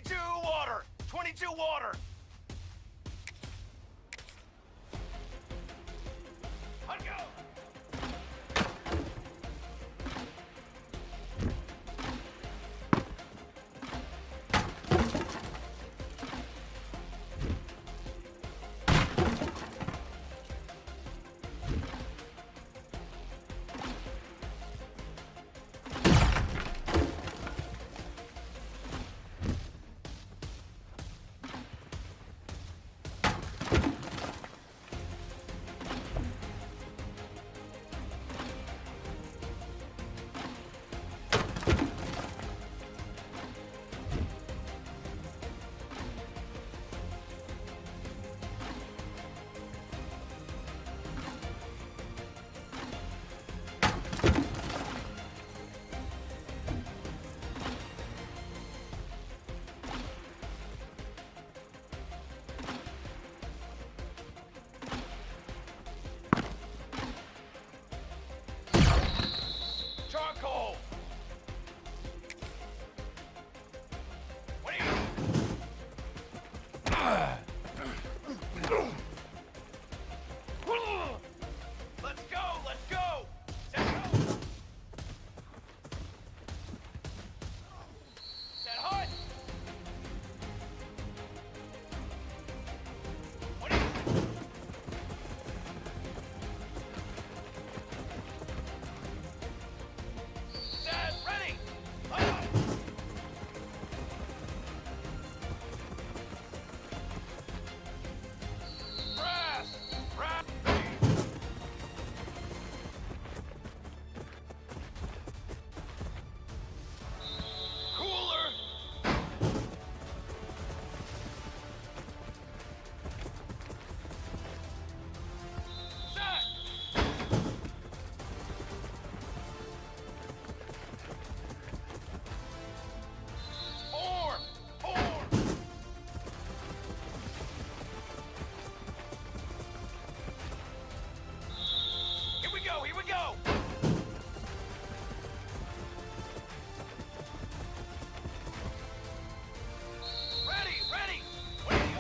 22 water! 22 water! Let go! Charcoal! What do you... Let's go! Let's go! Set go! Set hut! What do you... Set ready! Hut! Brass! Brass! Cooler! Set! Form! Form! Here we go! Here we go! Ready! Ready! What do you...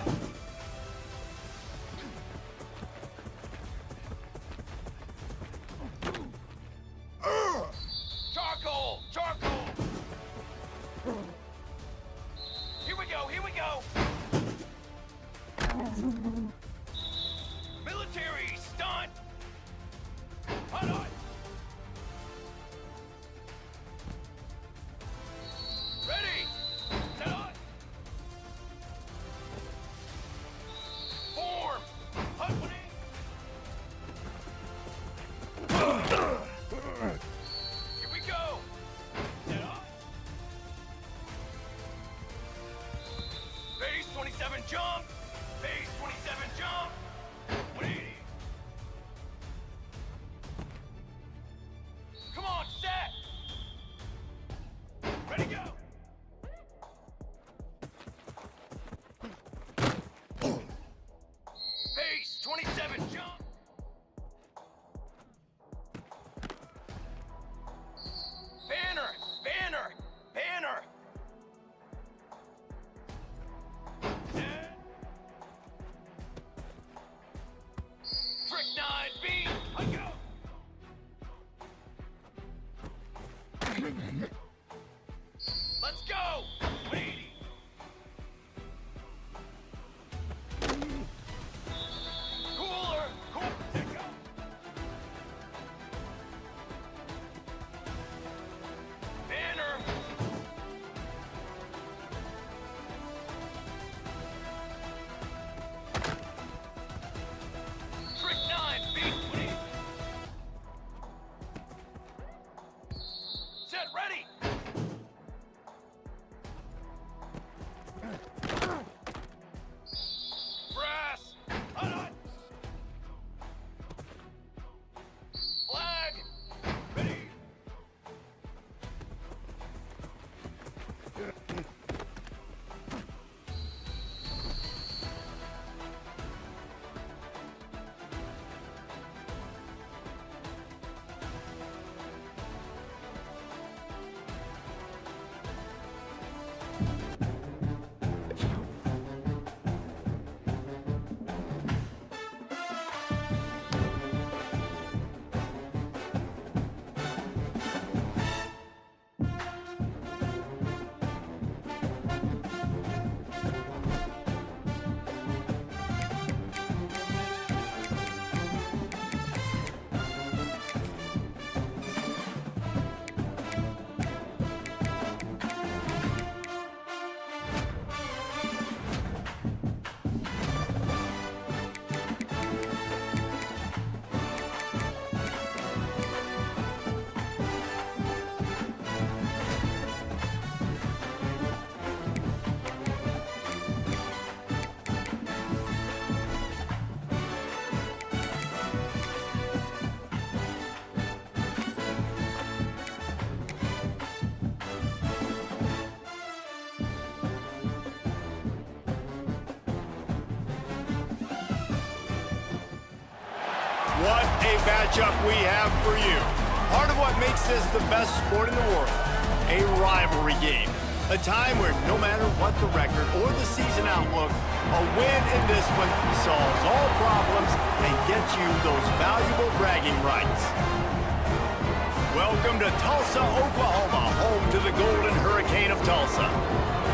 Charcoal! Charcoal! Here we go! Here we go! Military stunt! Hot on! Ready! Set on! Form! Hot one in! Here we go! Set on! Base 27 jump! Base 27 jump! 180! Come on, set! Ready, go! Base 27 jump! Banner! Banner! Banner! Set! Strychnine beam! I go! Let's go! 180! Cooler! Cool! Set go! Banner! Strychnine beam! 180! Set ready! a matchup we have for you. Part of what makes this the best sport in the world, a rivalry game. A time where no matter what the record or the season outlook, a win in this one solves all problems and gets you those valuable bragging rights. Welcome to Tulsa, Oklahoma, home to the Golden Hurricane of Tulsa.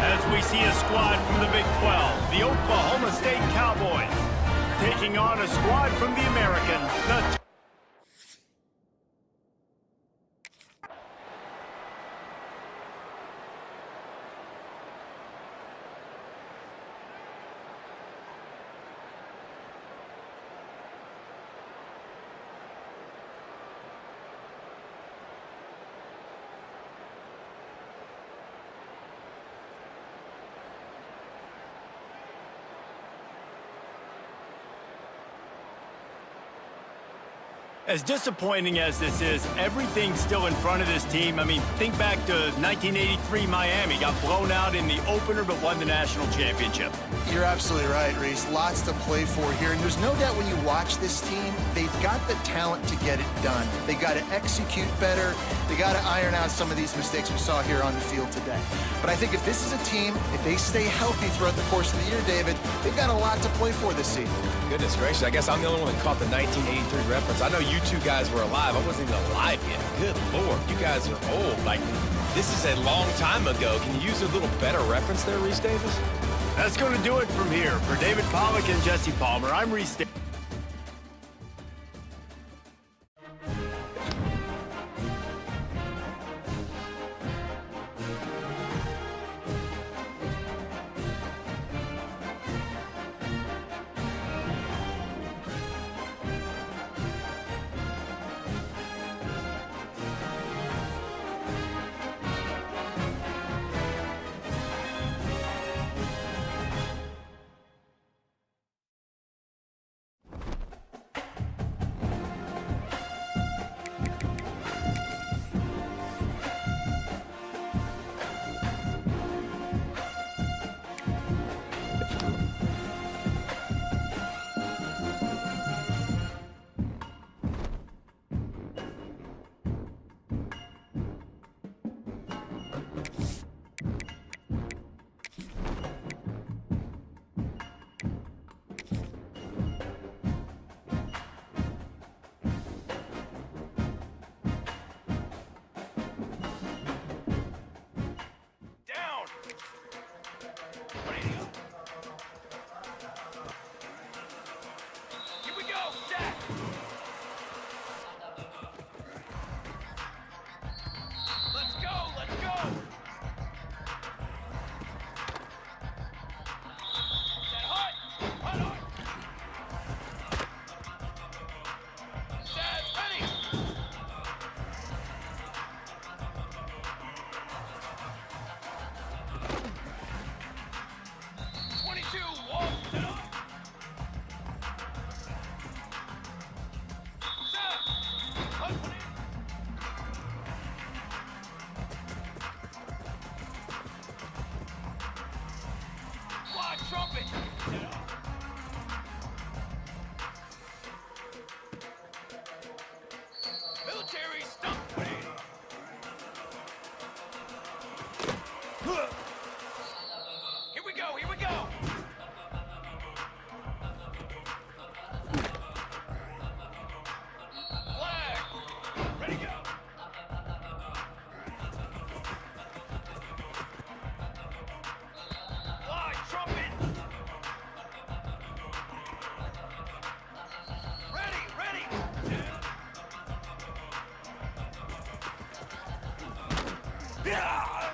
As we see a squad from the Big 12, the Oklahoma State Cowboys, taking on a squad from the American, the As disappointing as this is, everything's still in front of this team. I mean, think back to 1983 Miami. Got blown out in the opener but won the national championship. You're absolutely right, Reese. Lots to play for here. And there's no doubt when you watch this team, they've got the talent to get it done. They got to execute better. They got to iron out some of these mistakes we saw here on the field today. But I think if this is a team, if they stay healthy throughout the course of the year, David, they've got a lot to play for this season. Goodness gracious, I guess I'm the only one that caught the 1983 reference. I know you two guys were alive. I wasn't even alive yet. Good Lord, you guys are old. Like, this is a long time ago. Can you use a little better reference there, Reese Davis? That's going to do it from here. For David Pollack and Jesse Palmer, I'm Reese Davis. Trumpet! Military stuff! Here we go, here we go! Flag! Ready, go! Fly, trumpet! Draw!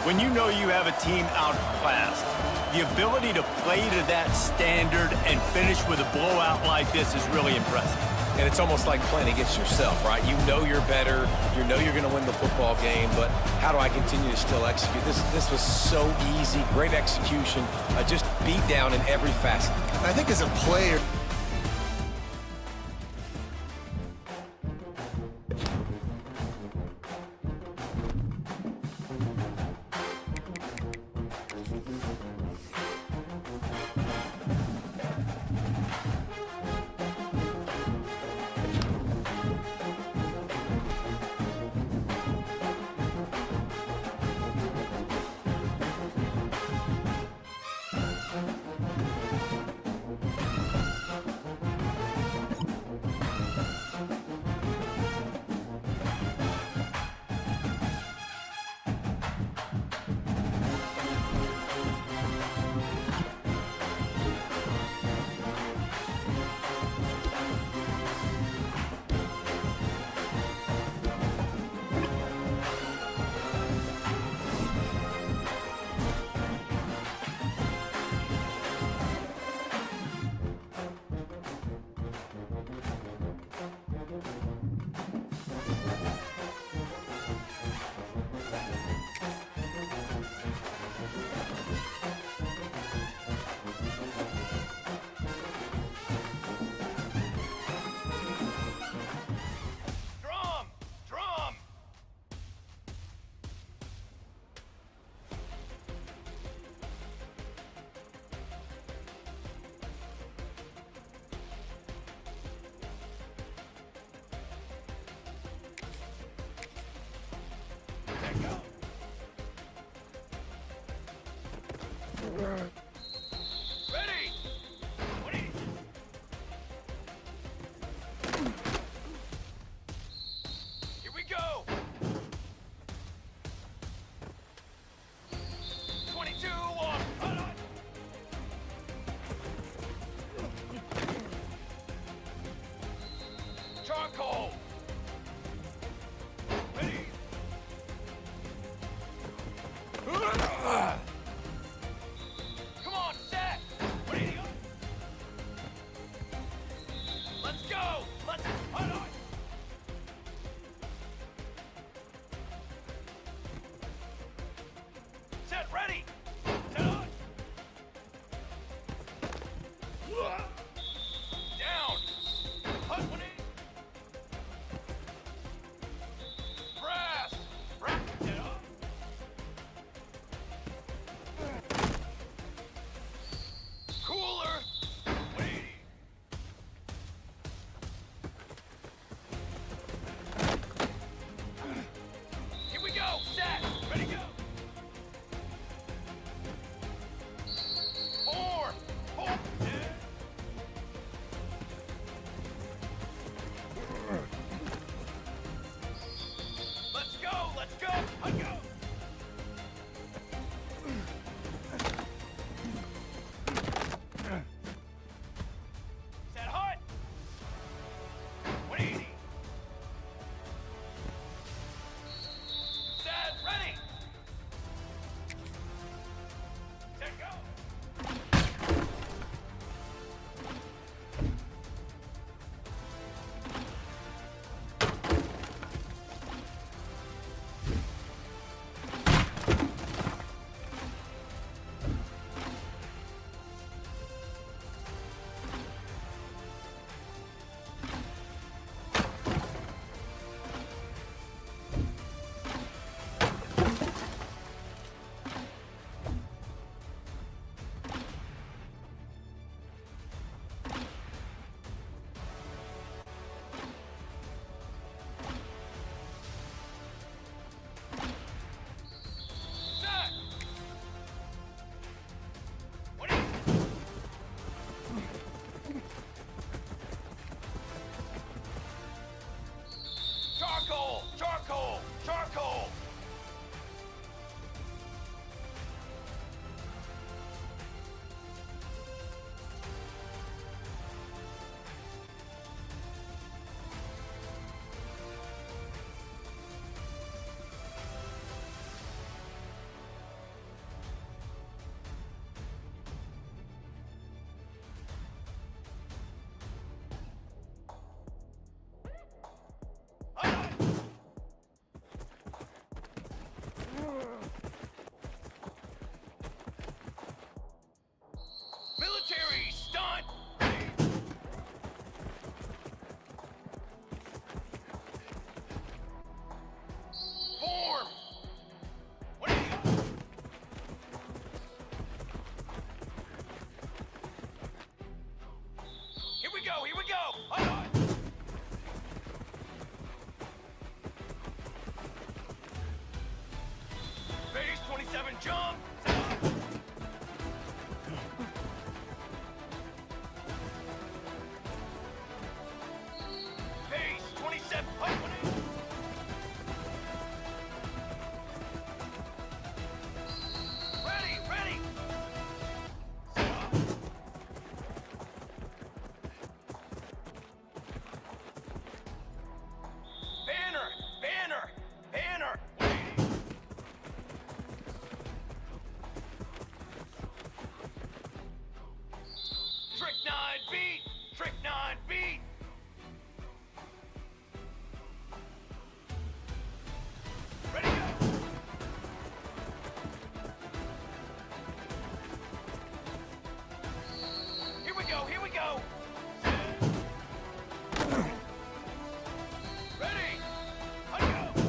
When you know you have a team outclassed, the ability to play to that standard and finish with a blowout like this is really impressive. And it's almost like playing against yourself, right? You know you're better. You know you're going to win the football game, but how do I continue to still execute? This was so easy, great execution, just beat down in every facet. I think as a player, Drum! Drum! Let go! Ready! 20! Here we go! 22 on. Hold on. Charcoal. Ready. jump. Base 27, opening. Ready, ready. Banner, banner, banner. Waiting. Trick 9 beat, trick 9 beat. Ready, go. Here we go, here we go. Ready, let's go.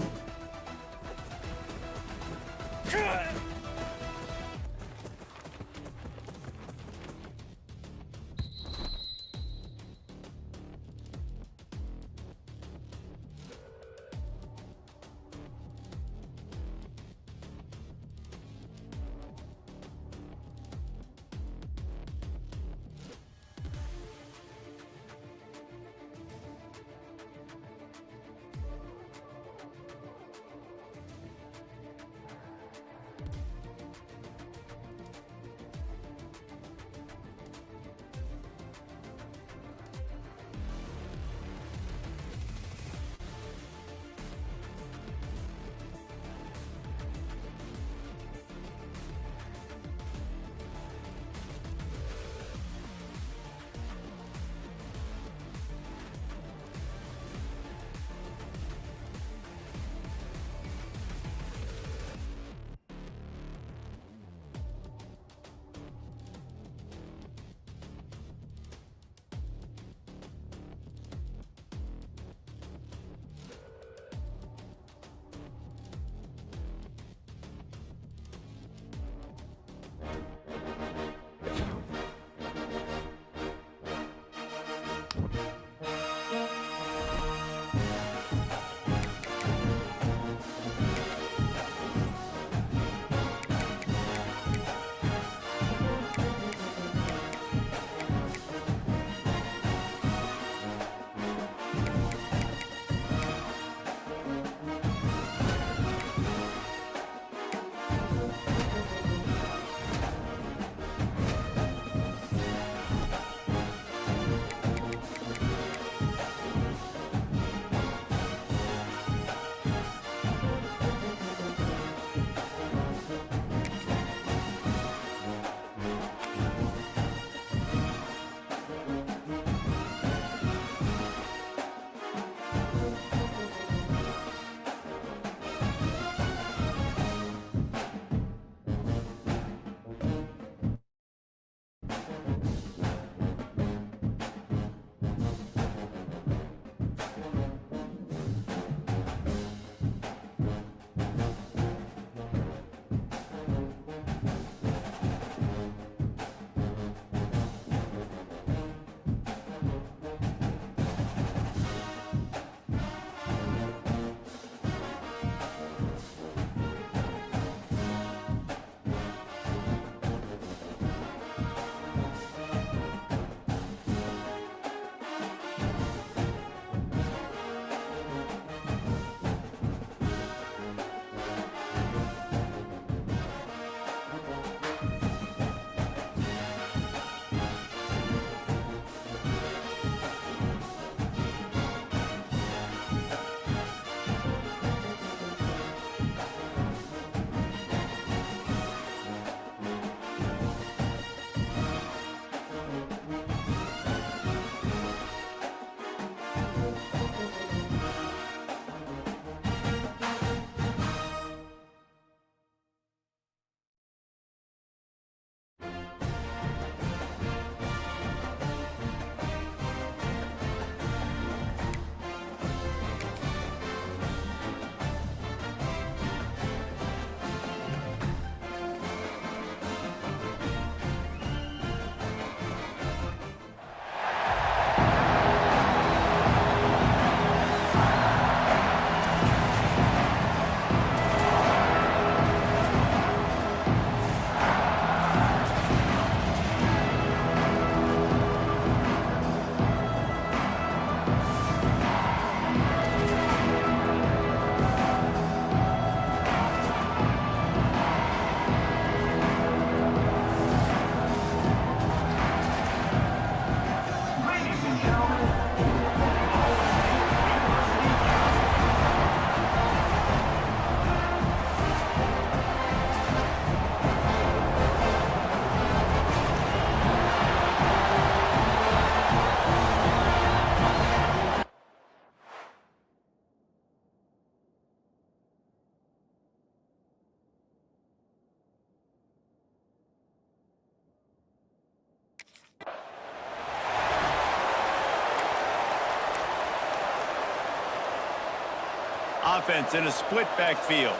Offense in a split backfield.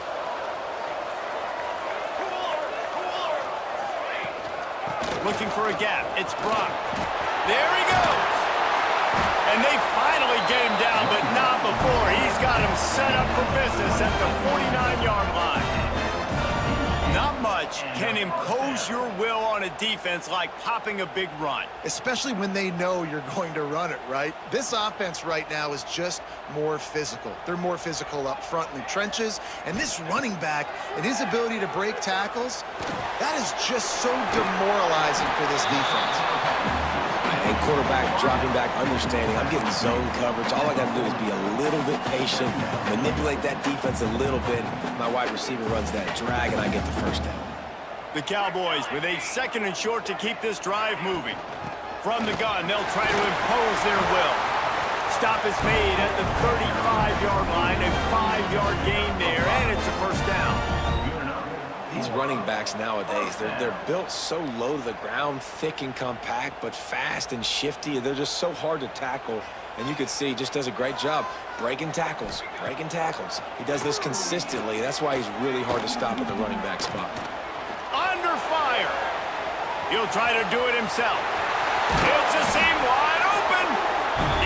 Looking for a gap. It's Brock. There he goes. And they finally get him down, but not before. He's got him set up for business at the 49-yard line. Not much can impose your will on a defense like popping a big run. Especially when they know you're going to run it, right? This offense right now is just more physical. They're more physical up front in the trenches. And this running back and his ability to break tackles, that is just so demoralizing for this defense. And quarterback dropping back, understanding I'm getting zone coverage. All I got to do is be a little bit patient, manipulate that defense a little bit. My wide receiver runs that drag, and I get the first down. The Cowboys with a 2nd and short to keep this drive moving. From the gun, they'll try to impose their will. Stop is made at the 35-yard line, a 5-yard gain there, and it's a first down. These running backs nowadays, they're built so low to the ground, thick and compact, but fast and shifty. They're just so hard to tackle. And you can see he just does a great job breaking tackles, breaking tackles. He does this consistently. That's why he's really hard to stop at the running back spot. Under fire. He'll try to do it himself. It's a seam wide open.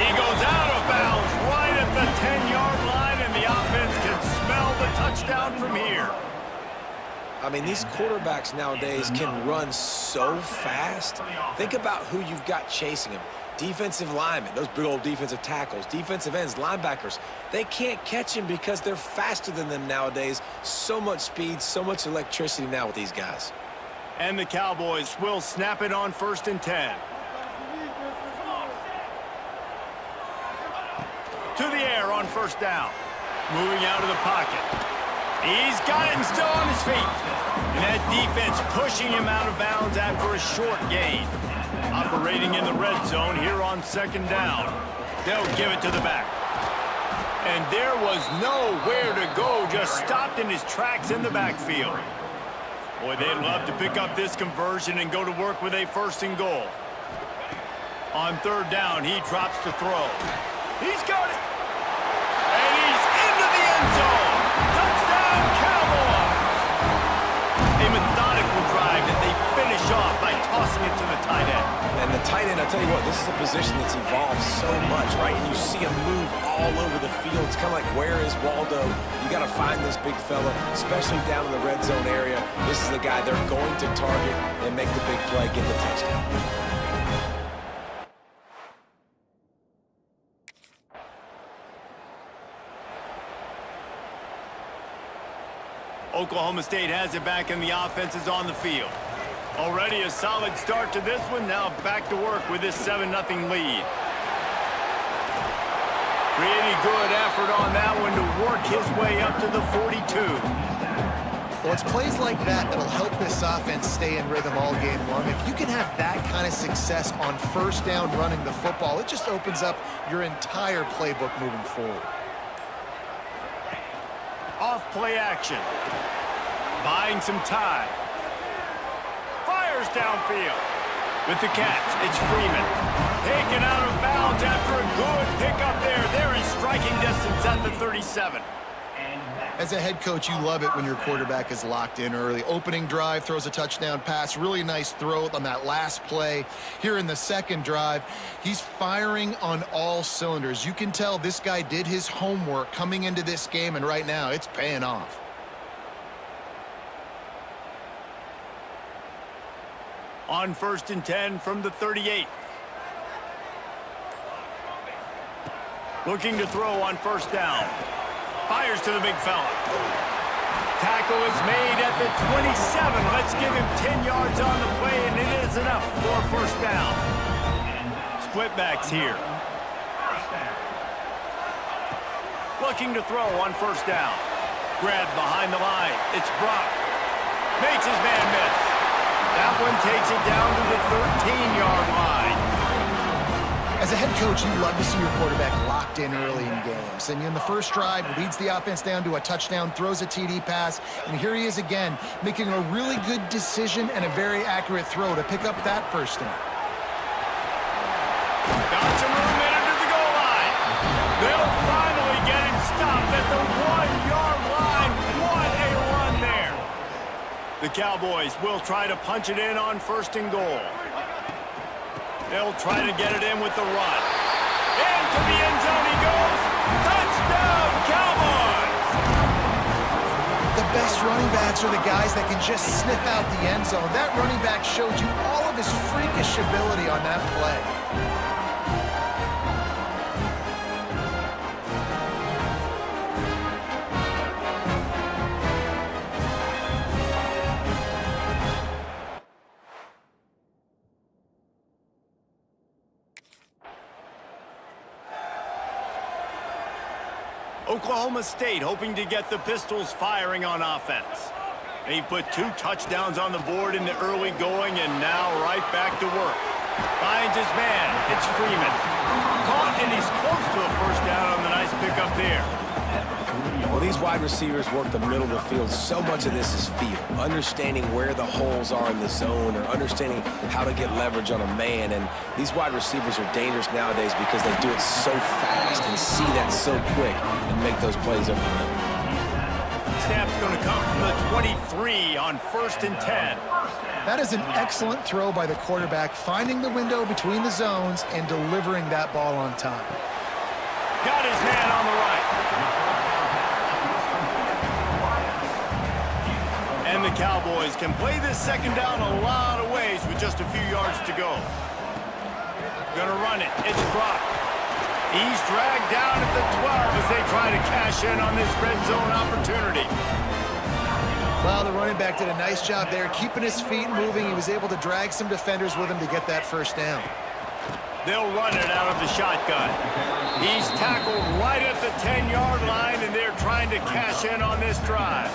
He goes out of bounds right at the 10-yard line, and the offense can smell the touchdown from here. I mean, these quarterbacks nowadays can run so fast. Think about who you've got chasing them. Defensive linemen, those big old defensive tackles, defensive ends, linebackers. They can't catch him because they're faster than them nowadays. So much speed, so much electricity now with these guys. And the Cowboys will snap it on 1st and 10. To the air on 1st down. Moving out of the pocket. He's got him still on his feet. And that defense pushing him out of bounds after a short gain. Operating in the red zone here on 2nd down. They'll give it to the back. And there was nowhere to go, just stopped in his tracks in the backfield. Boy, they'd love to pick up this conversion and go to work with a 1st and goal. On 3rd down, he drops to throw. He's got it. And he's into the end zone. Touchdown, Cowboys! A methodical drive that they finish off by tossing it to the tight end. And the tight end, I'll tell you what, this is a position that's evolved so much, right? And you see him move all over the field. It's kind of like, where is Waldo? You got to find this big fella, especially down in the red zone area. This is the guy they're going to target and make the big play, get the touchdown. Oklahoma State has it back, and the offense is on the field. Already a solid start to this one. Now back to work with this 7-0 lead. Pretty good effort on that one to work his way up to the 42. Well, it's plays like that that'll help this offense stay in rhythm all game long. If you can have that kind of success on 1st down running the football, it just opens up your entire playbook moving forward. Off play action. Buying some time. Fires downfield. With the catch, it's Freeman. Taken out of bounds after a good pickup there. They're in striking distance at the 37. As a head coach, you love it when your quarterback is locked in early. Opening drive, throws a touchdown pass. Really nice throw on that last play. Here in the 2nd drive, he's firing on all cylinders. You can tell this guy did his homework coming into this game, and right now it's paying off. On 1st and 10 from the 38. Looking to throw on 1st down. Fires to the big fella. Tackle is made at the 27. Let's give him 10 yards on the play, and it is enough for a 1st down. Split backs here. Looking to throw on 1st down. Grabbed behind the line. It's Brock. Makes his man miss. That one takes it down to the 13-yard line. As a head coach, you love to see your quarterback locked in early in games. And in the 1st drive, leads the offense down to a touchdown, throws a TD pass, and here he is again, making a really good decision and a very accurate throw to pick up that 1st down. Got some room in under the goal line. They'll finally get him stopped at the 1 The Cowboys will try to punch it in on 1st and goal. They'll try to get it in with the run. Into the end zone he goes. Touchdown, Cowboys! The best running backs are the guys that can just sniff out the end zone. That running back showed you all of his freakish ability on that play. Oklahoma State hoping to get the Pistols firing on offense. He put 2 touchdowns on the board in the early going and now right back to work. Finds his man. It's Freeman. Caught, and he's close to a 1st down on the nice pickup there. Well, these wide receivers work the middle of the field. So much of this is feel. Understanding where the holes are in the zone or understanding how to get leverage on a man. And these wide receivers are dangerous nowadays because they do it so fast and see that so quick and make those plays over the middle. Snap's going to come from the 23 on 1st and 10. That is an excellent throw by the quarterback, finding the window between the zones and delivering that ball on time. Got his man on the right. And the Cowboys can play this 2nd down a lot of ways with just a few yards to go. Gonna run it. It's Brock. He's dragged down at the 12 as they try to cash in on this red zone opportunity. Well, the running back did a nice job there, keeping his feet moving. He was able to drag some defenders with him to get that 1st down. They'll run it out of the shotgun. He's tackled right at the 10-yard line, and they're trying to cash in on this drive.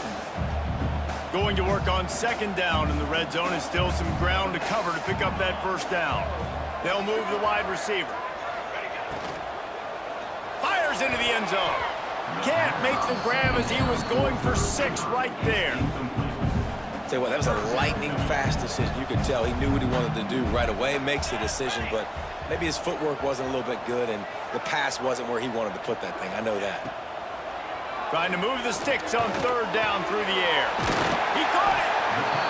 Going to work on 2nd down in the red zone, and still some ground to cover to pick up that 1st down. They'll move the wide receiver. Fires into the end zone. Can't make the grab as he was going for 6 right there. Tell you what, that was a lightning-fast decision. You could tell he knew what he wanted to do right away, makes the decision, but maybe his footwork wasn't a little bit good, and the pass wasn't where he wanted to put that thing. I know that. Trying to move the sticks on 3rd down through the air. He caught it!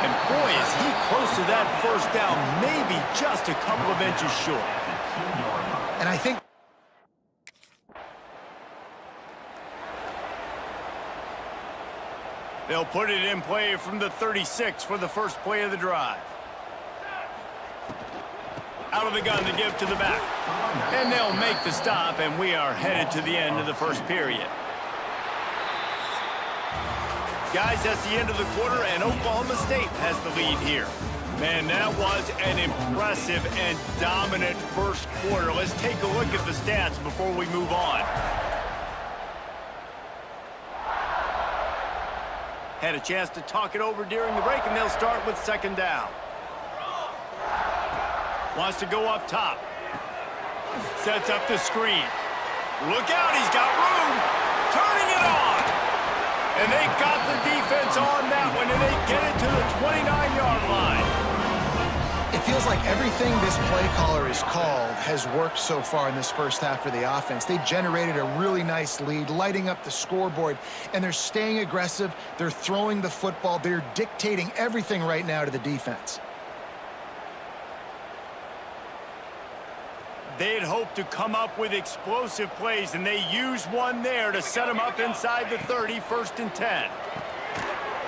And boy, is he close to that 1st down, maybe just a couple of inches short. And I think they'll put it in play from the 36 for the 1st play of the drive. Out of the gun to give to the back. And they'll make the stop, and we are headed to the end of the 1st period. Guys, that's the end of the quarter, and Oklahoma State has the lead here. Man, that was an impressive and dominant 1st quarter. Let's take a look at the stats before we move on. Had a chance to talk it over during the break, and they'll start with 2nd down. Wants to go up top. Sets up the screen. Look out, he's got room. Turning it on. And they got the defense on that one, and they get it to the 29-yard line. it feels like everything this play caller has called has worked so far in this 1st half for the offense. They generated a really nice lead, lighting up the scoreboard, and they're staying aggressive. They're throwing the football. They're dictating everything right now to the defense. They had hoped to come up with explosive plays, and they used one there to set them up inside the 30, 1st and 10.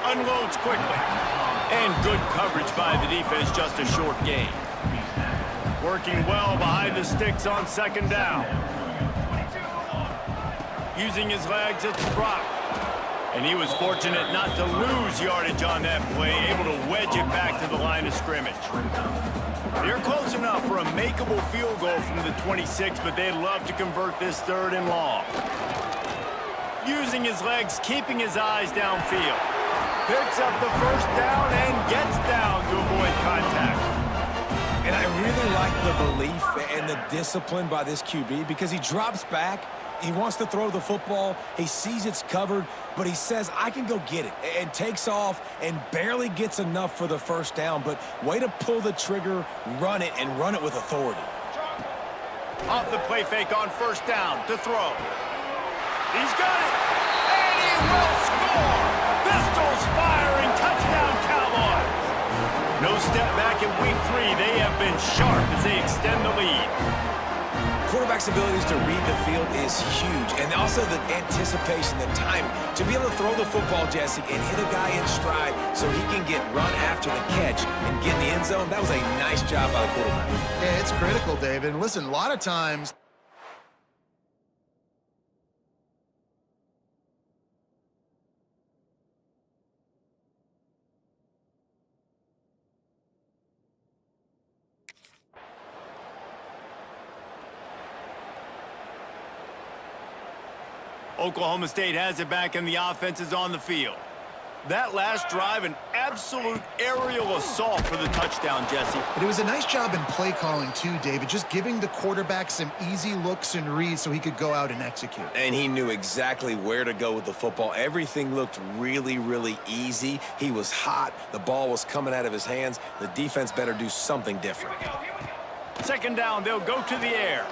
Unloads quickly. And good coverage by the defense, just a short gain. Working well behind the sticks on 2nd down. Using his legs, it's Brock. And he was fortunate not to lose yardage on that play, able to wedge it back to the line of scrimmage. They're close enough for a makeable field goal from the 26, but they'd love to convert this 3rd and long. Using his legs, keeping his eyes downfield. Picks up the 1st down and gets down to avoid contact. And I really like the belief and the discipline by this QB because he drops back. He wants to throw the football. He sees it's covered, but he says, I can go get it, and takes off and barely gets enough for the 1st down. But way to pull the trigger, run it, and run it with authority. Off the play fake on 1st down to throw. He's got it, and he will score! Pistols firing, touchdown Cowboys! No step back in week 3. They have been sharp as they extend the lead. Quarterback's abilities to read the field is huge, and also the anticipation, the timing. To be able to throw the football, Jesse, and hit a guy in stride so he can get run after the catch and get in the end zone, that was a nice job by the quarterback. Yeah, it's critical, David. And listen, a lot of times, Oklahoma State has it back and the offense is on the field. That last drive, an absolute aerial assault for the touchdown, Jesse. but it was a nice job in play calling too, David, just giving the quarterback some easy looks and reads so he could go out and execute. And he knew exactly where to go with the football. Everything looked really, really easy. He was hot. The ball was coming out of his hands. The defense better do something different. Second down, they'll go to the air.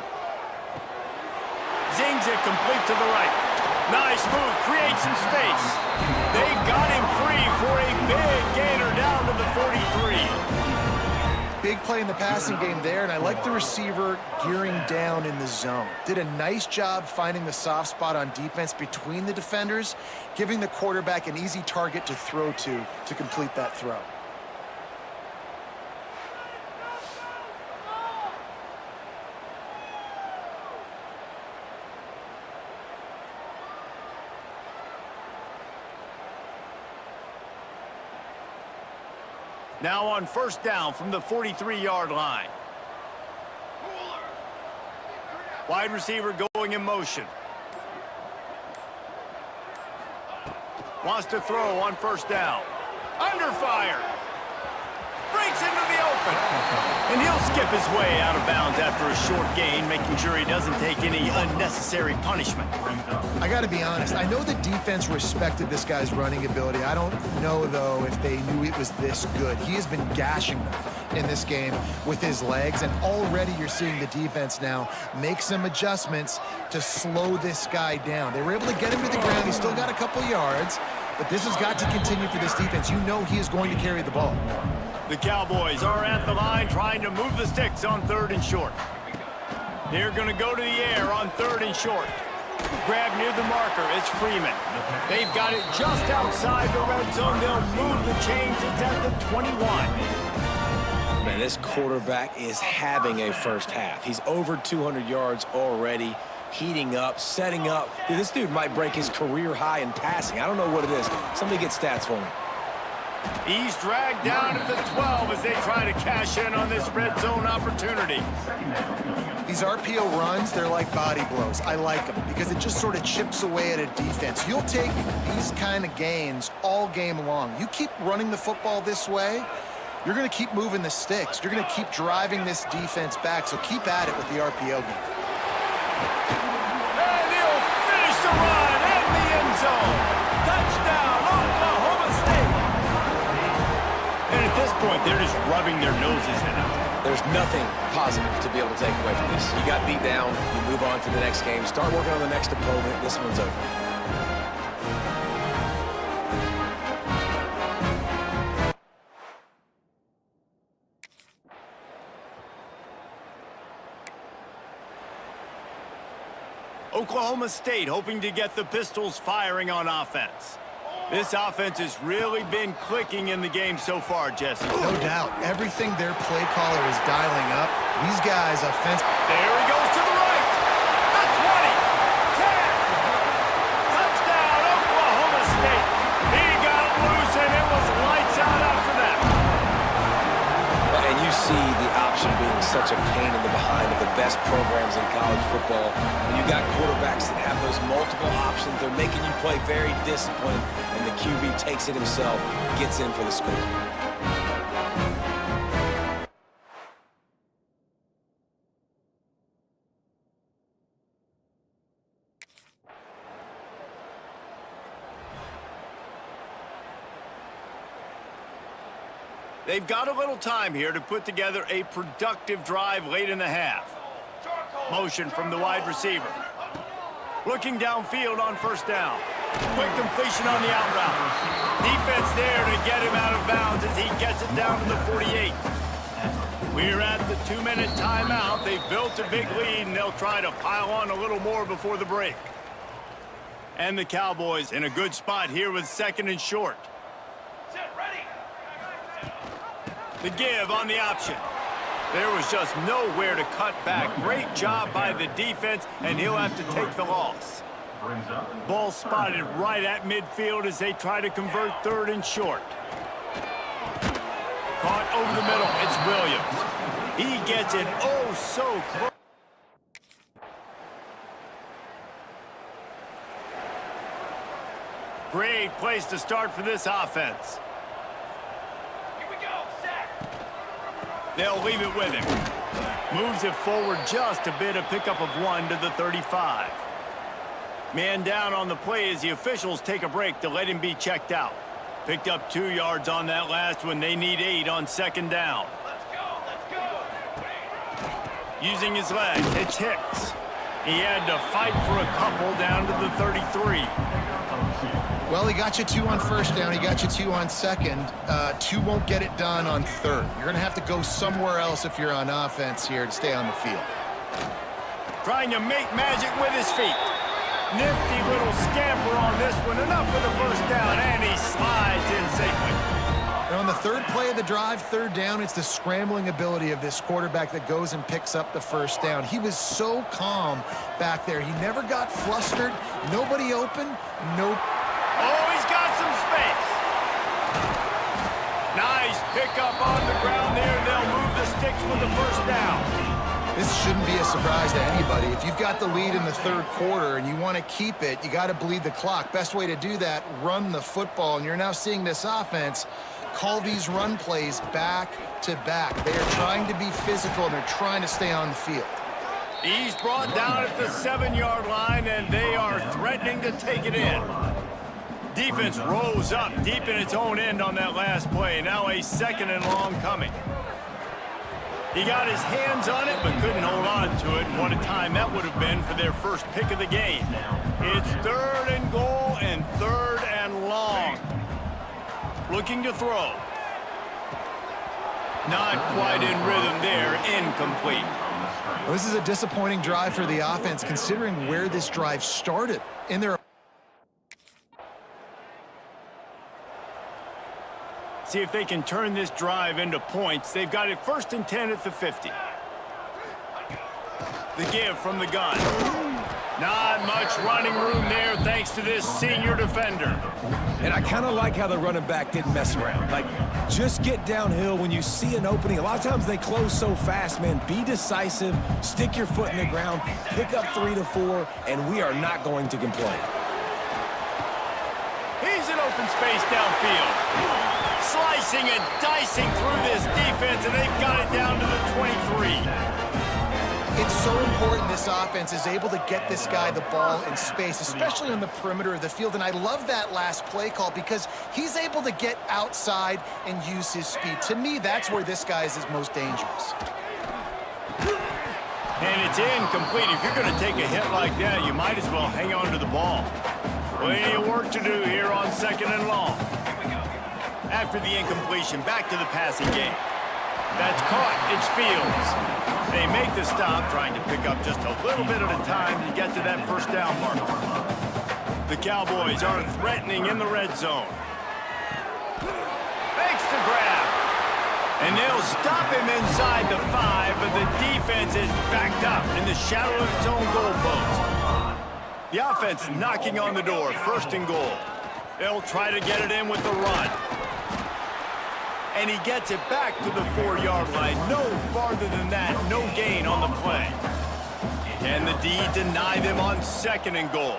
Zings it complete to the right. Nice move, creates some space. They got him free for a big gainer down to the 43. Big play in the passing game there, and I like the receiver gearing down in the zone. Did a nice job finding the soft spot on defense between the defenders, giving the quarterback an easy target to throw to complete that throw. Now on first down from the 43-yard line. Wide receiver going in motion. Wants to throw on first down. Under fire. Breaks into the open. And he'll skip his way out of bounds after a short gain, making sure he doesn't take any unnecessary punishment. I got to be honest. I know the defense respected this guy's running ability. I don't know, though, if they knew it was this good. He has been gashing them in this game with his legs, and already you're seeing the defense now make some adjustments to slow this guy down. They were able to get him to the ground. He's still got a couple yards, but this has got to continue for this defense. You know he is going to carry the ball. The Cowboys are at the line trying to move the sticks on 3rd and short. They're going to go to the air on 3rd and short. Grab near the marker. It's Freeman. They've got it just outside the red zone. They'll move the chains. It's at the 21. Man, this quarterback is having a first half. He's over 200 yards already, heating up, setting up. Dude, this dude might break his career high in passing. I don't know what it is. Somebody get stats for me. He's dragged down at the 12 as they try to cash in on this red zone opportunity. These RPO runs, they're like body blows. I like them because it just sort of chips away at a defense. You'll take these kind of gains all game long. You keep running the football this way, you're going to keep moving the sticks. You're going to keep driving this defense back, so keep at it with the RPO game. And he'll finish the run in the end zone. Touchdown, Oklahoma State. And at this point, they're just rubbing their noses in it. There's nothing positive to be able to take away from this. You got beat down, you move on to the next game, start working on the next opponent. This one's over. Oklahoma State hoping to get the Pistols firing on offense. This offense has really been clicking in the game so far, Jesse. No doubt. Everything their play caller is dialing up. These guys offense. There he goes to the right. The 20. 10. Touchdown, Oklahoma State. He got loose, and it was lights out after that. And you see the option being such a pain in the behind of the best programs in college football. When you got quarterbacks that have those multiple options, they're making you play very disciplined, and the QB takes it himself, gets in for the score. They've got a little time here to put together a productive drive late in the half. Motion from the wide receiver. Looking downfield on first down. Quick completion on the out route. Defense there to get him out of bounds as he gets brings it down to the 48. We're at the 2-minute timeout. They've built a big lead, and they'll try to pile on a little more before the break. And the Cowboys in a good spot here with 2nd and short. Set, ready. The give on the option. There was just nowhere to cut back. Great job by the defense, and he'll have to take the loss. Ball spotted right at midfield as they try to convert 3rd and short. Caught over the middle. It's Williams. He gets it oh so close. Great place to start for this offense. Here we go, set. They'll leave it with him. Moves it forward just a bit, a pickup of 1 to the 35. Man down on the play as the officials take a break to let him be checked out. Picked up 2 yards on that last one. They need 8 on 2nd down. Let's go, let's go. Using his legs, it's Hicks. He had to fight for a couple down to the 33. Well, he got you 2 on 1st down. He got you 2 on 2nd. 2 won't get it done on 3rd. You're going to have to go somewhere else if you're on offense here to stay on the field. Trying to make magic with his feet. Nifty little scamper on this one. Enough for the 1st down, and he slides in safely. And on the 3rd play of the drive, 3rd down, it's the scrambling ability of this quarterback that goes and picks up the 1st down. He was so calm back there. He never got flustered. Nobody open. Nope. Oh, he's got some space. Nice pickup on the ground there. They'll move the sticks with the 1st down. This shouldn't be a surprise to anybody. If you've got the lead in the 3rd quarter and you want to keep it, you got to bleed the clock. Best way to do that, run the football. And you're now seeing this offense call these run plays back to back. They are trying to be physical, and they're trying to stay on the field. He's brought down at the 7-yard line, and they are threatening to take it in. Defense rose up deep in its own end on that last play. Now a 2nd and long coming. He got his hands on it, but couldn't hold on to it. And what a time that would have been for their first pick of the game. It's 3rd and goal and 3rd and long. Looking to throw. Not quite in rhythm there. Incomplete. Well, this is a disappointing drive for the offense, considering where this drive started in their. See if they can turn this drive into points. They've got it 1st and 10 at the 50. The give from the gun. Not much running room there thanks to this senior defender. And I kind of like how the running back didn't mess around. Like, just get downhill when you see an opening. A lot of times they close so fast, man. Be decisive, stick your foot in the ground, pick up 3 to 4, and we are not going to complain. He's in open space downfield. Slicing and dicing through this defense, and they've got it down to the 23. It's so important this offense is able to get this guy the ball in space, especially on the perimeter of the field. And I love that last play call because he's able to get outside and use his speed. To me, that's where this guy is his most dangerous. And it's incomplete. If you're going to take a hit like that, you might as well hang on to the ball. Plenty of work to do here on 2nd and long. After the incompletion, back to the passing game. That's caught. It's Fields. They make the stop, trying to pick up just a little bit at a time to get to that 1st down mark. The Cowboys are threatening in the red zone. Makes the grab. And they'll stop him inside the 5, but the defense is backed up in the shadow of its own goalpost. The offense knocking on the door, 1st and goal. They'll try to get it in with the run. And he gets it back to the 4-yard line. No farther than that. No gain on the play. Can the D deny them on 2nd and goal?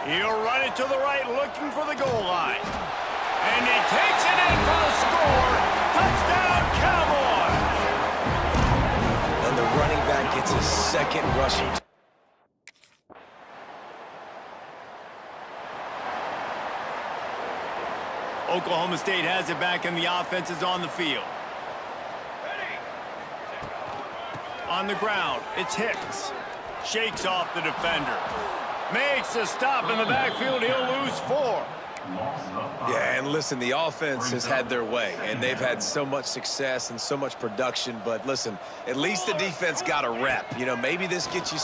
He'll run it to the right, looking for the goal line. And he takes it in for the score. Touchdown, Cowboys! And the running back gets his 2nd rushing. Oklahoma State has it back, and the offense is on the field. On the ground, it's Hicks. Shakes off the defender. Makes a stop in the backfield. He'll lose 4. Yeah, and listen, the offense has had their way, and they've had so much success and so much production. But listen, at least the defense got a rep. You know, maybe this gets you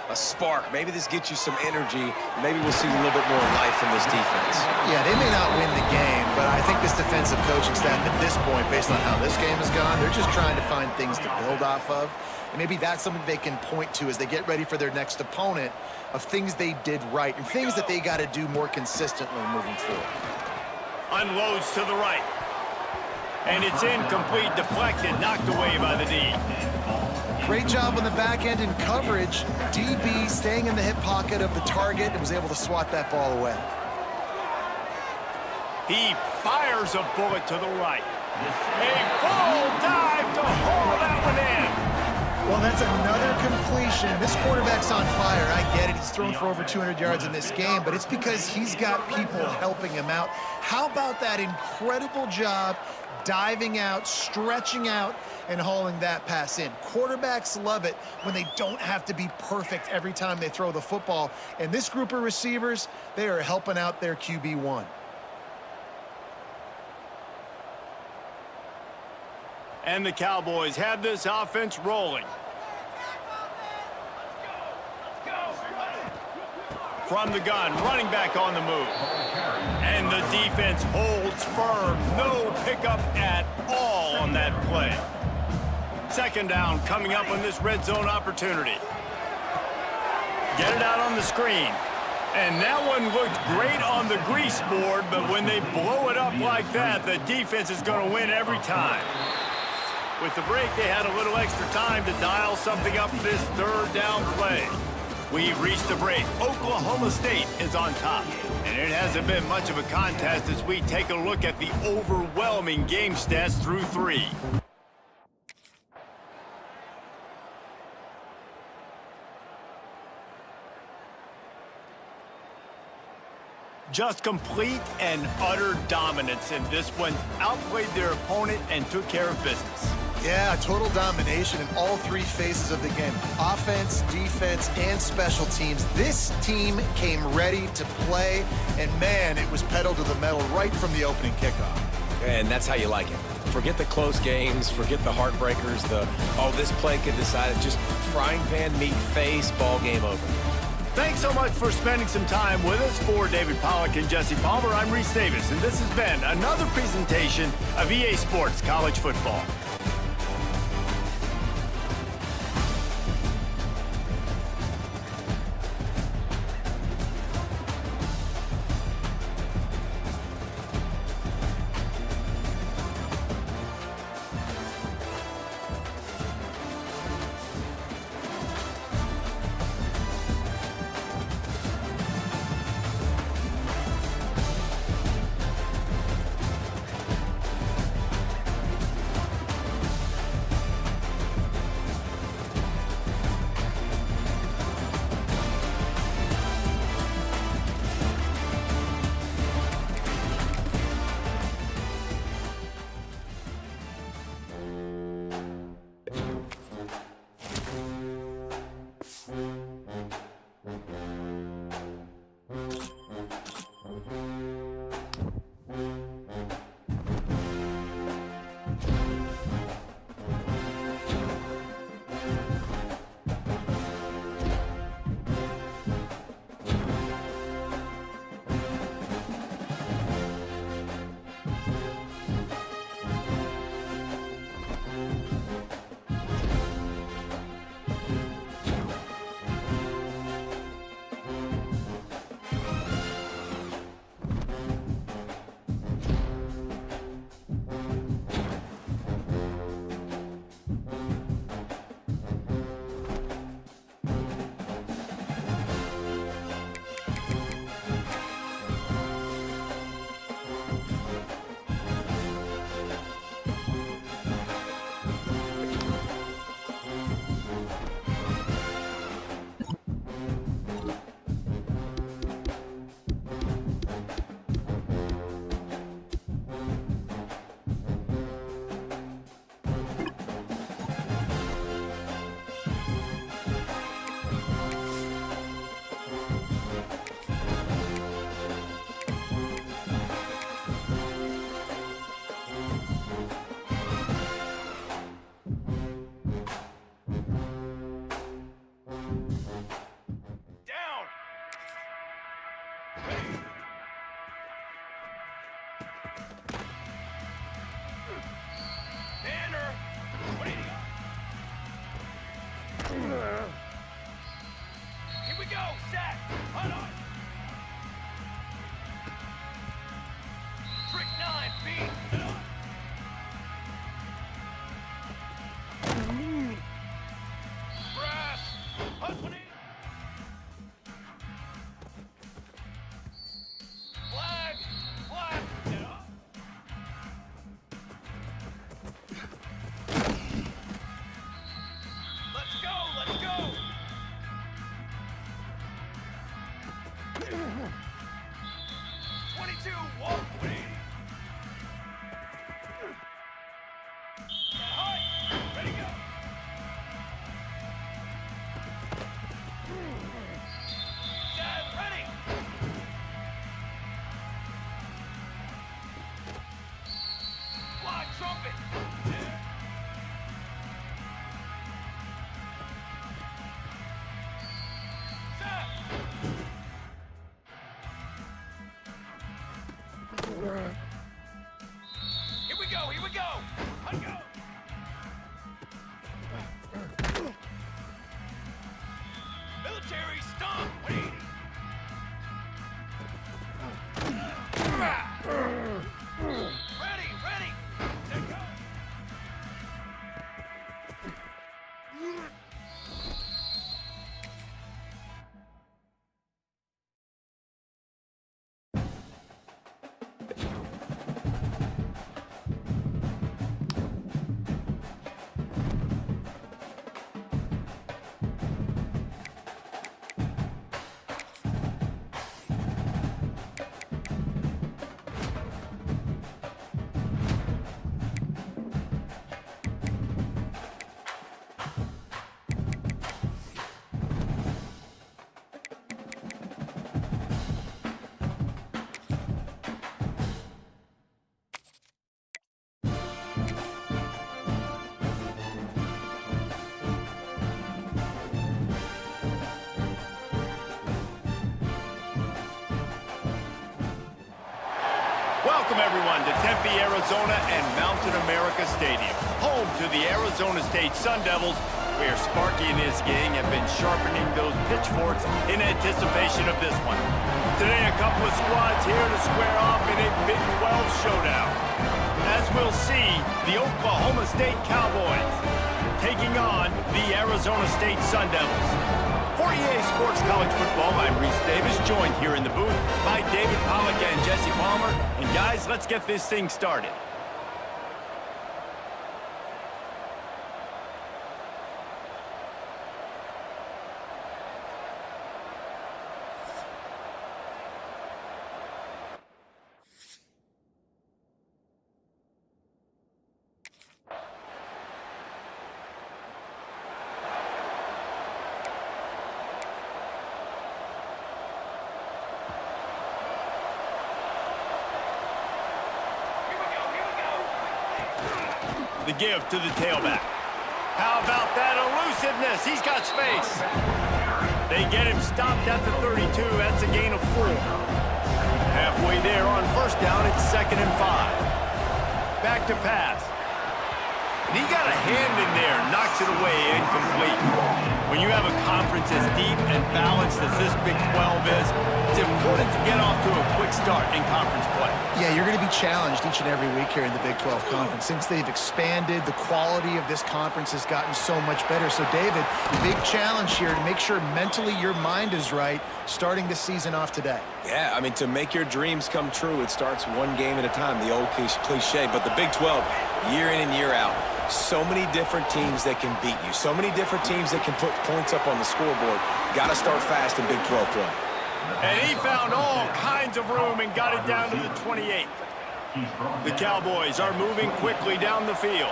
a spark. Maybe this gets you some energy. Maybe we'll see a little bit more life from this defense. Yeah, they may not win the game, but I think this defensive coaching staff at this point, based on how this game has gone, they're just trying to find things to build off of. And maybe that's something they can point to as they get ready for their next opponent, of things they did right and things that they got to do more consistently moving forward. Unloads to the right. And it's incomplete, deflected, knocked away by the D. Great job on the back end in coverage. DB staying in the hip pocket of the target and was able to swat that ball away. He fires a bullet to the right. A full dive to haul that one in. Well, that's another completion. This quarterback's on fire. I get it. He's thrown for over 200 yards in this game, but it's because he's got people helping him out. How about that incredible job diving out, stretching out, and hauling that pass in? Quarterbacks love it when they don't have to be perfect every time they throw the football. And this group of receivers, they are helping out their QB1. And the Cowboys have this offense rolling. From the gun, running back on the move. And the defense holds firm. No pickup at all on that play. Second down coming up on this red zone opportunity. Get it out on the screen. And that one looked great on the grease board, but when they blow it up like that, the defense is going to win every time. With the break, they had a little extra time to dial something up for this third down play. We've reached the break. Oklahoma State is on top. And it hasn't been much of a contest as we take a look at the overwhelming game stats through 3. Just complete and utter dominance in this one. Outplayed their opponent and took care of business. Yeah, total domination in all 3 phases of the game. Offense, defense, and special teams. This team came ready to play, and man, it was pedal to the metal right from the opening kickoff. And that's how you like it. Forget the close games, forget the heartbreakers, this play could decide it. Just frying pan, meat, face, ball game over. Thanks so much for spending some time with us. For David Pollack and Jesse Palmer, I'm Reese Davis, and this has been another presentation of EA Sports College Football. we go! Let go! Military stomp! 180! Ready, ready! Let go! Welcome, everyone, to Tempe, Arizona and Mountain America Stadium, home to the Arizona State Sun Devils, where Sparky and his gang have been sharpening those pitchforks in anticipation of this one. Today, a couple of squads here to square off in a Big 12 showdown. As we'll see, the Oklahoma State Cowboys taking on the Arizona State Sun Devils. For EA Sports College Football, I'm Reese Davis, joined here in the booth by David Pollack and Jesse Palmer. And guys, let's get this thing started. The give to the tailback. How about that elusiveness? He's got space. They get him stopped at the 32. That's a gain of 4. Halfway there on first down, it's 2nd and 5. Back to pass. And he got a hand in there, knocks it away, incomplete. When you have a conference as deep and balanced as this Big 12 is, it's important to get off to a quick start in conference play. Yeah, you're going to be challenged each and every week here in the Big 12 Conference. Since they've expanded, the quality of this conference has gotten so much better. So, David, big challenge here to make sure mentally your mind is right starting this season off today. Yeah, I mean, to make your dreams come true, it starts one game at a time, the old cliche. But the Big 12, year in and year out, so many different teams that can beat you, so many different teams that can put points up on the scoreboard. Got to start fast in Big 12 play. And he found all kinds of room and got it down to the 28. The Cowboys are moving quickly down the field.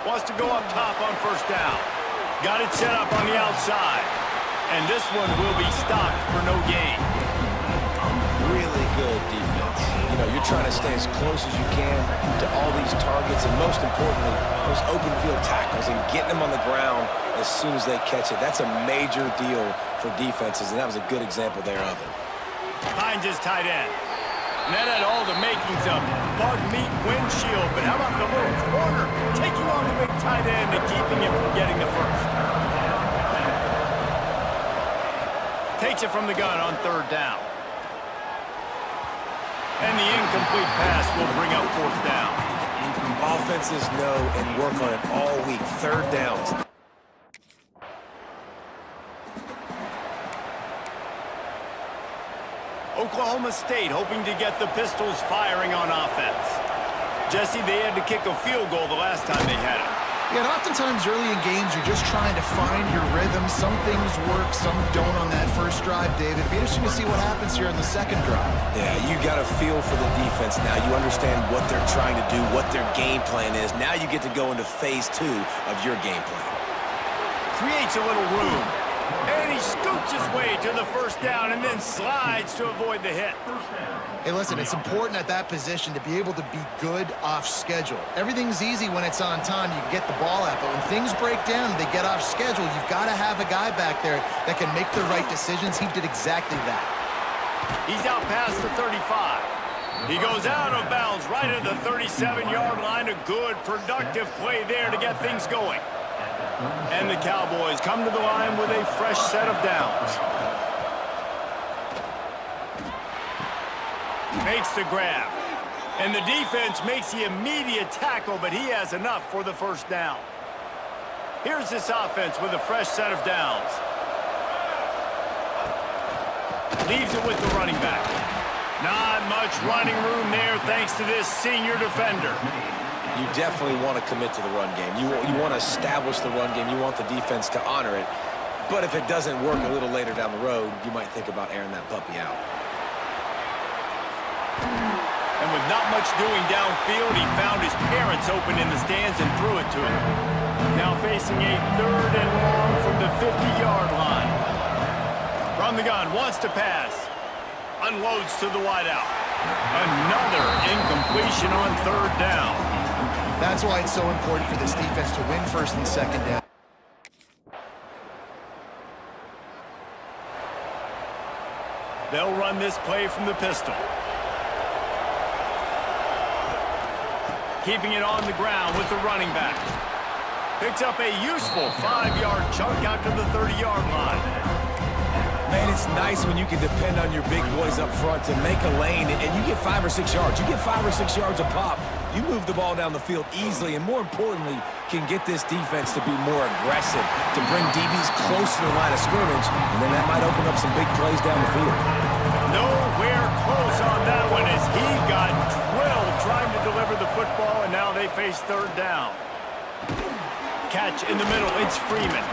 Wants to go up top on first down. Got it set up on the outside. And this one will be stopped for no gain. Really good defense. You know, you're trying to stay as close as you can to all these targets, and most importantly, those open field tackles and getting them on the ground as soon as they catch it. That's a major deal for defenses, and that was a good example there of it. Finds his tight end. And that had all the makings of bug meat windshield, but how about the little corner taking on the big tight end and keeping him from getting the first? Takes it from the gun on third down. And the incomplete pass will bring up fourth down. Offenses know and work on it all week. Third downs. Oklahoma State hoping to get the Pistols firing on offense. Jesse, they had to kick a field goal the last time they had it. Yeah, and oftentimes early in games, you're just trying to find your rhythm. Some things work, some don't on that first drive, David. It'll be interesting to see what happens here in the second drive. Yeah, you got a feel for the defense now. You understand what they're trying to do, what their game plan is. Now you get to go into phase 2 of your game plan. Creates a little room. And he scoots his way to the first down and then slides to avoid the hit. Hey, listen, it's important at that position to be able to be good off schedule. Everything's easy when it's on time. You can get the ball out, but when things break down and they get off schedule, you've got to have a guy back there that can make the right decisions. He did exactly that. He's out past the 35. He goes out of bounds right at the 37-yard line. A good, productive play there to get things going. And the Cowboys come to the line with a fresh set of downs. Makes the grab. And the defense makes the immediate tackle, but he has enough for the first down. Here's this offense with a fresh set of downs. Leaves it with the running back. Not much running room there thanks to this senior defender. You definitely want to commit to the run game. You want to establish the run game. You want the defense to honor it. But if it doesn't work a little later down the road, you might think about airing that puppy out. And with not much doing downfield, he found his parents open in the stands and threw it to him. Now facing a 3rd and long from the 50-yard line. From the gun, wants to pass. Unloads to the wideout. Another incompletion on 3rd down. That's why it's so important for this defense to win 1st and 2nd down. They'll run this play from the pistol. Keeping it on the ground with the running back. Picks up a useful 5-yard chunk out to the 30-yard line. Man, it's nice when you can depend on your big boys up front to make a lane, and you get 5 or 6 yards. You get 5 or 6 yards a pop. You move the ball down the field easily, and more importantly, can get this defense to be more aggressive, to bring DBs close to the line of scrimmage, and then that might open up some big plays down the field. Nowhere close on that one as he got drilled trying to deliver the football, and now they face 3rd down. Catch in the middle, it's Freeman.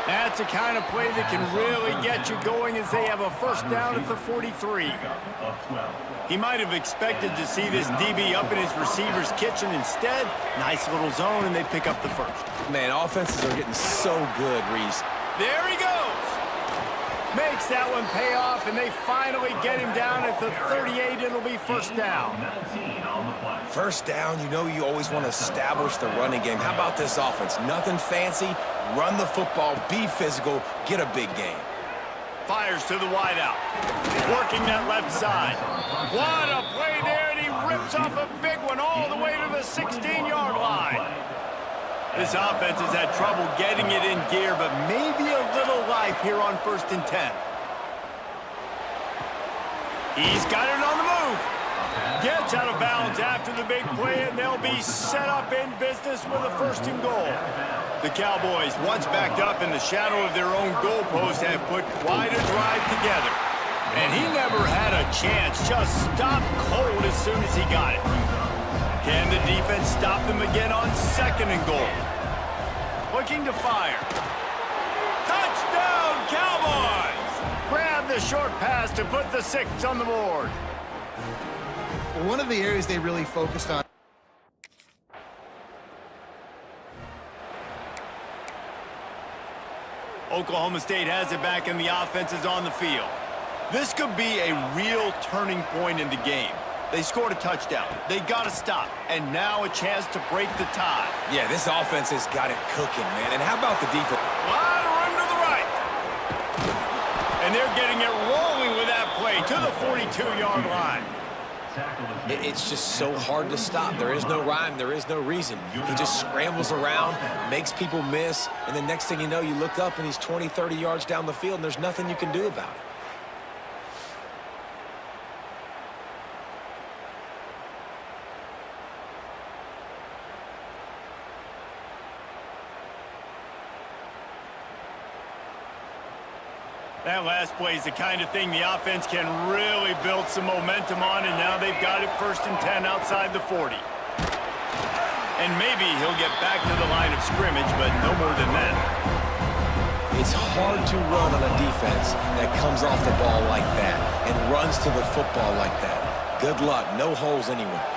That's the kind of play that can really get you going as they have a 1st down at the 43. He might have expected to see this DB up in his receiver's kitchen. Instead, nice little zone, and they pick up the 1st. Man, offenses are getting so good, Reese. There he goes. Makes that one pay off, and they finally get him down at the 38. It'll be 1st down. 1st down, you know you always want to establish the running game. How about this offense? Nothing fancy. Run the football, be physical, get a big gain. Fires to the wideout. Working that left side. What a play there, and he rips off a big one all the way to the 16-yard line. This offense has had trouble getting it in gear, but maybe a little life here on 1st and 10. He's got it on the move. Gets out of bounds after the big play, and they'll be set up in business with a 1st and goal. The Cowboys, once backed up in the shadow of their own goalpost, have put quite a drive together. And he never had a chance, just stopped cold as soon as he got it. Can the defense stop them again on 2nd and goal? Looking to fire. Touchdown, Cowboys! Grab the short pass to put the 6 on the board. One of the areas they really focused on. Oklahoma State has it back, and the offense is on the field. This could be a real turning point in the game. They scored a touchdown. They got to stop, and now a chance to break the tie. Yeah, this offense has got it cooking, man. And how about the defense? A lot of room to the right. And they're getting it rolling with that play to the 42-yard line. It's just so hard to stop. There is no rhyme. There is no reason. He just scrambles around, makes people miss, and the next thing you know, you look up and he's 20, 30 yards down the field, and there's nothing you can do about it. That last play is the kind of thing the offense can really build some momentum on, and now they've got it 1st and 10 outside the 40. And maybe he'll get back to the line of scrimmage, but no more than that. It's hard to run on a defense that comes off the ball like that and runs to the football like that. Good luck. No holes anywhere.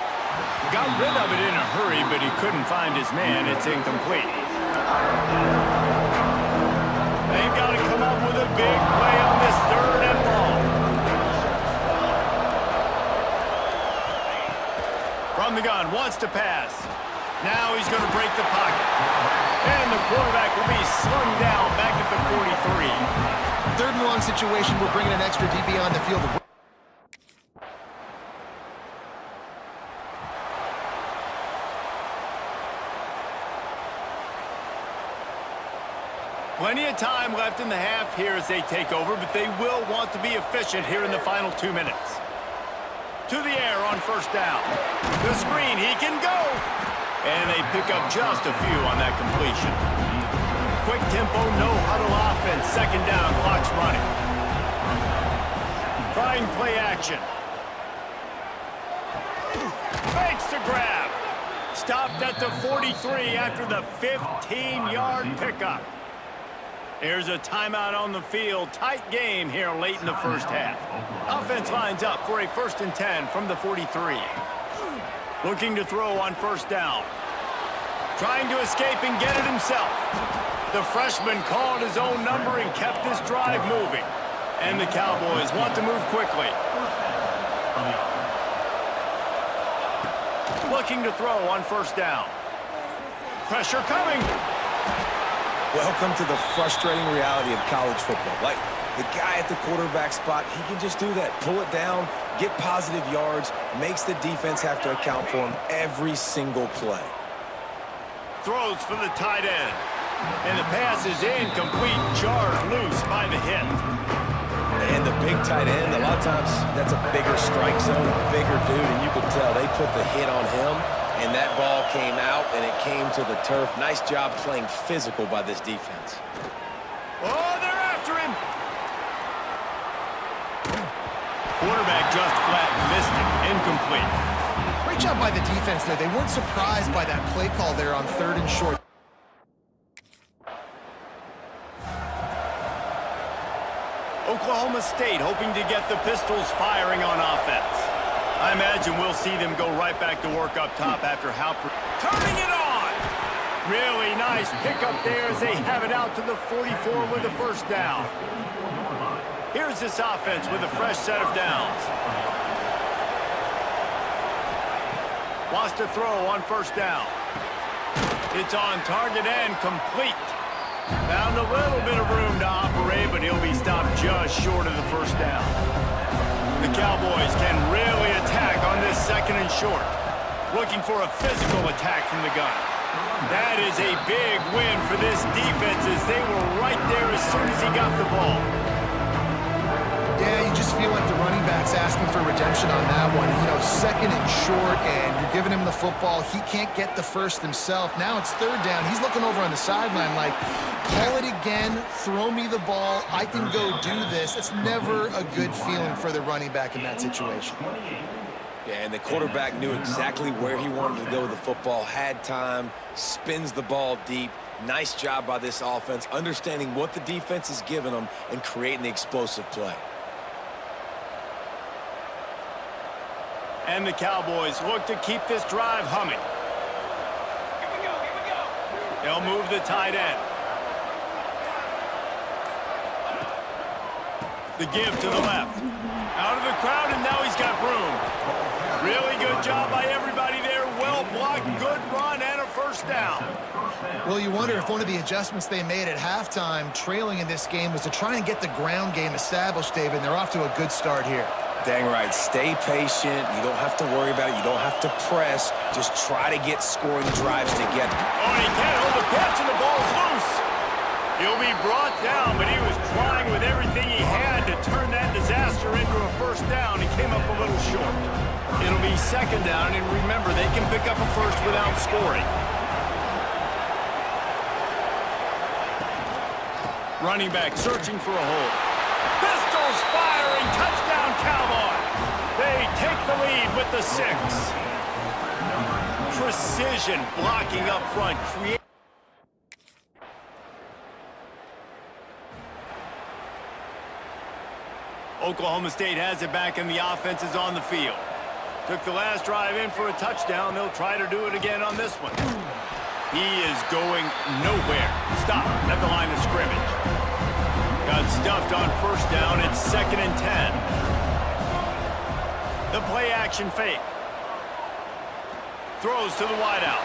Got rid of it in a hurry, but he couldn't find his man. It's incomplete. They've got to come up with a big play on this 3rd and long. From the gun, wants to pass. Now he's going to break the pocket. And the quarterback will be slung down back at the 43. 3rd and long situation, we're bringing an extra DB on the field. Plenty of time left in the half here as they take over, but they will want to be efficient here in the final 2 minutes. To the air on first down. The screen, he can go! And they pick up just a few on that completion. Quick tempo, no huddle offense. Second down, clock's running. Trying play action. Fakes to grab. Stopped at the 43 after the 15-yard pickup. There's a timeout on the field. Tight game here late in the first half. Offense lines up for a 1st and 10 from the 43. Looking to throw on first down. Trying to escape and get it himself. The freshman called his own number and kept this drive moving. And the Cowboys want to move quickly. Looking to throw on first down. Pressure coming. Welcome to the frustrating reality of college football. Like, the guy at the quarterback spot, he can just do that. Pull it down, get positive yards, makes the defense have to account for him every single play. Throws for the tight end. And the pass is incomplete, jarred loose by the hit. And the big tight end, a lot of times that's a bigger strike zone, a bigger dude, and you can tell they put the hit on him. And that ball came out, and it came to the turf. Nice job playing physical by this defense. Oh, they're after him. Quarterback just flat missed it. Incomplete. Great job by the defense there. They weren't surprised by that play call there on 3rd and short. Oklahoma State hoping to get the Pistols firing on offense. I imagine we'll see them go right back to work up top after Halper turning it on. Really nice pickup there as they have it out to the 44 with a 1st down. Here's this offense with a fresh set of downs. Wants to throw on 1st down. It's on target and complete. Found a little bit of room to operate, but he'll be stopped just short of the 1st down. The Cowboys can really attack on this 2nd and short. Looking for a physical attack from the gun. That is a big win for this defense as they were right there as soon as he got the ball. Yeah, you just feel like the running back's asking for redemption on that one. You know, 2nd and short, and you're giving him the football. He can't get the 1st himself. Now it's 3rd down. He's looking over on the sideline like, call it again, throw me the ball, I can go do this. It's never a good feeling for the running back in that situation. Yeah, and the quarterback knew exactly where he wanted to go with the football, had time, spins the ball deep. Nice job by this offense, understanding what the defense is giving them and creating the explosive play. And the Cowboys look to keep this drive humming. Here we go, here we go. They'll move the tight end. The give to the left. Out of the crowd, and now he's got room. Really good job by everybody there. Well blocked, good run, and a 1st down. Well, you wonder if one of the adjustments they made at halftime, trailing in this game, was to try and get the ground game established, David, and they're off to a good start here. Dang right. Stay patient. You don't have to worry about it. You don't have to press. Just try to get scoring drives together. Oh, he can't hold the pitch, and the ball's loose. He'll be brought down, but he was trying with everything he had to turn that disaster into a 1st down. He came up a little short. It'll be 2nd down, and remember, they can pick up a 1st without scoring. Running back searching for a hole. Pistols firing, touchdown Cowboys. They take the lead with the 6. Precision blocking up front. Oklahoma State has it back and the offense is on the field. Took the last drive in for a touchdown. They'll try to do it again on this one. He is going nowhere. Stop at the line of scrimmage. Got stuffed on 1st down. It's 2nd and 10. The play action fake. Throws to the wideout.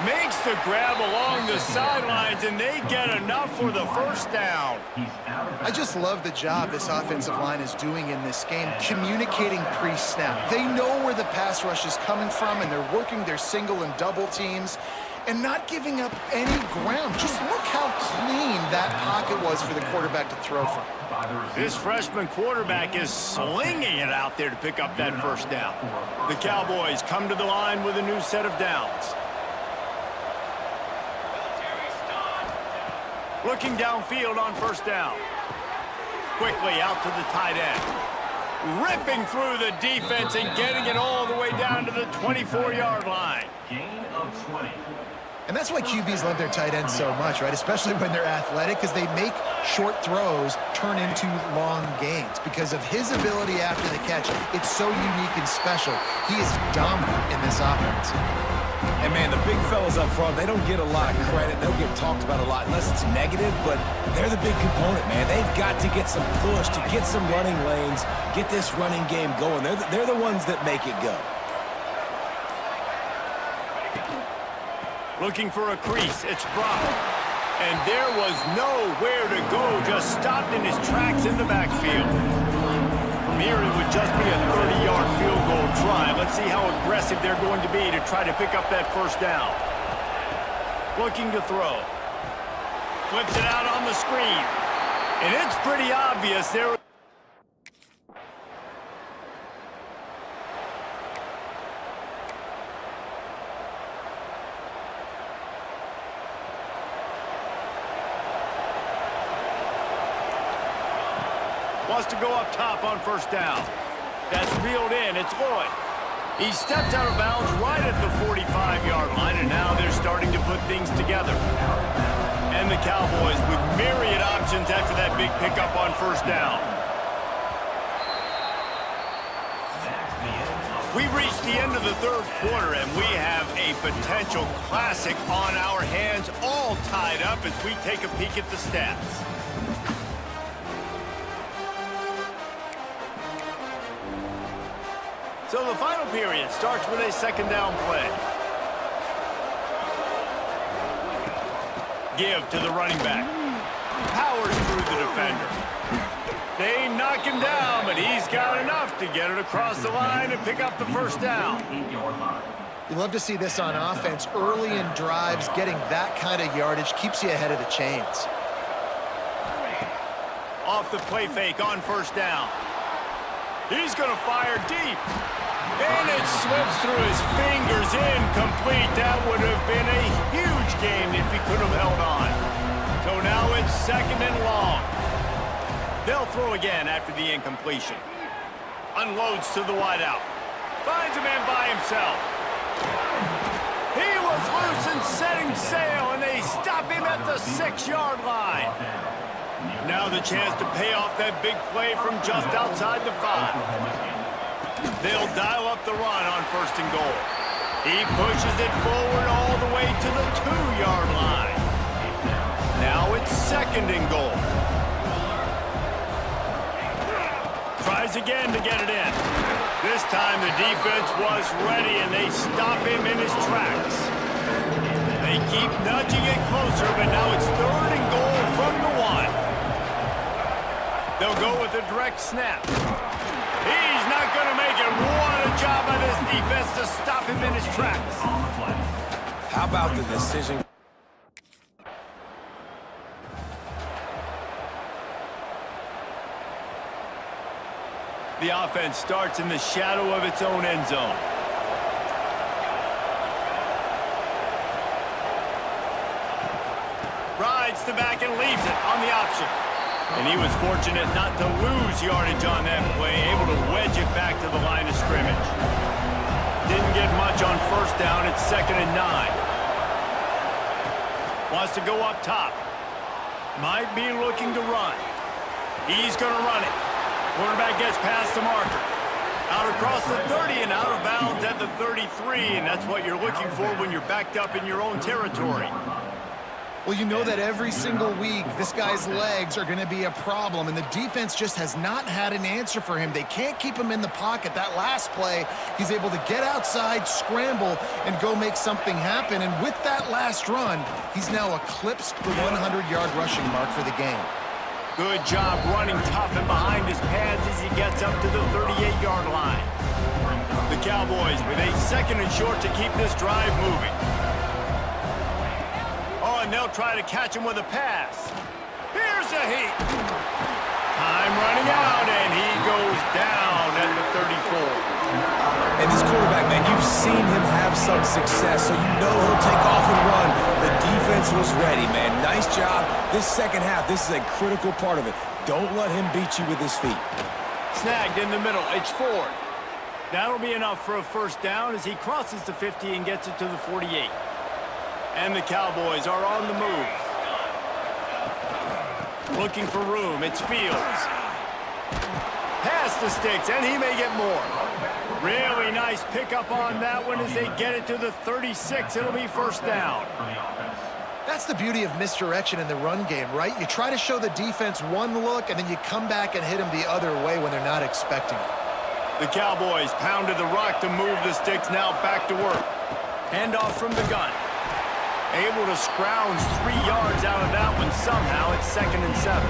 Makes the grab along the sidelines, and they get enough for the first down. I just love the job this offensive line is doing in this game, communicating pre-snap. They know where the pass rush is coming from, and they're working their single and double teams and not giving up any ground. Just look how clean that pocket was for the quarterback to throw from. This freshman quarterback is slinging it out there to pick up that first down. The Cowboys come to the line with a new set of downs. Looking downfield on first down. Quickly out to the tight end. Ripping through the defense and getting it all the way down to the 24-yard line. Gain of 20. And that's why QBs love their tight ends so much, right? Especially when they're athletic, because they make short throws turn into long gains. Because of his ability after the catch, it's so unique and special. He is dominant in this offense. And, man, the big fellas up front, they don't get a lot of credit. They don't get talked about a lot unless it's negative, but they're the big component, man. They've got to get some push, to get some running lanes, get this running game going. They're the ones that make it go. Looking for a crease, it's Brock. And there was nowhere to go, just stopped in his tracks in the backfield. From here, it would just be a 30-yard field goal try. Let's see how aggressive they're going to be to try to pick up that first down. Looking to throw. Flips it out on the screen. And it's pretty obvious there. Wants to go up top on first down. That's reeled in. It's Lloyd. He steps out of bounds right at the 45-yard line, and now they're starting to put things together. And the Cowboys with myriad options after that big pickup on first down. We've reached the end of the third quarter, and we have a potential classic on our hands, all tied up as we take a peek at the stats. So the final period starts with a second down play. Give to the running back. Powers through the defender. They knock him down, but he's got enough to get it across the line and pick up the first down. You love to see this on offense. Early in drives, getting that kind of yardage keeps you ahead of the chains. Off the play fake on first down. He's going to fire deep. And it slips through his fingers, incomplete. That would have been a huge game if he could have held on. So now it's second and long. They'll throw again after the incompletion. Unloads to the wideout. Finds a man by himself. He was loose and setting sail, and they stop him at the 6-yard line. Now the chance to pay off that big play from just outside the 5. They'll dial up the run on first and goal. He pushes it forward all the way to the 2-yard line. Now it's second and goal. Tries again to get it in. This time the defense was ready, and they stop him in his tracks. They keep nudging it closer, but now it's third and goal from the 1. They'll go with a direct snap. He's not going to make it. What a job by this defense to stop him in his tracks. How about the decision? The offense starts in the shadow of its own end zone. Rides the back and leaves it on the option. And he was fortunate not to lose yardage on that play, able to wedge it back to the line of scrimmage. Didn't get much on first down. It's second and 9. Wants to go up top. Might be looking to run. He's going to run it. Quarterback gets past the marker. Out across the 30 and out of bounds at the 33, and that's what you're looking for when you're backed up in your own territory. Well, you know that every single week, this guy's legs are going to be a problem, and the defense just has not had an answer for him. They can't keep him in the pocket. That last play, he's able to get outside, scramble, and go make something happen. And with that last run, he's now eclipsed the 100-yard rushing mark for the game. Good job running tough and behind his pads as he gets up to the 38-yard line. The Cowboys with a 2nd and short to keep this drive moving. Oh, and they'll try to catch him with a pass. Here's a heat. Time running out, and he goes down at the 34. And this quarterback, man, you've seen him have some success, so you know he'll take off and run. The defense was ready, man. Nice job. This second half, this is a critical part of it. Don't let him beat you with his feet. Snagged in the middle. It's Ford. That'll be enough for a first down as he crosses the 50 and gets it to the 48. And the Cowboys are on the move. Looking for room. It's Fields. Past the sticks, and he may get more. Really nice pickup on that one as they get it to the 36. It'll be first down. That's the beauty of misdirection in the run game, right? You try to show the defense one look, and then you come back and hit them the other way when they're not expecting it. The Cowboys pounded the rock to move the sticks, now back to work. Handoff from the gun. Able to scrounge 3 yards out of that one somehow. It's 2nd and 7.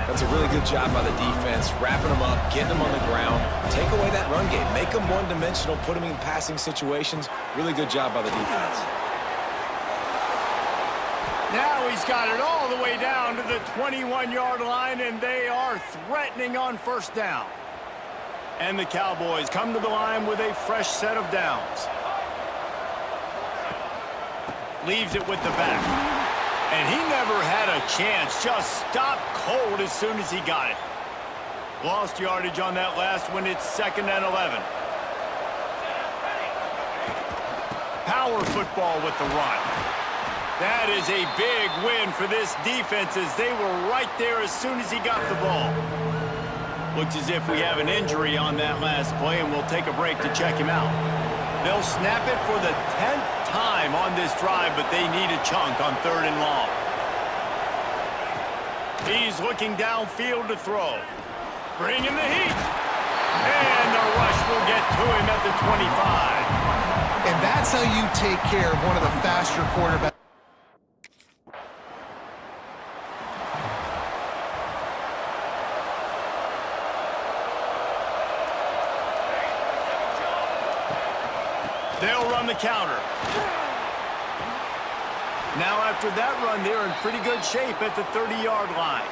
That's a really good job by the defense, wrapping them up, getting them on the ground. Take away that run game. Make them one-dimensional, put them in passing situations. Really good job by the defense. Now he's got it all the way down to the 21-yard line, and they are threatening on first down. And the Cowboys come to the line with a fresh set of downs. Leaves it with the back. And he never had a chance. Just stopped cold as soon as he got it. Lost yardage on that last one. It's 2nd and 11. Power football with the run. That is a big win for this defense as they were right there as soon as he got the ball. Looks as if we have an injury on that last play, and we'll take a break to check him out. They'll snap it for the 10th time on this drive, but they need a chunk on 3rd and long. He's looking downfield to throw. Bringing the heat. And the rush will get to him at the 25. And that's how you take care of one of the faster quarterbacks. They'll run the counter. Now after that run, they're in pretty good shape at the 30-yard line.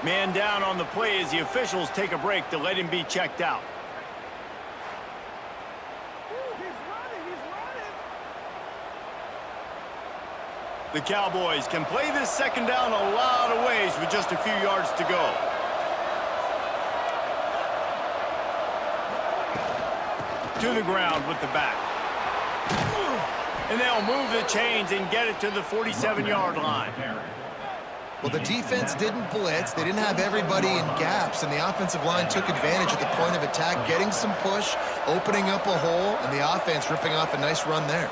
Man down on the play as the officials take a break to let him be checked out. The Cowboys can play this second down a lot of ways with just a few yards to go. To the ground with the back. And they'll move the chains and get it to the 47-yard line. Well, the defense didn't blitz. They didn't have everybody in gaps, and the offensive line took advantage at the point of attack, getting some push, opening up a hole, and the offense ripping off a nice run there.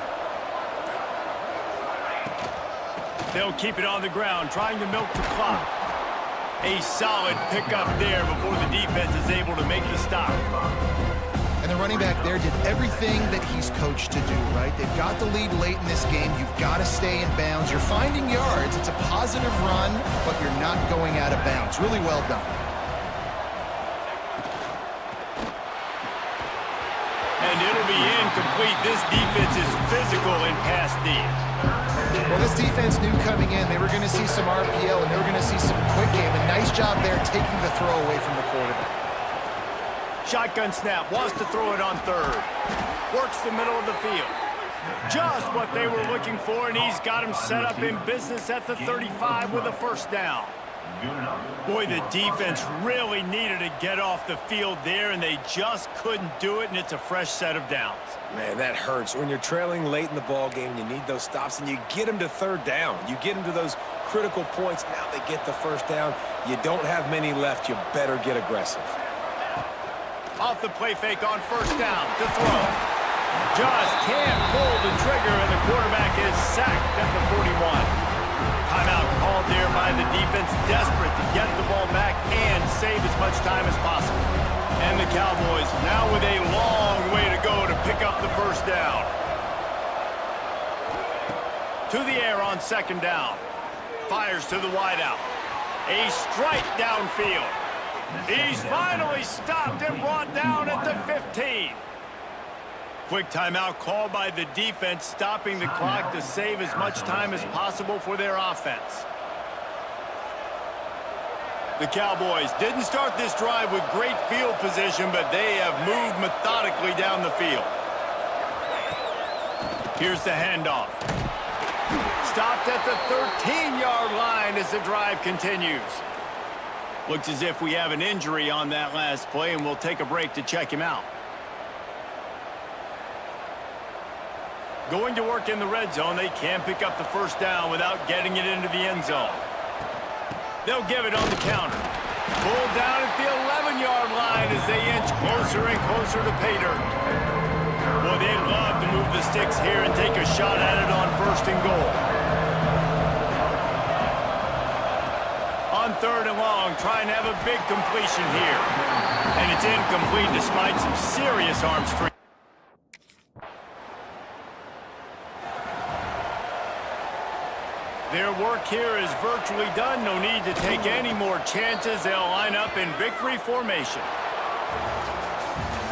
They'll keep it on the ground, trying to milk the clock. A solid pickup there before the defense is able to make the stop. And the running back there did everything that he's coached to do, right? They've got the lead late in this game. You've got to stay in bounds. You're finding yards. It's a positive run, but you're not going out of bounds. Really well done. And it'll be incomplete. This defense is physical in pass D. Well, this defense knew coming in they were going to see some RPO and they were going to see some quick game. A nice job there taking the throw away from the quarterback. Shotgun snap, wants to throw it on 3rd. Works the middle of the field. Just what they were looking for, and he's got him set up in business at the 35 with a first down. Boy, the defense really needed to get off the field there, and they just couldn't do it, and it's a fresh set of downs. Man, that hurts. When you're trailing late in the ball game, you need those stops, and you get them to 3rd down. You get them to those critical points. Now they get the first down. You don't have many left. You better get aggressive. Off the play fake on first down to throw. just can't pull the trigger, and the quarterback is sacked at the 41. Timeout called there by the defense, desperate to get the ball back and save as much time as possible. And the Cowboys now with a long way to go to pick up the first down. To the air on second down. Fires to the wideout. A strike downfield. He's finally stopped and brought down at the 15. Quick timeout called by the defense, stopping the clock to save as much time as possible for their offense. The Cowboys didn't start this drive with great field position, but they have moved methodically down the field. Here's the handoff. Stopped at the 13-yard line as the drive continues. Looks as if we have an injury on that last play, and we'll take a break to check him out. Going to work in the red zone, they can't pick up the first down without getting it into the end zone. They'll give it on the counter. Pulled down at the 11-yard line as they inch closer and closer to pay dirt. Boy, they'd love to move the sticks here and take a shot at it on first and goal. On third and long, trying to have a big completion here. And it's incomplete despite some serious arm strength. Their work here is virtually done. No need to take any more chances. They'll line up in victory formation.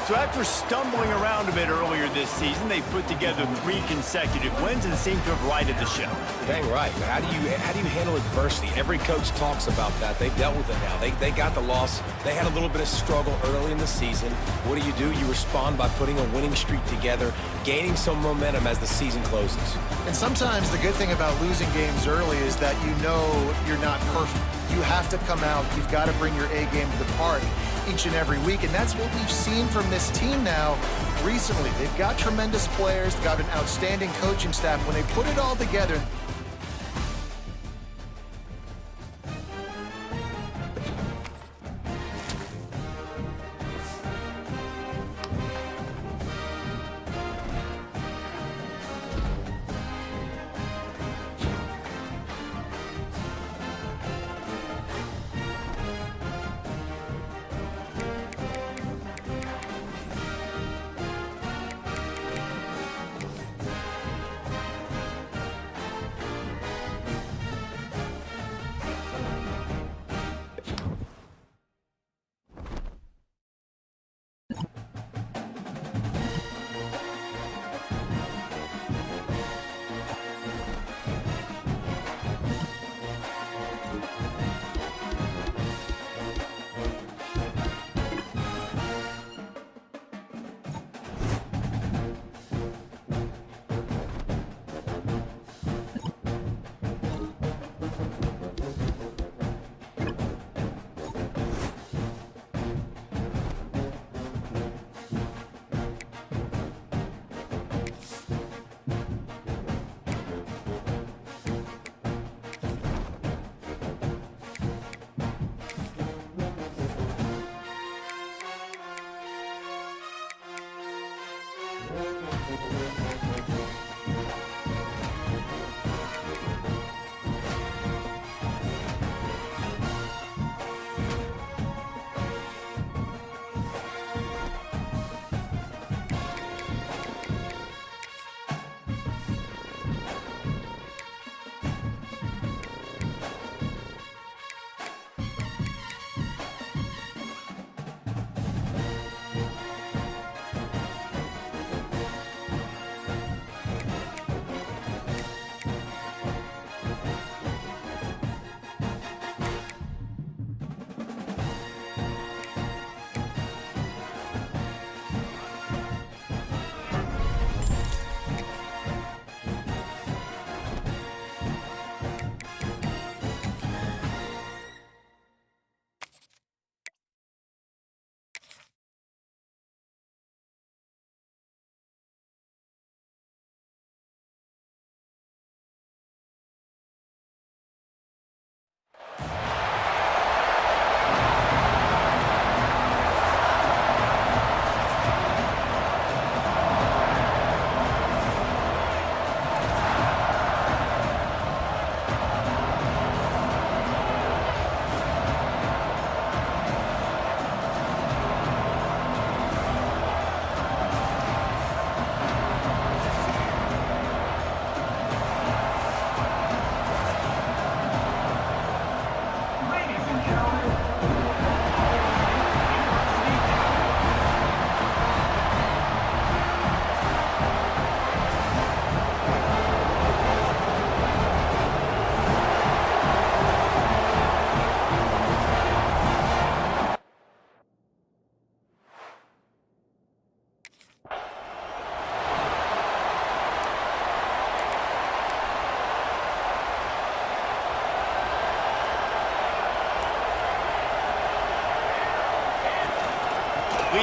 So after stumbling around a bit earlier this season, they put together 3 consecutive wins and seem to have righted the ship. Dang right. How do you handle adversity? Every coach talks about that. They've dealt with it now. They got the loss. They had a little bit of struggle early in the season. What do? You respond by putting a winning streak together, gaining some momentum as the season closes. And sometimes the good thing about losing games early is that you know you're not perfect. You have to come out. You've got to bring your A game to the park each and every week, and that's what we've seen from this team now recently. They've got tremendous players, they've got an outstanding coaching staff. When they put it all together,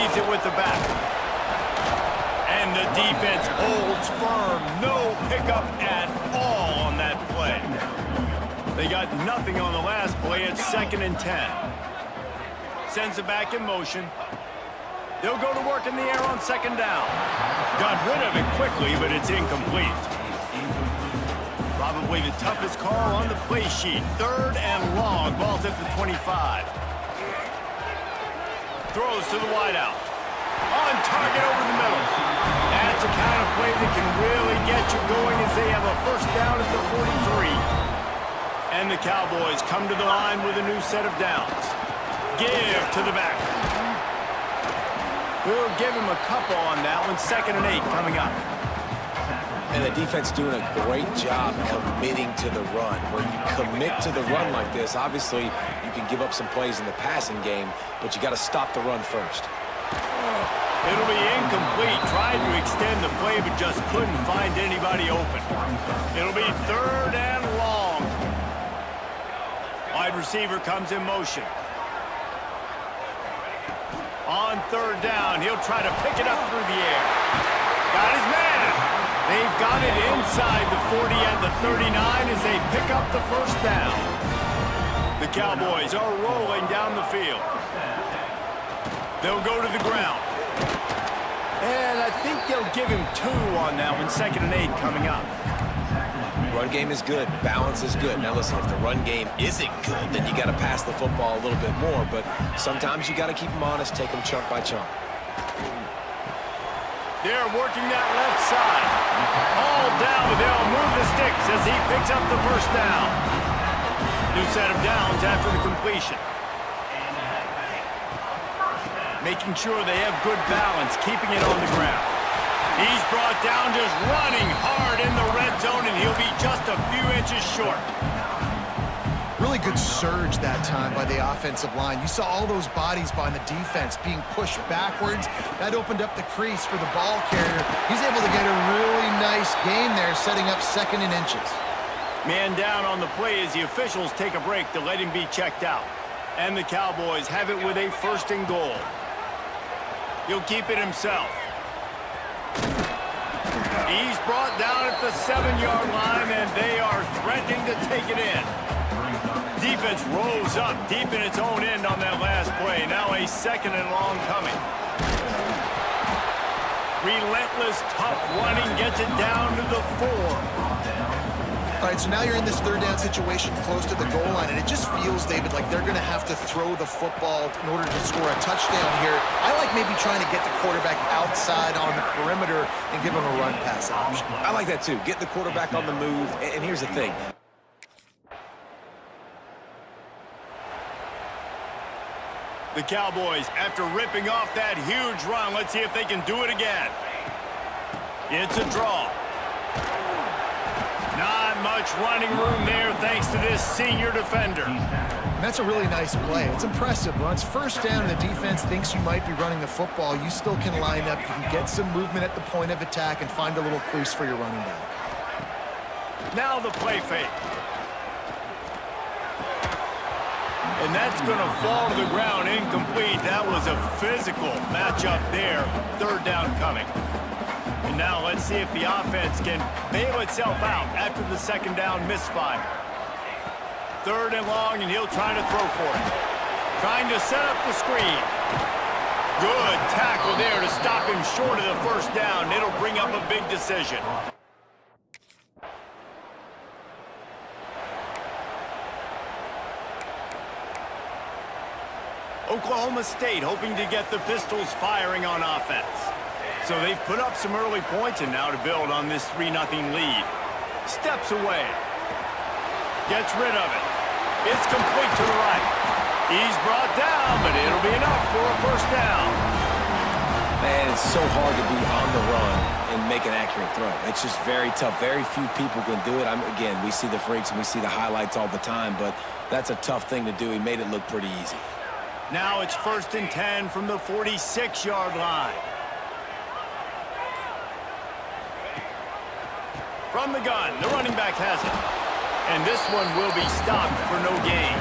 lays it with the back. And the defense holds firm. No pickup at all on that play. They got nothing on the last play. It's 2nd and 10. Sends it back in motion. They'll go to work in the air on 2nd down. Got rid of it quickly, but it's incomplete. Probably the toughest call on the play sheet. 3rd and long. Ball's at the 25. Throws to the wideout. On target over the middle. That's a kind of play that can really get you going as they have a 1st down at the 43. And the Cowboys come to the line with a new set of downs. Give to the back. We'll give him a couple on that one. 2nd and 8 coming up. And the defense doing a great job committing to the run. When you commit to the run like this, obviously you can give up some plays in the passing game, but you got to stop the run first. It'll be incomplete. Tried to extend the play, but just couldn't find anybody open. It'll be 3rd and long. Wide receiver comes in motion. On 3rd down, he'll try to pick it up through the air. Got his man. They've got it inside the 40 and the 39 as they pick up the 1st down. The Cowboys are rolling down the field. They'll go to the ground. And I think they'll give him 2 on that one. 2nd and 8 coming up. Run game is good. Balance is good. Now listen, if the run game isn't good, then you got to pass the football a little bit more. But sometimes you got to keep them honest, take them chunk by chunk. They're working that left side. All down, but they'll move the sticks as he picks up the 1st down. New set of downs after the completion. Making sure they have good balance, keeping it on the ground. He's brought down just running hard in the red zone, and he'll be just a few inches short. Really good surge that time by the offensive line. You saw all those bodies by the defense being pushed backwards. That opened up the crease for the ball carrier. He's able to get a really nice gain there, setting up 2nd and inches. Man down on the play as the officials take a break to let him be checked out. And the Cowboys have it with a 1st and goal. He'll keep it himself. He's brought down at the 7-yard line, and they are threatening to take it in. Defense rose up deep in its own end on that last play. Now a 2nd and long coming. Relentless, tough running gets it down to the 4. All right, so now you're in this 3rd down situation close to the goal line, and it just feels, David, like they're going to have to throw the football in order to score a touchdown here. I like maybe trying to get the quarterback outside on the perimeter and give him a run-pass option. I like that too. Get the quarterback on the move. And here's the thing. The Cowboys, after ripping off that huge run, let's see if they can do it again. It's a draw. Not much running room there thanks to this senior defender. And that's a really nice play. It's impressive. When it's 1st down and the defense thinks you might be running the football, you still can line up. You can get some movement at the point of attack and find a little crease for your running back. Now the play fake. And that's going to fall to the ground incomplete. That was a physical matchup there. 3rd down coming. And now let's see if the offense can bail itself out after the 2nd down misfire. 3rd and long, and he'll try to throw for it. Trying to set up the screen. Good tackle there to stop him short of the 1st down. It'll bring up a big decision. Oklahoma State hoping to get the Pistols firing on offense. So they've put up some early points and now to build on this 3-0 lead. Steps away. Gets rid of it. It's complete to the right. He's brought down, but it'll be enough for a 1st down. Man, it's so hard to be on the run and make an accurate throw. It's just very tough. Very few people can do it. Again, we see the freaks and we see the highlights all the time, but that's a tough thing to do. He made it look pretty easy. Now it's 1st and 10 from the 46-yard line. From the gun, the running back has it. And this one will be stopped for no gain.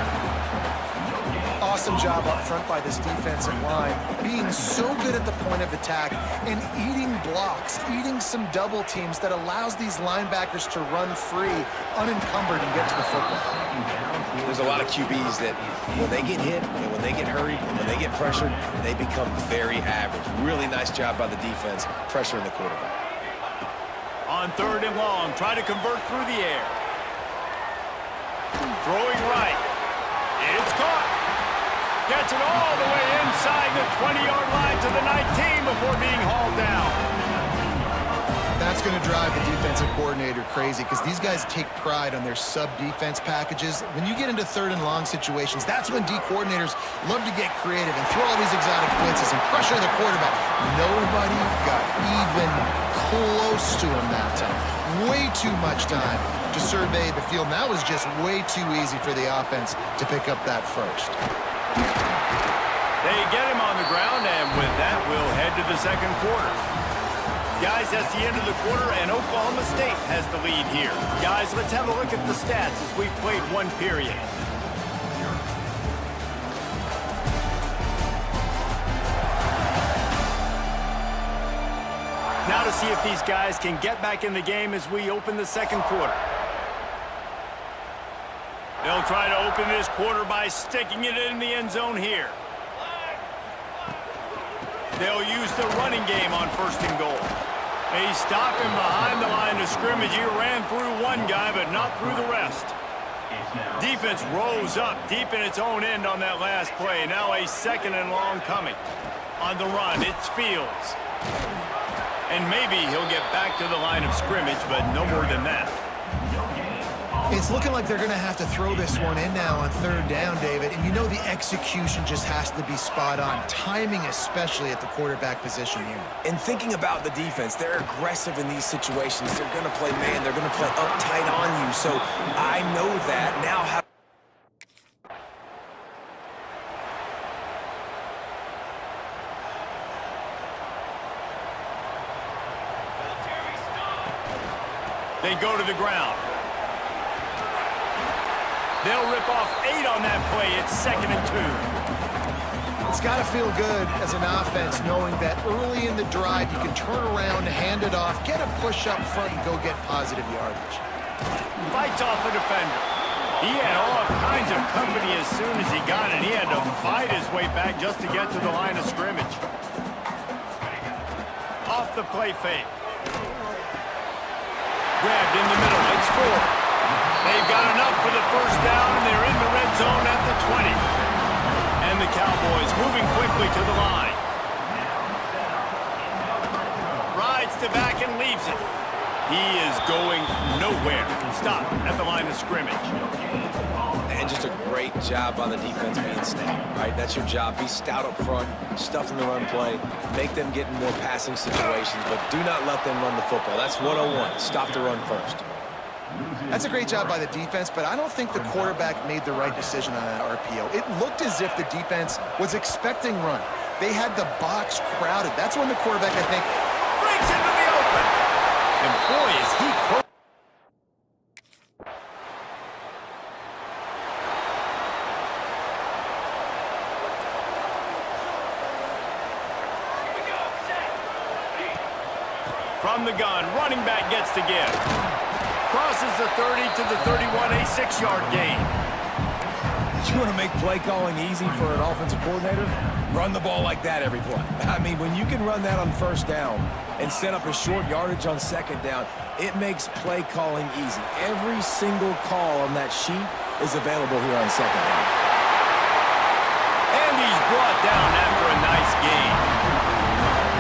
awesome job up front by this defensive line, being so good at the point of attack and eating blocks, eating some double teams that allows these linebackers to run free, unencumbered, and get to the football. There's a lot of QBs that when they get hit and when they get hurried and when they get pressured, they become very average. Really nice job by the defense pressuring the quarterback. On 3rd and long, try to convert through the air. Throwing right. It's caught. Gets it all the way inside the 20-yard line to the 19 before being hauled down. That's going to drive the defensive coordinator crazy because these guys take pride on their sub-defense packages. When you get into 3rd and long situations, that's when D coordinators love to get creative and throw all these exotic blitzes and pressure the quarterback. Nobody got even close to him that time. Way too much time to survey the field. And that was just way too easy for the offense to pick up that first. They get him on the ground, and with that, we'll head to the 2nd quarter. Guys, that's the end of the quarter, and Oklahoma State has the lead here. Guys, let's have a look at the stats as we've played 1 period. Now to see if these guys can get back in the game as we open the 2nd quarter. They'll try to open this quarter by sticking it in the end zone here. They'll use the running game on 1st and goal. They stop him behind the line of scrimmage. He ran through one guy, but not through the rest. Defense rose up deep in its own end on that last play. Now a 2nd and long coming. On the run, it's Fields. And maybe he'll get back to the line of scrimmage, but no more than that. It's looking like they're going to have to throw this one in now on 3rd down, David. And you know the execution just has to be spot on. Timing especially at the quarterback position here. And thinking about the defense, they're aggressive in these situations. They're going to play man. They're going to play uptight on you. So I know that. Now how... They go to the ground. They'll rip off 8 on that play. It's 2nd and 2. It's got to feel good as an offense knowing that early in the drive you can turn around, hand it off, get a push up front, and go get positive yardage. Fights off a defender. He had all kinds of company as soon as he got it. He had to fight his way back just to get to the line of scrimmage. Off the play fake. Grabbed in the middle. It's 4. They've got enough for the 1st down, and they're in the red zone at the 20. And the Cowboys moving quickly to the line. Rides to back and leaves it. He is going nowhere. Stop at the line of scrimmage. And just a great job by the defense being stout, right? That's your job. Be stout up front, stuff in the run play, make them get in more passing situations, but do not let them run the football. That's 101. Stop the run first. That's a great job by the defense, but I don't think the quarterback made the right decision on that RPO. It looked as if the defense was expecting run. They had the box crowded. That's when the quarterback, I think, breaks into the open. And boy, is he close. From the gun, running back gets to give. Crosses the 30 to the 31, a 6-yard gain. You want to make play calling easy for an offensive coordinator? Run the ball like that every play. I mean, when you can run that on 1st down and set up a short yardage on 2nd down, it makes play calling easy. Every single call on that sheet is available here on 2nd down. And he's brought down after a nice gain.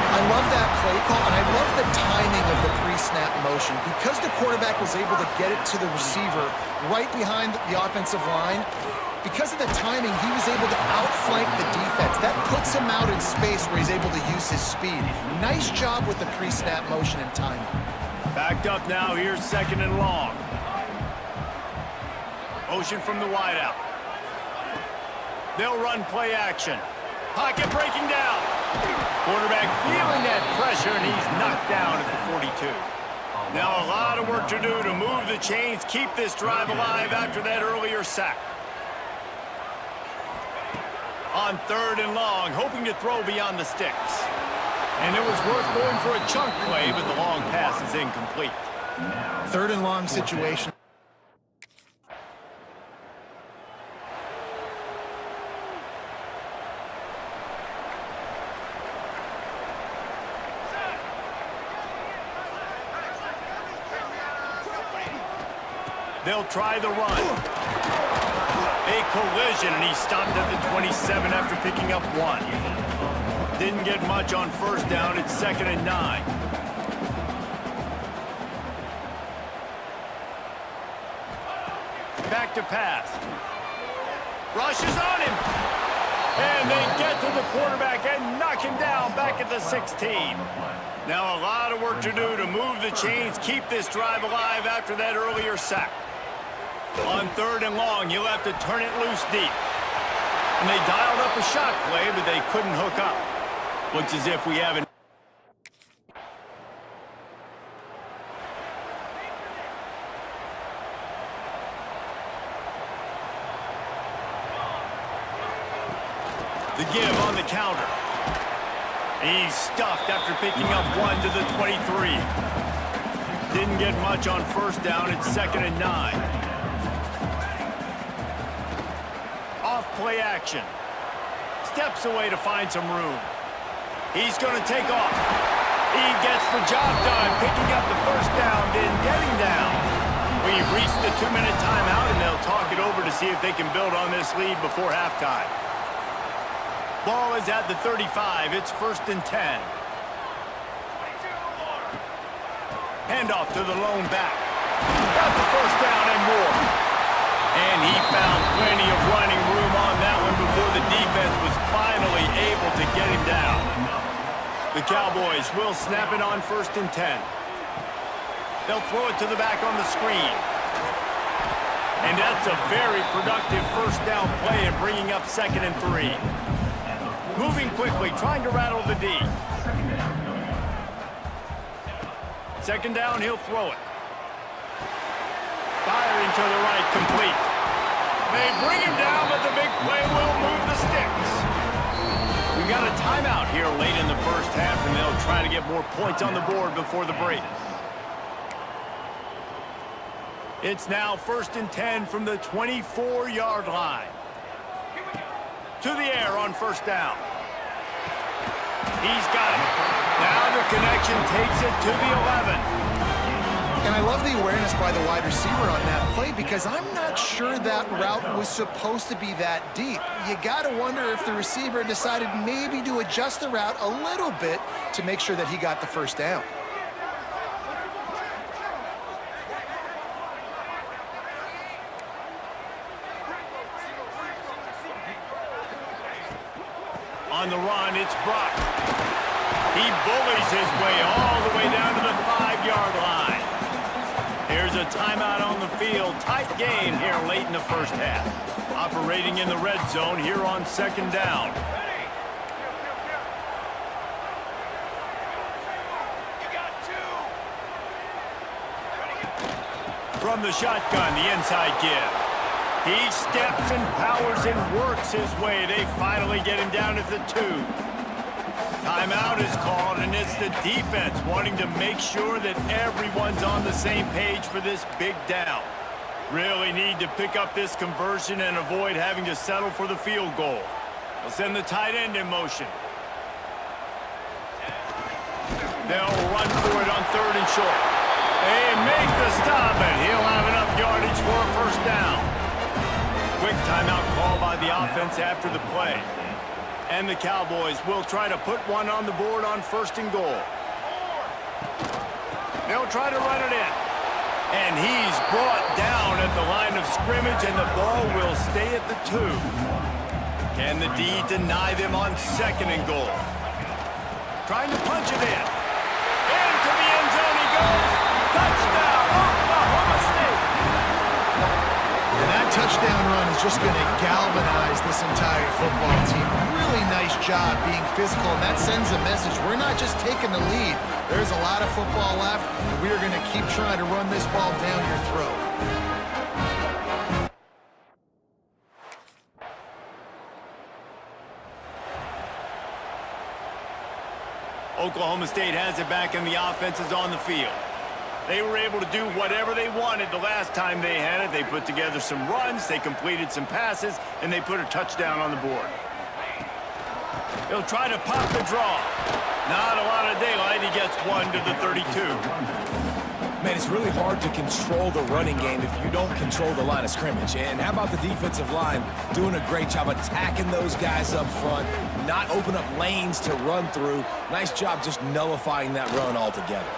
I love that play call, and I love the timing of the pre-snap motion. Because the quarterback was able to get it to the receiver right behind the offensive line, because of the timing, he was able to outflank the defense. That puts him out in space where he's able to use his speed. Nice job with the pre-snap motion and timing. Backed up now, here's 2nd and long. Motion from the wideout. They'll run play action. Pocket breaking down. Quarterback feeling that pressure, and he's knocked down at the 42. Now a lot of work to do to move the chains, keep this drive alive after that earlier sack. On 3rd and long, hoping to throw beyond the sticks. And it was worth going for a chunk play, but the long pass is incomplete. 3rd and long situation. They'll try the run. A collision, and he stopped at the 27 after picking up 1. Didn't get much on 1st down. It's 2nd and 9. Back to pass. Rushes on him. And they get to the quarterback and knock him down back at the 16. Now a lot of work to do to move the chains, keep this drive alive after that earlier sack. On 3rd and long, you'll have to turn it loose deep. And they dialed up a shot play, but they couldn't hook up. Looks as if we haven't. The give on the counter. He's stuffed after picking up 1 to the 23. Didn't get much on 1st down. It's 2nd and 9. Off-play action. Steps away to find some room. He's going to take off. He gets the job done, picking up the 1st down, then getting down. We've reached the 2-minute timeout, and they'll talk it over to see if they can build on this lead before halftime. Ball is at the 35. It's 1st and 10. Handoff to the lone back. Got the 1st down and more. And he found plenty of running room on that one before the defense was finally able to get him down. The Cowboys will snap it on 1st and 10. They'll throw it to the back on the screen. And that's a very productive 1st down play and bringing up 2nd and 3. Moving quickly, trying to rattle the D. 2nd down, he'll throw it. Firing to the right, complete. They bring him down, but the big play will move the sticks. We got a timeout here late in the 1st half, and they'll try to get more points on the board before the break. It's now 1st and 10 from the 24-yard line. To the air on 1st down. He's got it. Now the connection takes it to the 11. And I love the awareness by the wide receiver on that play because I'm not sure that route was supposed to be that deep. You got to wonder if the receiver decided maybe to adjust the route a little bit to make sure that he got the 1st down. On the run, it's Brock. He bullies his way all the way down to the 5-yard line. Here's a timeout on the field. Tight game here late in the 1st half. Operating in the red zone here on 2nd down. You got 2. From the shotgun, the inside give. He steps and powers and works his way. They finally get him down at the 2. Timeout is called, and it's the defense wanting to make sure that everyone's on the same page for this big down. Really need to pick up this conversion and avoid having to settle for the field goal. They'll send the tight end in motion. They'll run for it on 3rd and short. They make the stop, and he'll have enough yardage for a 1st down. Quick timeout call by the offense after the play. And the Cowboys will try to put one on the board on 1st and goal. They'll try to run it in. And he's brought down at the line of scrimmage, and the ball will stay at the 2. Can the D deny them on 2nd and goal? Trying to punch it in. Into the end zone he goes. Touchdown, Oklahoma State. And that touchdown run is just going to galvanize this entire football team. Really nice job being physical, and that sends a message. We're not just taking the lead. There's a lot of football left, and we are going to keep trying to run this ball down your throat. Oklahoma State has it back and the offense is on the field. They were able to do whatever they wanted the last time they had it. They put together some runs, they completed some passes, and they put a touchdown on the board. He'll try to pop the draw. Not a lot of daylight. He gets one to the 32. Man, it's really hard to control the running game if you don't control the line of scrimmage. And how about the defensive line doing a great job attacking those guys up front, not open up lanes to run through. Nice job just nullifying that run altogether.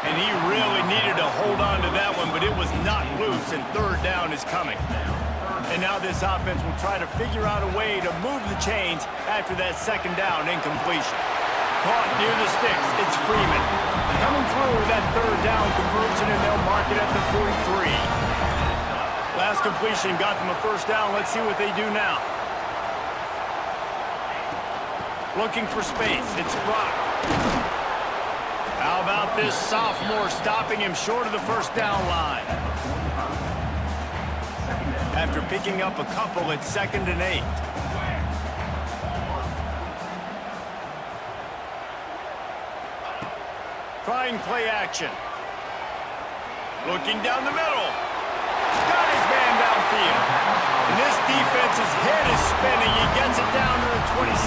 And he really needed to hold on to that one, but it was not loose, and third down is coming. And now this offense will try to figure out a way to move the chains after that second down incompletion. Caught near the sticks, it's Freeman. Coming through that third down conversion, and they'll mark it at the 43. Last completion got them a first down. Let's see what they do now. Looking for space, it's Brock. How about this sophomore stopping him short of the first down line? After picking up a couple, it's 2nd and 8. Trying play action. Looking down the middle. Got his man downfield. And this defense's head is spinning. He gets it down to the 27.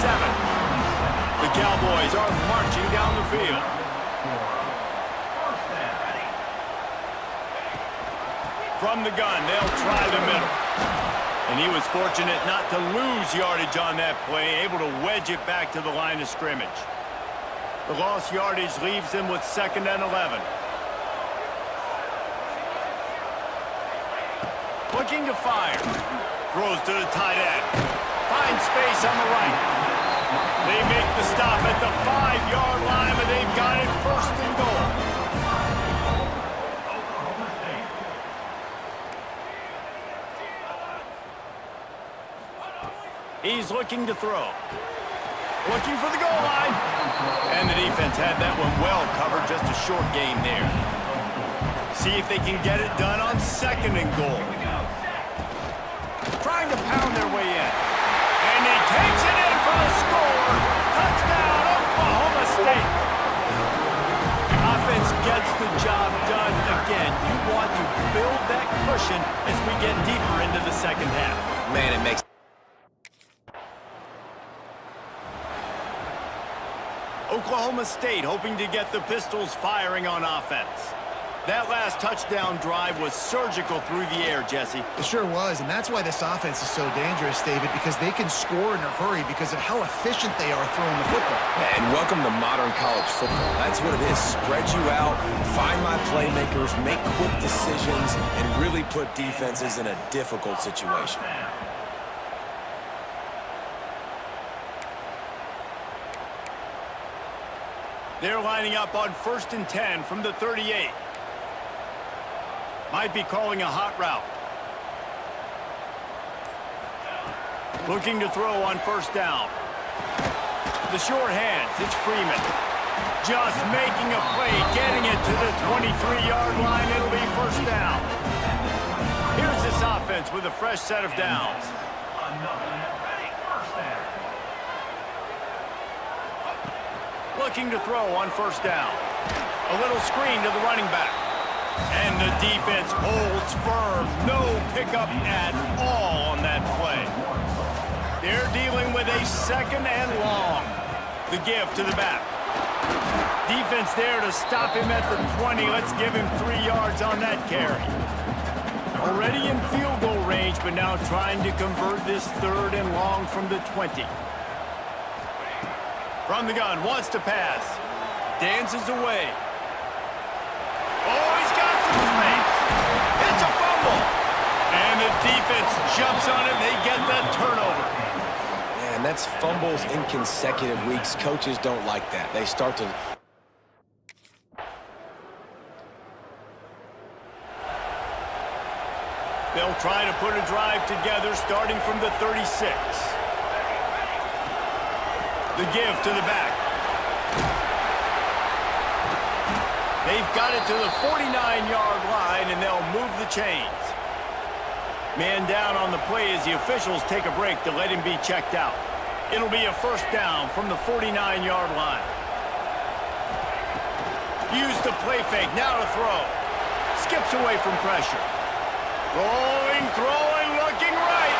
The Cowboys are marching down the field. From the gun, they'll try the middle. And he was fortunate not to lose yardage on that play, able to wedge it back to the line of scrimmage. The lost yardage leaves him with 2nd and 11. Looking to fire. Throws to the tight end. Finds space on the right. They make the stop at the 5-yard line, but they've got it 1st and goal. He's looking to throw. Looking for the goal line. And the defense had that one well covered, just a short game there. See if they can get it done on 2nd and goal. Trying to pound their way in. And he takes it in for the score. Touchdown, Oklahoma State. Offense gets the job done. Again, you want to build that cushion as we get deeper into the second half. Man, it makes Oklahoma State hoping to get the Pistols firing on offense. That last touchdown drive was surgical through the air, Jesse. It sure was, and that's why this offense is so dangerous, David, because they can score in a hurry because of how efficient they are throwing the football. And welcome to modern college football. That's what it is. Spread you out, find my playmakers, make quick decisions, and really put defenses in a difficult situation. They're lining up on 1st and 10 from the 38. Might be calling a hot route. Looking to throw on 1st down. The short hands, it's Freeman. Just making a play, getting it to the 23-yard line. It'll be 1st down. Here's this offense with a fresh set of downs. Looking to throw on 1st down. A little screen to the running back. And the defense holds firm. No pickup at all on that play. They're dealing with a 2nd and long. The give to the back. Defense there to stop him at the 20. Let's give him 3 yards on that carry. Already in field goal range, but now trying to convert this 3rd and long from the 20. From the gun, wants to pass. Dances away. Oh, he's got some space. It's a fumble. And the defense jumps on it. They get that turnover. Man, that's fumbles in consecutive weeks. Coaches don't like that. They start to... They'll try to put a drive together starting from the 36. The give to the back. They've got it to the 49-yard line, and they'll move the chains. Man down on the play as the officials take a break to let him be checked out. It'll be a first down from the 49-yard line. Use the play fake, now to throw. Skips away from pressure. Rolling, throwing, looking right.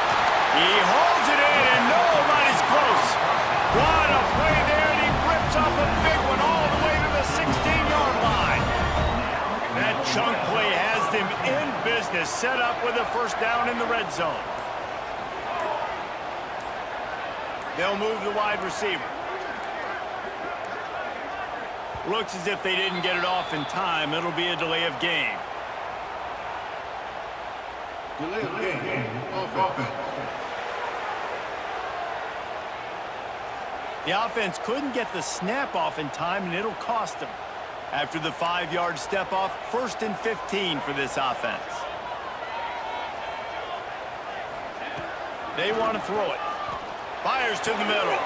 He holds it in, and nobody's close. What a play there, and he rips off a big one all the way to the 16-yard line. That chunk play has them in business, set up with a first down in the red zone. They'll move the wide receiver. Looks as if they didn't get it off in time. It'll be a delay of game. Delay of game. Offense. The offense couldn't get the snap off in time, and it'll cost them. After the 5-yard step off, 1st and 15 for this offense. They want to throw it. Fires to the middle.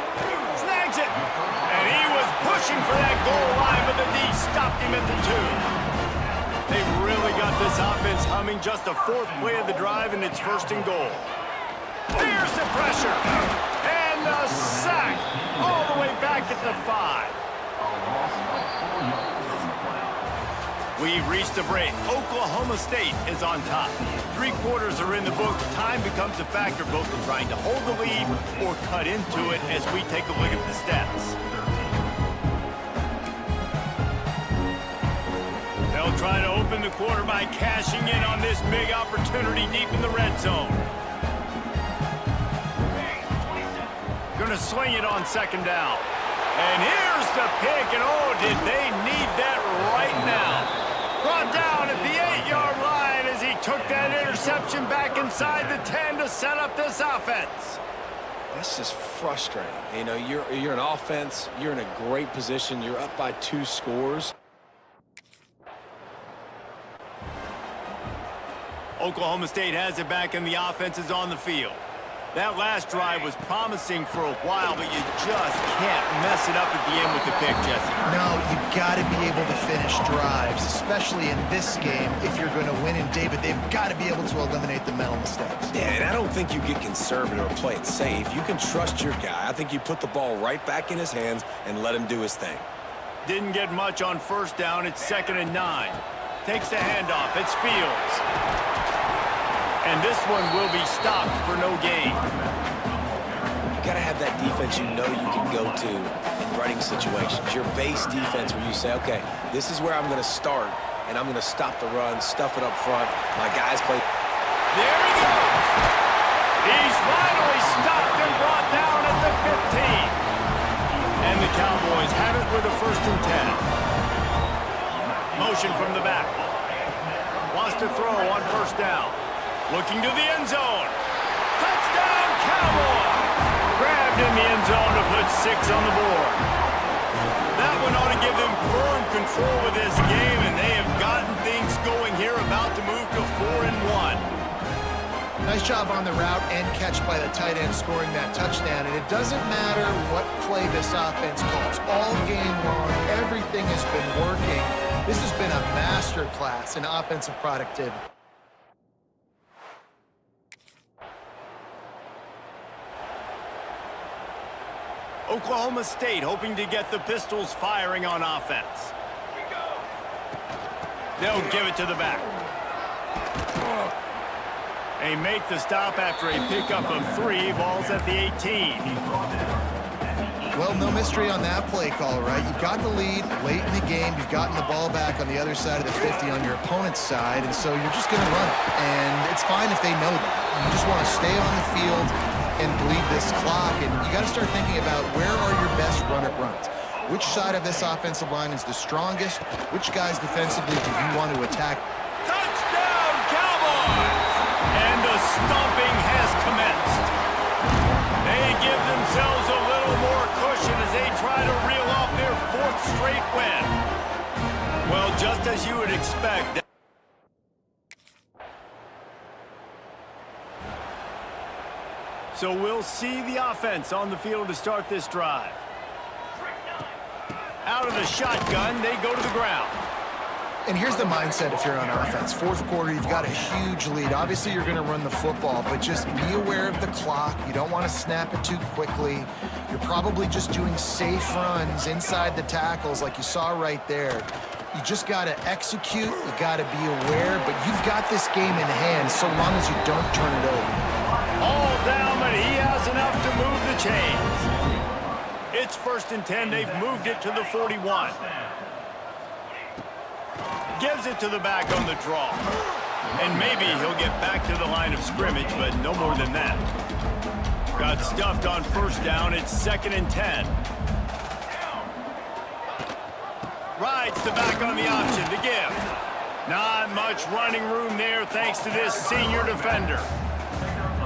Snags it. And he was pushing for that goal line, but the D stopped him at the 2. They've really got this offense humming. Just the 4th play of the drive, and it's 1st and goal. Here's the pressure. And the sack. All the way back at the 5. We've reached the break. Oklahoma State is on top. 3 quarters are in the books. Time becomes a factor both in trying to hold the lead or cut into it as we take a look at the stats. They'll try to open the quarter by cashing in on this big opportunity deep in the red zone. Going to swing it on 2nd down. And here's the pick, and oh, did they need that right now. Brought down at the 8-yard line as he took that interception back inside the 10 to set up this offense. That's just frustrating. You know, you're an offense. You're in a great position. You're up by 2 scores. Oklahoma State has it back, and the offense is on the field. That last drive was promising for a while, but you just can't mess it up at the end with the pick, Jesse. No, you've got to be able to finish drives, especially in this game. If you're going to win, and David, they've got to be able to eliminate the mental mistakes. Yeah, and I don't think you get conservative or play it safe. You can trust your guy. I think you put the ball right back in his hands and let him do his thing. Didn't get much on 1st down. It's 2nd and 9. Takes the handoff. It's Fields. And this one will be stopped for no gain. You got to have that defense you know you can go to in running situations. Your base defense where you say, okay, this is where I'm going to start, and I'm going to stop the run, stuff it up front. My guys play. There he goes. He's finally stopped and brought down at the 15. And the Cowboys have it with a 1st and 10. Motion from the back. Wants to throw on 1st down. Looking to the end zone. Touchdown, Cowboys! Grabbed in the end zone to put 6 on the board. That one ought to give them firm control of this game, and they have gotten things going here, about to move to 4 and 1. Nice job on the route and catch by the tight end scoring that touchdown. And it doesn't matter what play this offense calls. All game long, everything has been working. This has been a masterclass in offensive productivity. Oklahoma State hoping to get the Pistols firing on offense. They'll give it to the back. They make the stop after a pickup of 3. Ball's at the 18. Well, no mystery on that play call, right? You've got the lead late in the game. You've gotten the ball back on the other side of the 50 on your opponent's side, and so you're just going to run it. And it's fine if they know that. You just want to stay on the field and bleed this clock, and you got to start thinking about where are your best runs. Which side of this offensive line is the strongest? Which guys defensively do you want to attack? Touchdown, Cowboys! And the stomping has commenced. They give themselves a little more cushion as they try to reel off their 4th straight win. Well, just as you would expect. So we'll see the offense on the field to start this drive. Out of the shotgun, they go to the ground. And here's the mindset if you're on offense. Fourth quarter, you've got a huge lead. Obviously, you're going to run the football, but just be aware of the clock. You don't want to snap it too quickly. You're probably just doing safe runs inside the tackles like you saw right there. You just got to execute. You got to be aware, but you've got this game in hand so long as you don't turn it over. All down, but he has enough to move the chains. It's 1st and 10. They've moved it to the 41. Gives it to the back on the draw. And maybe he'll get back to the line of scrimmage, but no more than that. Got stuffed on 1st down. It's 2nd and 10. Rides the back on the option to give. Not much running room there thanks to this senior defender.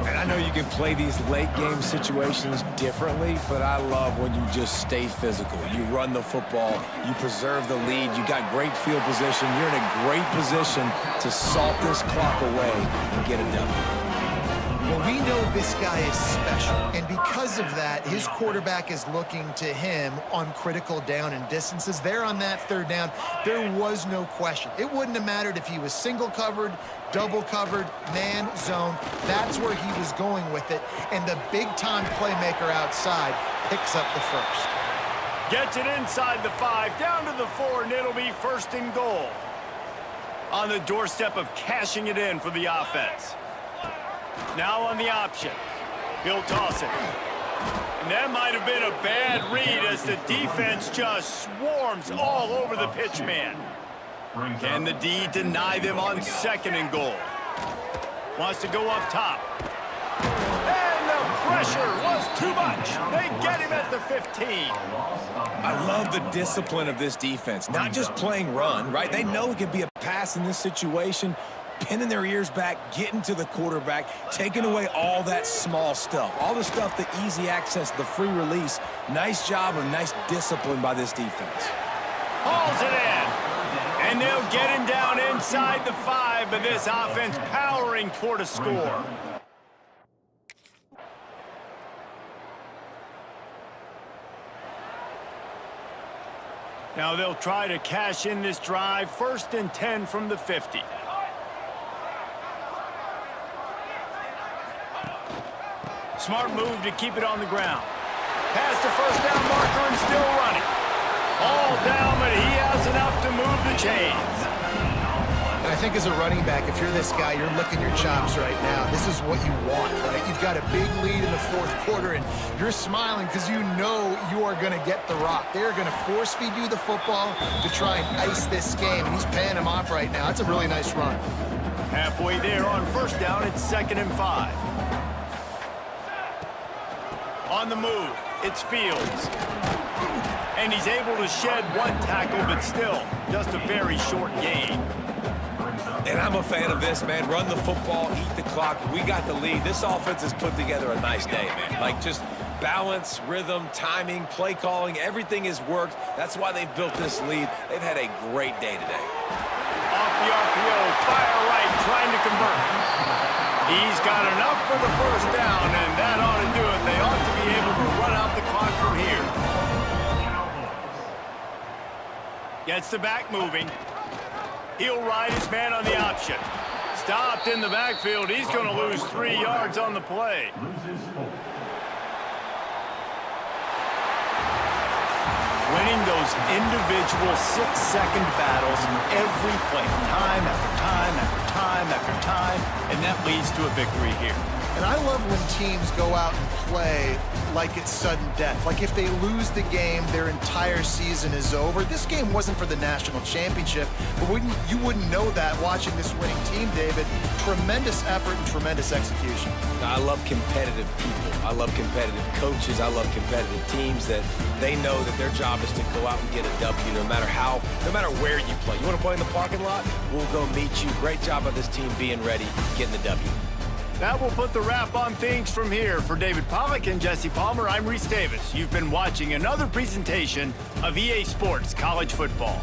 And I know you can play these late game situations differently, but I love when you just stay physical. You run the football, you preserve the lead, you got great field position, you're in a great position to salt this clock away and get it done. Well, we know this guy is special, and because of that, his quarterback is looking to him on critical down and distances. There on that 3rd down, there was no question. It wouldn't have mattered if he was single covered, double covered, man, zone. That's where he was going with it, and the big-time playmaker outside picks up the 1st. Gets it inside the 5, down to the 4, and it'll be 1st and goal. On the doorstep of cashing it in for the offense. Now on the option. He'll toss it. And that might have been a bad read as the defense just swarms all over the pitch man. Can the D deny them on 2nd and goal? Wants to go up top. And the pressure was too much. They get him at the 15. I love the discipline of this defense. Not just playing run, right? They know it can be a pass in this situation. Pinning their ears back, getting to the quarterback, taking away all that small stuff. All the stuff, the easy access, the free release. Nice job and nice discipline by this defense. Hauls it in. And they'll get him down inside the 5, but this offense powering toward a score. Now they'll try to cash in this drive. 1st and 10 from the 50. Smart move to keep it on the ground. Past the 1st down marker and still running. All down, but he has enough to move the chains. And I think as a running back, if you're this guy, you're licking your chops right now. This is what you want, right? You've got a big lead in the 4th quarter, and you're smiling because you know you are going to get the rock. They're going to force feed you the football to try and ice this game, and he's paying him off right now. That's a really nice run. Halfway there on 1st down, it's 2nd and 5. On the move, it's Fields. And he's able to shed 1 tackle, but still, just a very short gain. And I'm a fan of this, man. Run the football, eat the clock. We got the lead. This offense has put together a nice day, man. Like, just balance, rhythm, timing, play calling, everything has worked. That's why they've built this lead. They've had a great day today. Off the RPO, fire right, trying to convert. He's got enough for the 1st down, and that ought to do it. They ought to be able to run out the clock from here. Gets the back moving. He'll ride his man on the option. Stopped in the backfield. He's going to lose 3 yards on the play. Winning those individual 6-second battles every play, time after time after time after time, and that leads to a victory here. And I love when teams go out and play like it's sudden death. Like if they lose the game, their entire season is over. This game wasn't for the national championship, but you wouldn't know that watching this winning team, David. Tremendous effort and tremendous execution. I love competitive people. I love competitive coaches. I love competitive teams that they know that their job is to go out and get a W no matter where you play. You want to play in the parking lot? We'll go meet you. Great job by this team being ready, getting the W. That will put the wrap on things from here. For David Pollack and Jesse Palmer, I'm Reese Davis. You've been watching another presentation of EA Sports College Football.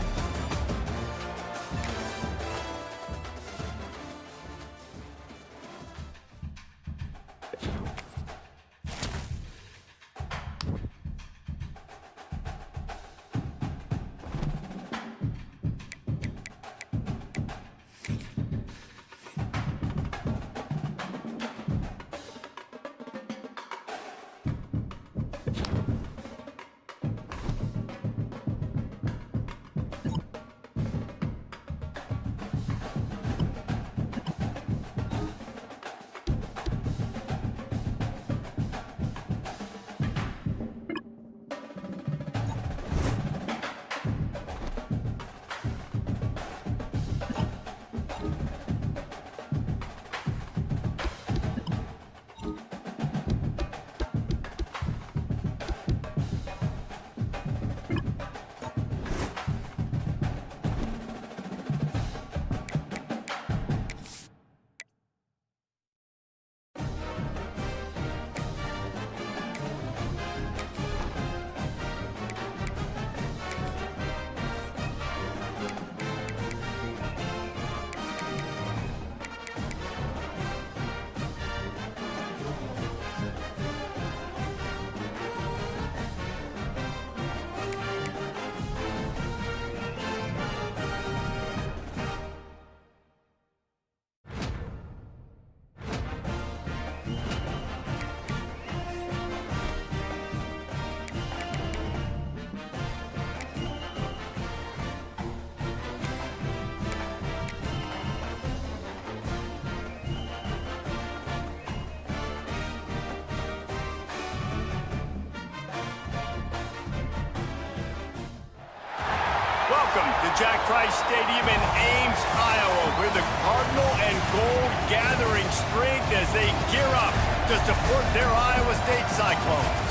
Welcome to Jack Trice Stadium in Ames, Iowa, where the Cardinal and Gold gathering strength as they gear up to support their Iowa State Cyclones.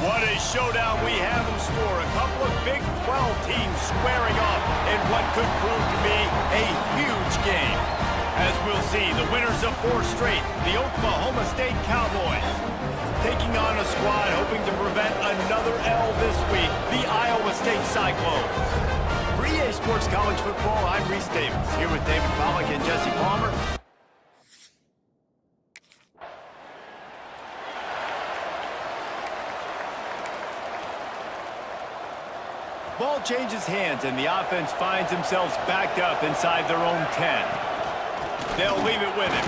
What a showdown we have in store. A couple of Big 12 teams squaring off in what could prove to be a huge game. As we'll see, the winners of 4 straight, the Oklahoma State Cowboys, taking on a squad hoping to prevent another L this week, the Iowa State Cyclones. For EA Sports College Football, I'm Reese Davis, here with David Pollack and Jesse Palmer. Ball changes hands, and the offense finds themselves backed up inside their own 10. They'll leave it with him.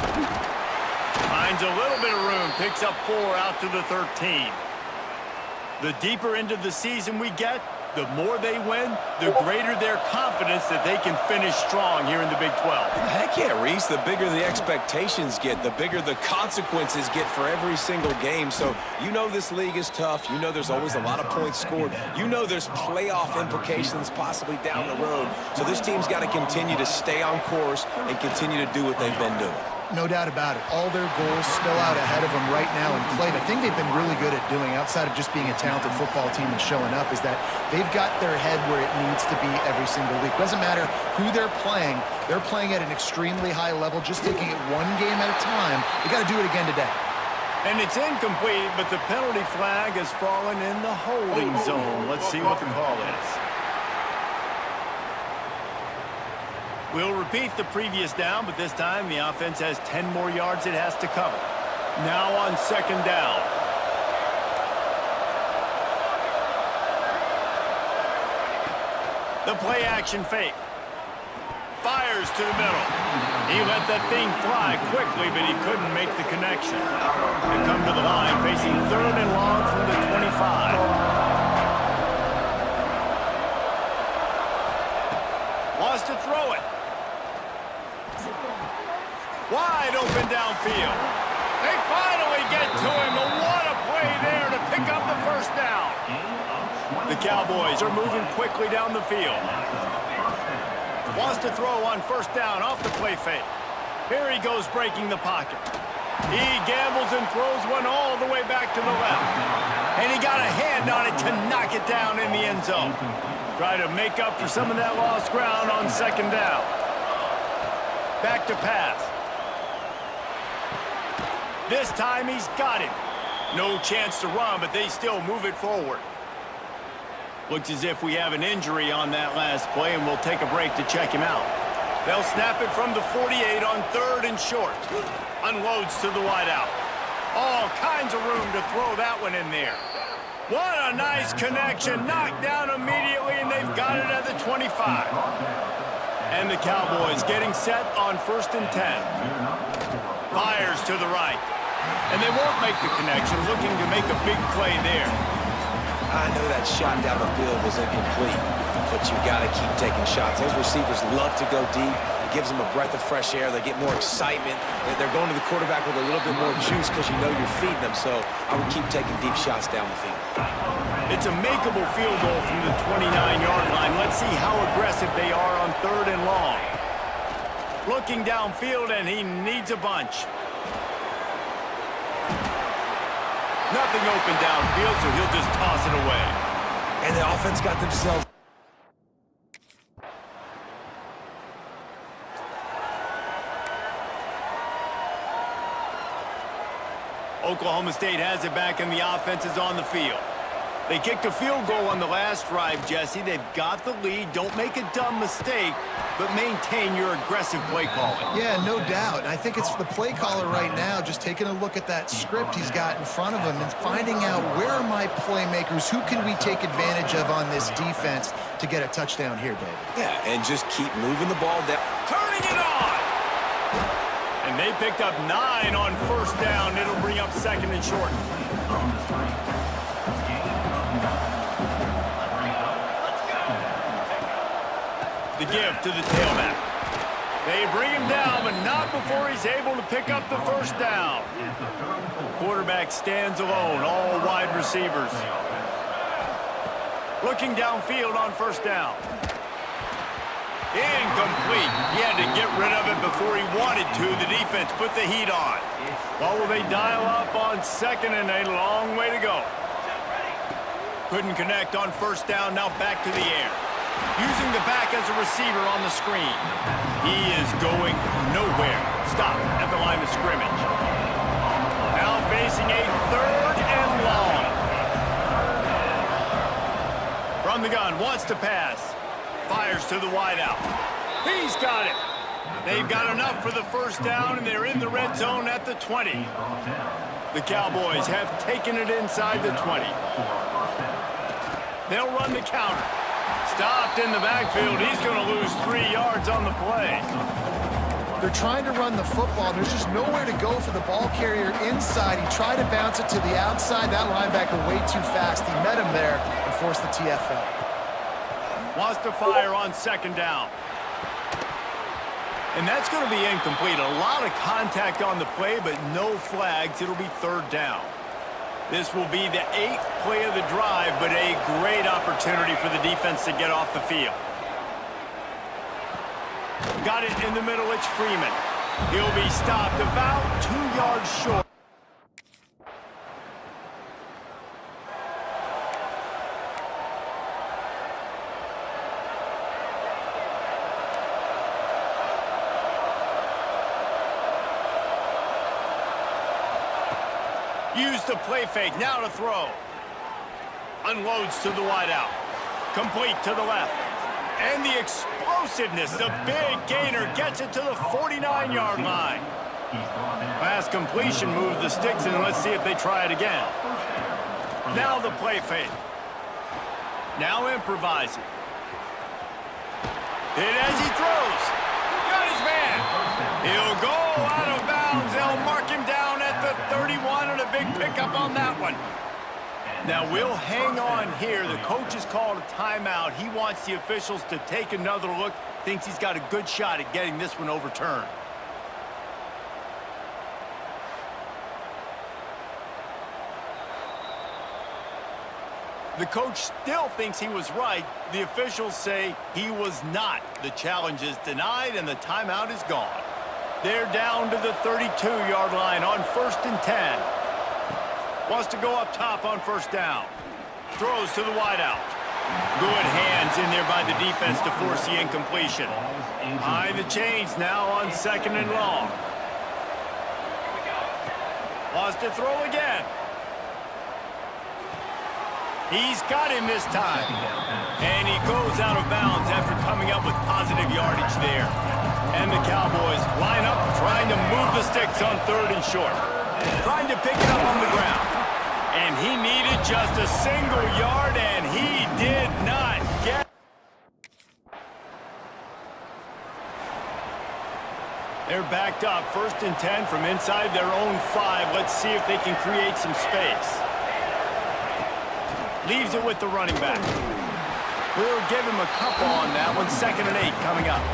Finds a little bit of room, picks up 4 out to the 13. The deeper into the season we get, the more they win, the greater their confidence that they can finish strong here in the Big 12. Heck yeah, Reese. The bigger the expectations get, the bigger the consequences get for every single game. So you know this league is tough. You know there's always a lot of points scored. You know there's playoff implications possibly down the road. So this team's got to continue to stay on course and continue to do what they've been doing. No doubt about it. All their goals still out ahead of them right now in play. The thing they've been really good at doing, outside of just being a talented football team and showing up, is that they've got their head where it needs to be every single week. Doesn't matter who they're playing at an extremely high level, just taking it one game at a time. They got to do it again today. And it's incomplete, but the penalty flag has fallen in the holding zone. Let's see what the call is. We'll repeat the previous down, but this time the offense has 10 more yards it has to cover. Now on 2nd down. The play action fake. Fires to the middle. He let that thing fly quickly, but he couldn't make the connection. They come to the line facing 3rd and long from the 25. Wants to throw it. Wide open downfield. They finally get to him, but what a play there to pick up the 1st down. The Cowboys are moving quickly down the field. Wants to throw on 1st down off the play fake. Here he goes breaking the pocket. He gambles and throws one all the way back to the left. And he got a hand on it to knock it down in the end zone. Try to make up for some of that lost ground on 2nd down. Back to pass. This time he's got it. No chance to run, but they still move it forward. Looks as if we have an injury on that last play, and we'll take a break to check him out. They'll snap it from the 48 on 3rd and short. Unloads to the wideout. All kinds of room to throw that one in there. What a nice connection. Knocked down immediately, and they've got it at the 25. And the Cowboys getting set on 1st and 10. Fires to the right. And they won't make the connection, looking to make a big play there. I know that shot down the field was incomplete, but you got to keep taking shots. Those receivers love to go deep. It gives them a breath of fresh air. They get more excitement. They're going to the quarterback with a little bit more juice because you know you're feeding them. So I would keep taking deep shots down the field. It's a makeable field goal from the 29-yard line. Let's see how aggressive they are on 3rd and long. Looking downfield, and he needs a bunch. Nothing open downfield, so he'll just toss it away. And the offense got themselves. Oklahoma State has it back, and the offense is on the field. They kicked a field goal on the last drive, Jesse. They've got the lead. Don't make a dumb mistake, but maintain your aggressive play calling. Yeah, no doubt. I think it's the play caller right now just taking a look at that script he's got in front of him and finding out where are my playmakers, who can we take advantage of on this defense to get a touchdown here, David. Yeah, and just keep moving the ball down. Turning it on! And they picked up 9 on 1st down. It'll bring up 2nd and short. The give to the tailback. They bring him down, but not before he's able to pick up the 1st down. Quarterback stands alone, all wide receivers. Looking downfield on 1st down. Incomplete. He had to get rid of it before he wanted to. The defense put the heat on. Well, will they dial up on second and a long way to go? Couldn't connect on first down. Now back to the air. Using the back as a receiver on the screen. He is going nowhere. Stop at the line of scrimmage. Now facing a third and long. From the gun, wants to pass. Fires to the wideout. He's got it. They've got enough for the first down, and they're in the red zone at the 20. The Cowboys have taken it inside the 20. They'll run the counter. Stopped in the backfield. He's going to lose 3 yards on the play. They're trying to run the football. There's just nowhere to go for the ball carrier inside. He tried to bounce it to the outside. That linebacker way too fast. He met him there and forced the TFL. Wants to fire on second down. And that's going to be incomplete. A lot of contact on the play, but no flags. It'll be third down. This will be the 8th play of the drive, but a great opportunity for the defense to get off the field. Got it in the middle. It's Freeman. He'll be stopped about 2 yards short. Use the play fake, now to throw. Unloads to the wideout. Complete to the left. And the explosiveness, the big gainer gets it to the 49-yard line. Pass completion, move the sticks, and let's see if they try it again. Now the play fake. Now improvising. Hit as he throws. Got his man. He'll go out of bounds. They'll mark him down at the 31, and a big pickup on that one. Now we'll hang on here. The coach has called a timeout. He wants the officials to take another look. Thinks he's got a good shot at getting this one overturned. The coach still thinks he was right. The officials say he was not. The challenge is denied, and the timeout is gone. They're down to the 32-yard line on 1st and 10. Wants to go up top on first down. Throws to the wideout. Good hands in there by the defense to force the incompletion. High the chains now on second and long. Wants to throw again. He's got him this time. And he goes out of bounds after coming up with positive yardage there. And the Cowboys line up trying to move the sticks on 3rd and short. Trying to pick it up on the ground. And he needed just a single yard, and he did not get. They're backed up. 1st and 10 from inside their own 5. Let's see if they can create some space. Leaves it with the running back. We'll give him a couple on that one. 2nd and 8 coming up.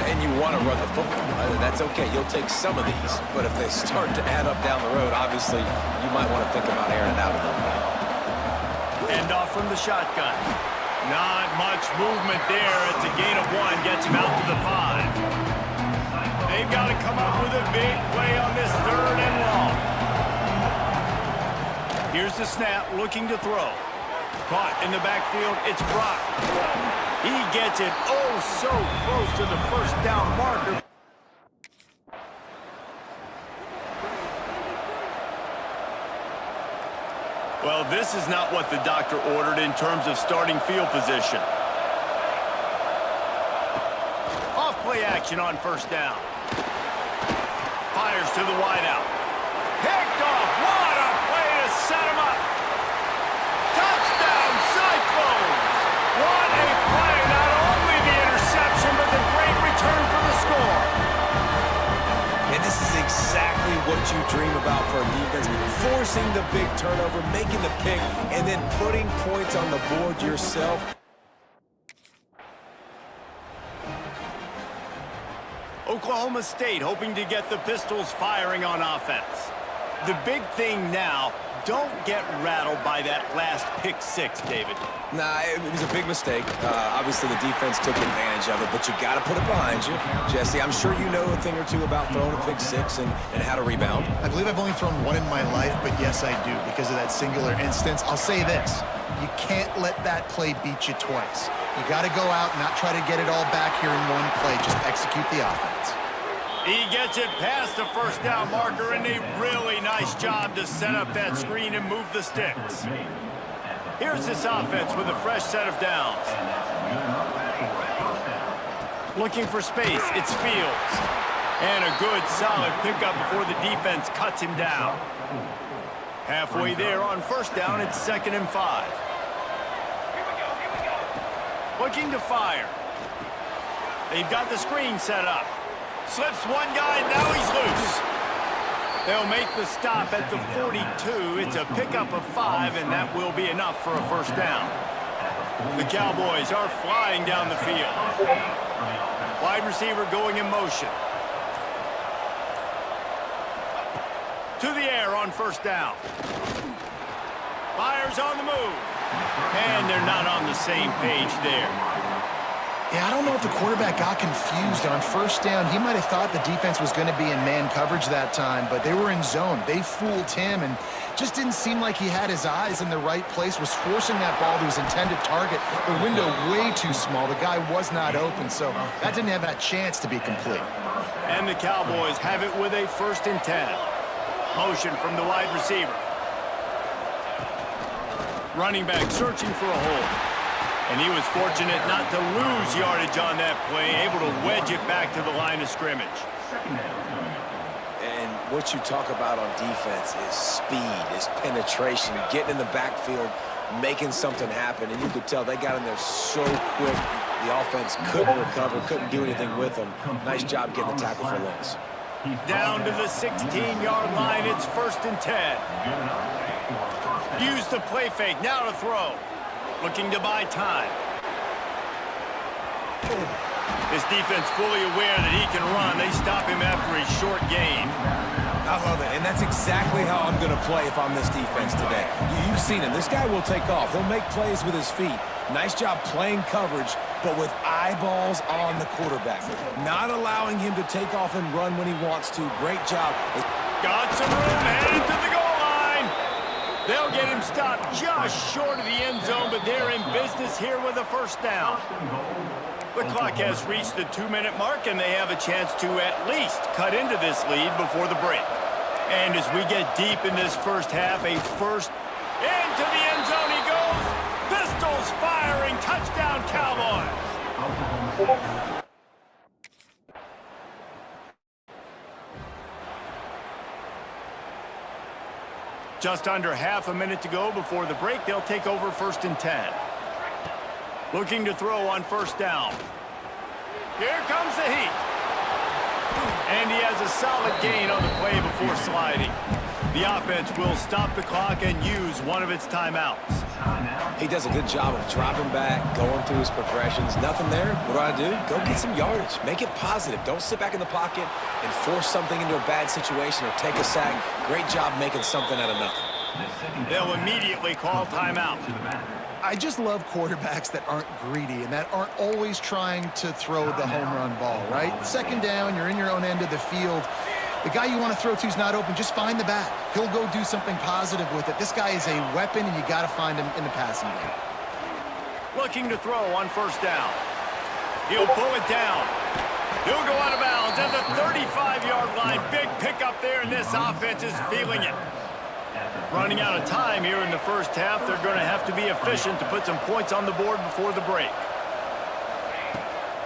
And you want to run the football. That's okay. You'll take some of these. But if they start to add up down the road, obviously, you might want to think about airing it out a little bit. End off from the shotgun. Not much movement there. It's a gain of 1. Gets him out to the 5. They've got to come up with a big play on this 3rd and long. Here's the snap, looking to throw. Caught in the backfield. It's Brock. He gets it oh so close to the first down marker. Well, this is not what the doctor ordered in terms of starting field position. Off play action on first down. Fires to the wideout. Picked off. What a play to set him up. Touchdown, Cyclones. What a play. Not only the interception, but the great return for the score. And this is exactly what you dream about for a defense. Forcing the big turnover, making the pick, and then putting points on the board yourself. Oklahoma State hoping to get the Pistols firing on offense. The big thing now, don't get rattled by that last pick six, David. Nah, it was a big mistake. Obviously, the defense took advantage of it, but you got to put it behind you. Jesse, I'm sure you know a thing or two about throwing a pick six and how to rebound. I believe I've only thrown one in my life, but yes, I do because of that singular instance. I'll say this. You can't let that play beat you twice. You got to go out and not try to get it all back here in one play. Just execute the offense. He gets it past the first down marker, and a really nice job to set up that screen and move the sticks. Here's this offense with a fresh set of downs. Looking for space, it's Fields. And a good, solid pickup before the defense cuts him down. Halfway there on first down, it's 2nd and 5. Looking to fire. They've got the screen set up. Slips one guy, now he's loose. They'll make the stop at the 42. It's a pickup of 5, and that will be enough for a first down. The Cowboys are flying down the field. Wide receiver going in motion. To the air on first down. Fires on the move. And they're not on the same page there. Yeah, I don't know if the quarterback got confused on first down. He might have thought the defense was going to be in man coverage that time, but they were in zone. They fooled him and just didn't seem like he had his eyes in the right place, was forcing that ball to his intended target. The window way too small. The guy was not open, so that didn't have a chance to be complete. And the Cowboys have it with a 1st and 10. Motion from the wide receiver. Running back searching for a hole. And he was fortunate not to lose yardage on that play, able to wedge it back to the line of scrimmage. And what you talk about on defense is speed, is penetration, getting in the backfield, making something happen. And you could tell they got in there so quick, the offense couldn't recover, couldn't do anything with them. Nice job getting the tackle for loss. Down to the 16-yard line, it's 1st and 10. Use the play fake, now to throw. Looking to buy time. This defense fully aware that he can run. They stop him after a short gain. I love it, and that's exactly how I'm going to play if I'm this defense today. You've seen him. This guy will take off. He'll make plays with his feet. Nice job playing coverage, but with eyeballs on the quarterback. Not allowing him to take off and run when he wants to. Great job. Got some room, headed to the goal line. They'll get him stopped just short of the end zone, but they're in business here with a first down. The clock has reached the 2-minute mark, and they have a chance to at least cut into this lead before the break. And as we get deep in this first half, a first into the end zone he goes. Pistols firing, touchdown Cowboys. Just under half a minute to go before the break. They'll take over 1st and 10. Looking to throw on first down. Here comes the heat. And he has a solid gain on the play before sliding. The offense will stop the clock and use one of its timeouts. He does a good job of dropping back, going through his progressions. Nothing there. What do? Go get some yardage. Make it positive. Don't sit back in the pocket and force something into a bad situation or take a sack. Great job making something out of nothing. They'll immediately call timeout. I just love quarterbacks that aren't greedy and that aren't always trying to throw the home run ball, right? 2nd down, you're in your own end of the field. The guy you want to throw to is not open. Just find the back. He'll go do something positive with it. This guy is a weapon, and you got to find him in the passing game. Looking to throw on first down. He'll pull it down. He'll go out of bounds at the 35-yard line. Big pickup there, and this offense is feeling it. Running out of time here in the first half. They're going to have to be efficient to put some points on the board before the break.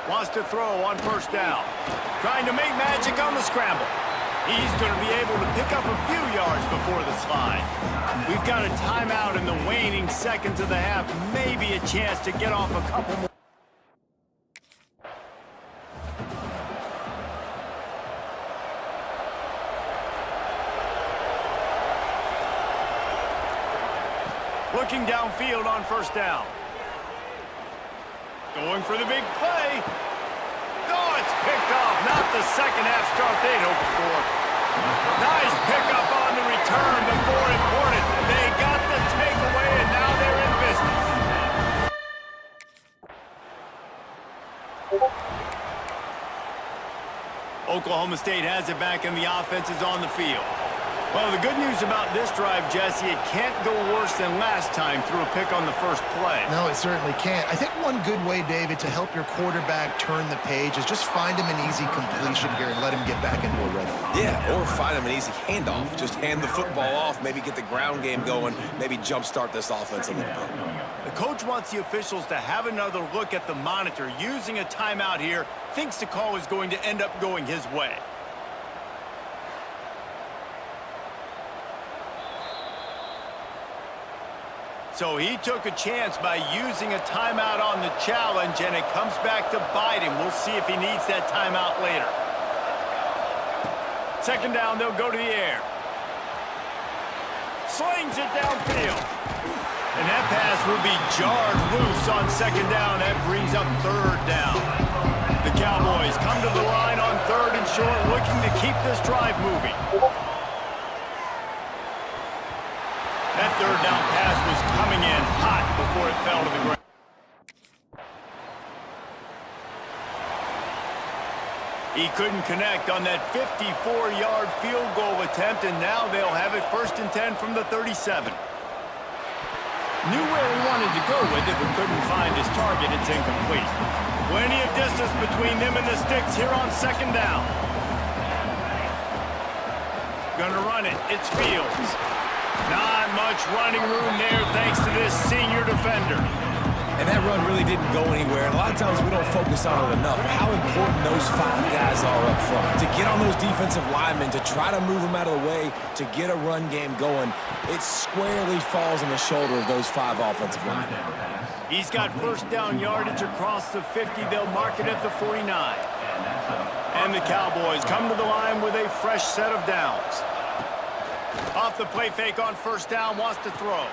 Wants to throw on first down. Trying to make magic on the scramble. He's going to be able to pick up a few yards before the slide. We've got a timeout in the waning seconds of the half. Maybe a chance to get off a couple more. Looking downfield on first down. Going for the big play. Oh, it's picked off. Not the second half start they'd hoped for. Nice pickup on the return, but more important, Oklahoma State has it back, and the offense is on the field. Well, the good news about this drive, Jesse, it can't go worse than last time through a pick on the first play. No, it certainly can't. I think one good way, David, to help your quarterback turn the page is just find him an easy completion here and let him get back into a rhythm. Yeah, or find him an easy handoff. Just hand the football off, maybe get the ground game going, maybe jumpstart this offense a little bit. The coach wants the officials to have another look at the monitor. Using a timeout here, thinks the call is going to end up going his way. So he took a chance by using a timeout on the challenge, and it comes back to bite him. We'll see if he needs that timeout later. Second down, they'll go to the air. Slings it downfield. And that pass will be jarred loose on second down. That brings up third down. The Cowboys come to the line on third and short, looking to keep this drive moving. That third down pass was coming in hot before it fell to the ground. He couldn't connect on that 54-yard field goal attempt, and now they'll have it 1st and 10 from the 37. Knew where he wanted to go with it, but couldn't find his target. It's incomplete. Plenty of distance between them and the sticks here on second down. Gonna run it. It's Fields. Not much running room there thanks to this senior defender. And that run really didn't go anywhere. And a lot of times we don't focus on it enough. How important those 5 guys are up front. To get on those defensive linemen, to try to move them out of the way, to get a run game going, it squarely falls on the shoulder of those 5 offensive linemen. He's got first down yardage across the 50. They'll mark it at the 49. And the Cowboys come to the line with a fresh set of downs. Off the play fake on first down, wants to throw.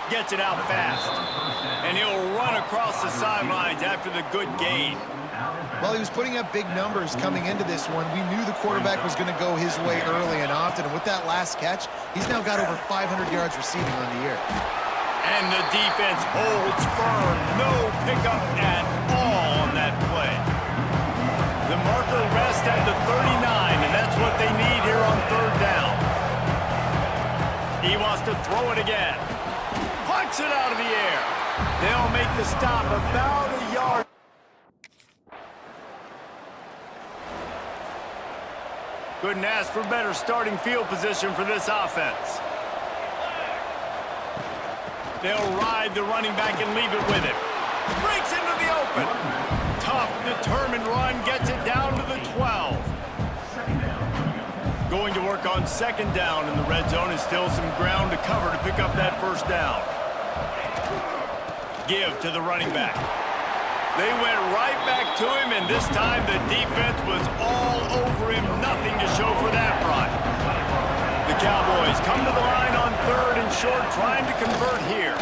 Gets it out fast. And he'll run across the sidelines after the good gain. Well, he was putting up big numbers coming into this one. We knew the quarterback was going to go his way early and often. And with that last catch, he's now got over 500 yards receiving on the year. And the defense holds firm. No pickup at all on that play. The marker rests at the 39, and that's what they need here on third down. He wants to throw it again. Plucks it out of the air. They'll make the stop about a yard. Couldn't ask for better starting field position for this offense. They'll ride the running back and leave it with him. Breaks into the open. Tough, determined run, gets it down to the 12. Going to work on second down in the red zone, and still some ground to cover to pick up that first down. Give to the running back. They went right back to him, and this time the defense was all over him. Nothing to show for that run. The Cowboys come to the line on third and short, trying to convert here.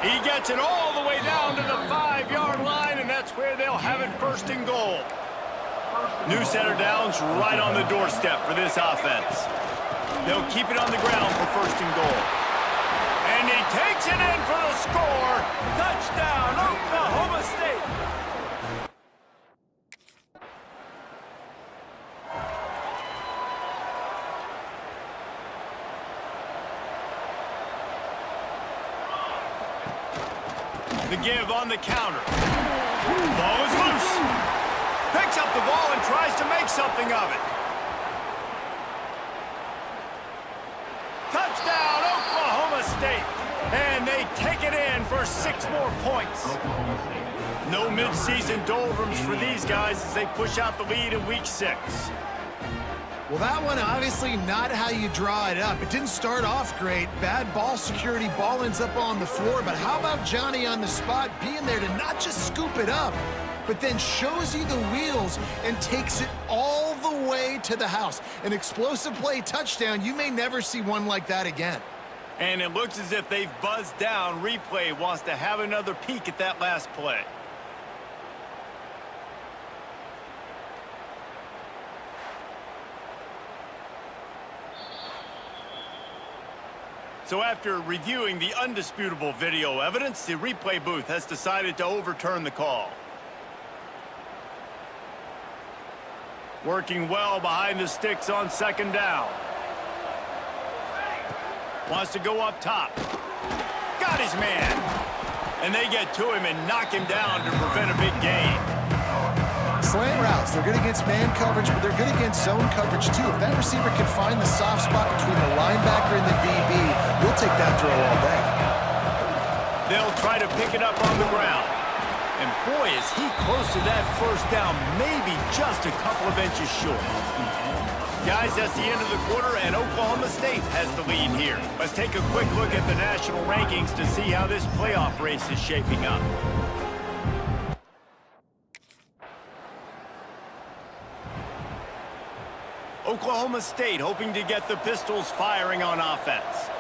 He gets it all the way down to the 5-yard line, and that's where they'll have it 1st and goal. New set of downs right on the doorstep for this offense. They'll keep it on the ground for 1st and goal. And he takes it in for the score. Touchdown, Oklahoma State. The give on the counter. Ball is loose. Picks up the ball and tries to make something of it. Touchdown, Oklahoma State. And they take it in for 6 more points. No midseason doldrums for these guys as they push out the lead in week 6. Well, that one obviously not how you draw it up. It didn't start off great. Bad ball security. Ball ends up on the floor. But how about Johnny on the spot being there to not just scoop it up, but then shows you the wheels and takes it all the way to the house. An explosive play touchdown. You may never see one like that again. And it looks as if they've buzzed down. Replay wants to have another peek at that last play. So after reviewing the undisputable video evidence, the replay booth has decided to overturn the call. Working well behind the sticks on second down. Wants to go up top. Got his man. And they get to him and knock him down to prevent a big gain. Slant routes, they're good against man coverage, but they're good against zone coverage too. If that receiver can find the soft spot between the linebacker and the DB, we'll take that throw all day. They'll try to pick it up on the ground. And boy, is he close to that first down, maybe just a couple of inches short. Guys, that's the end of the quarter, and Oklahoma State has the lead here. Let's take a quick look at the national rankings to see how this playoff race is shaping up. Oklahoma State hoping to get the Pistols firing on offense.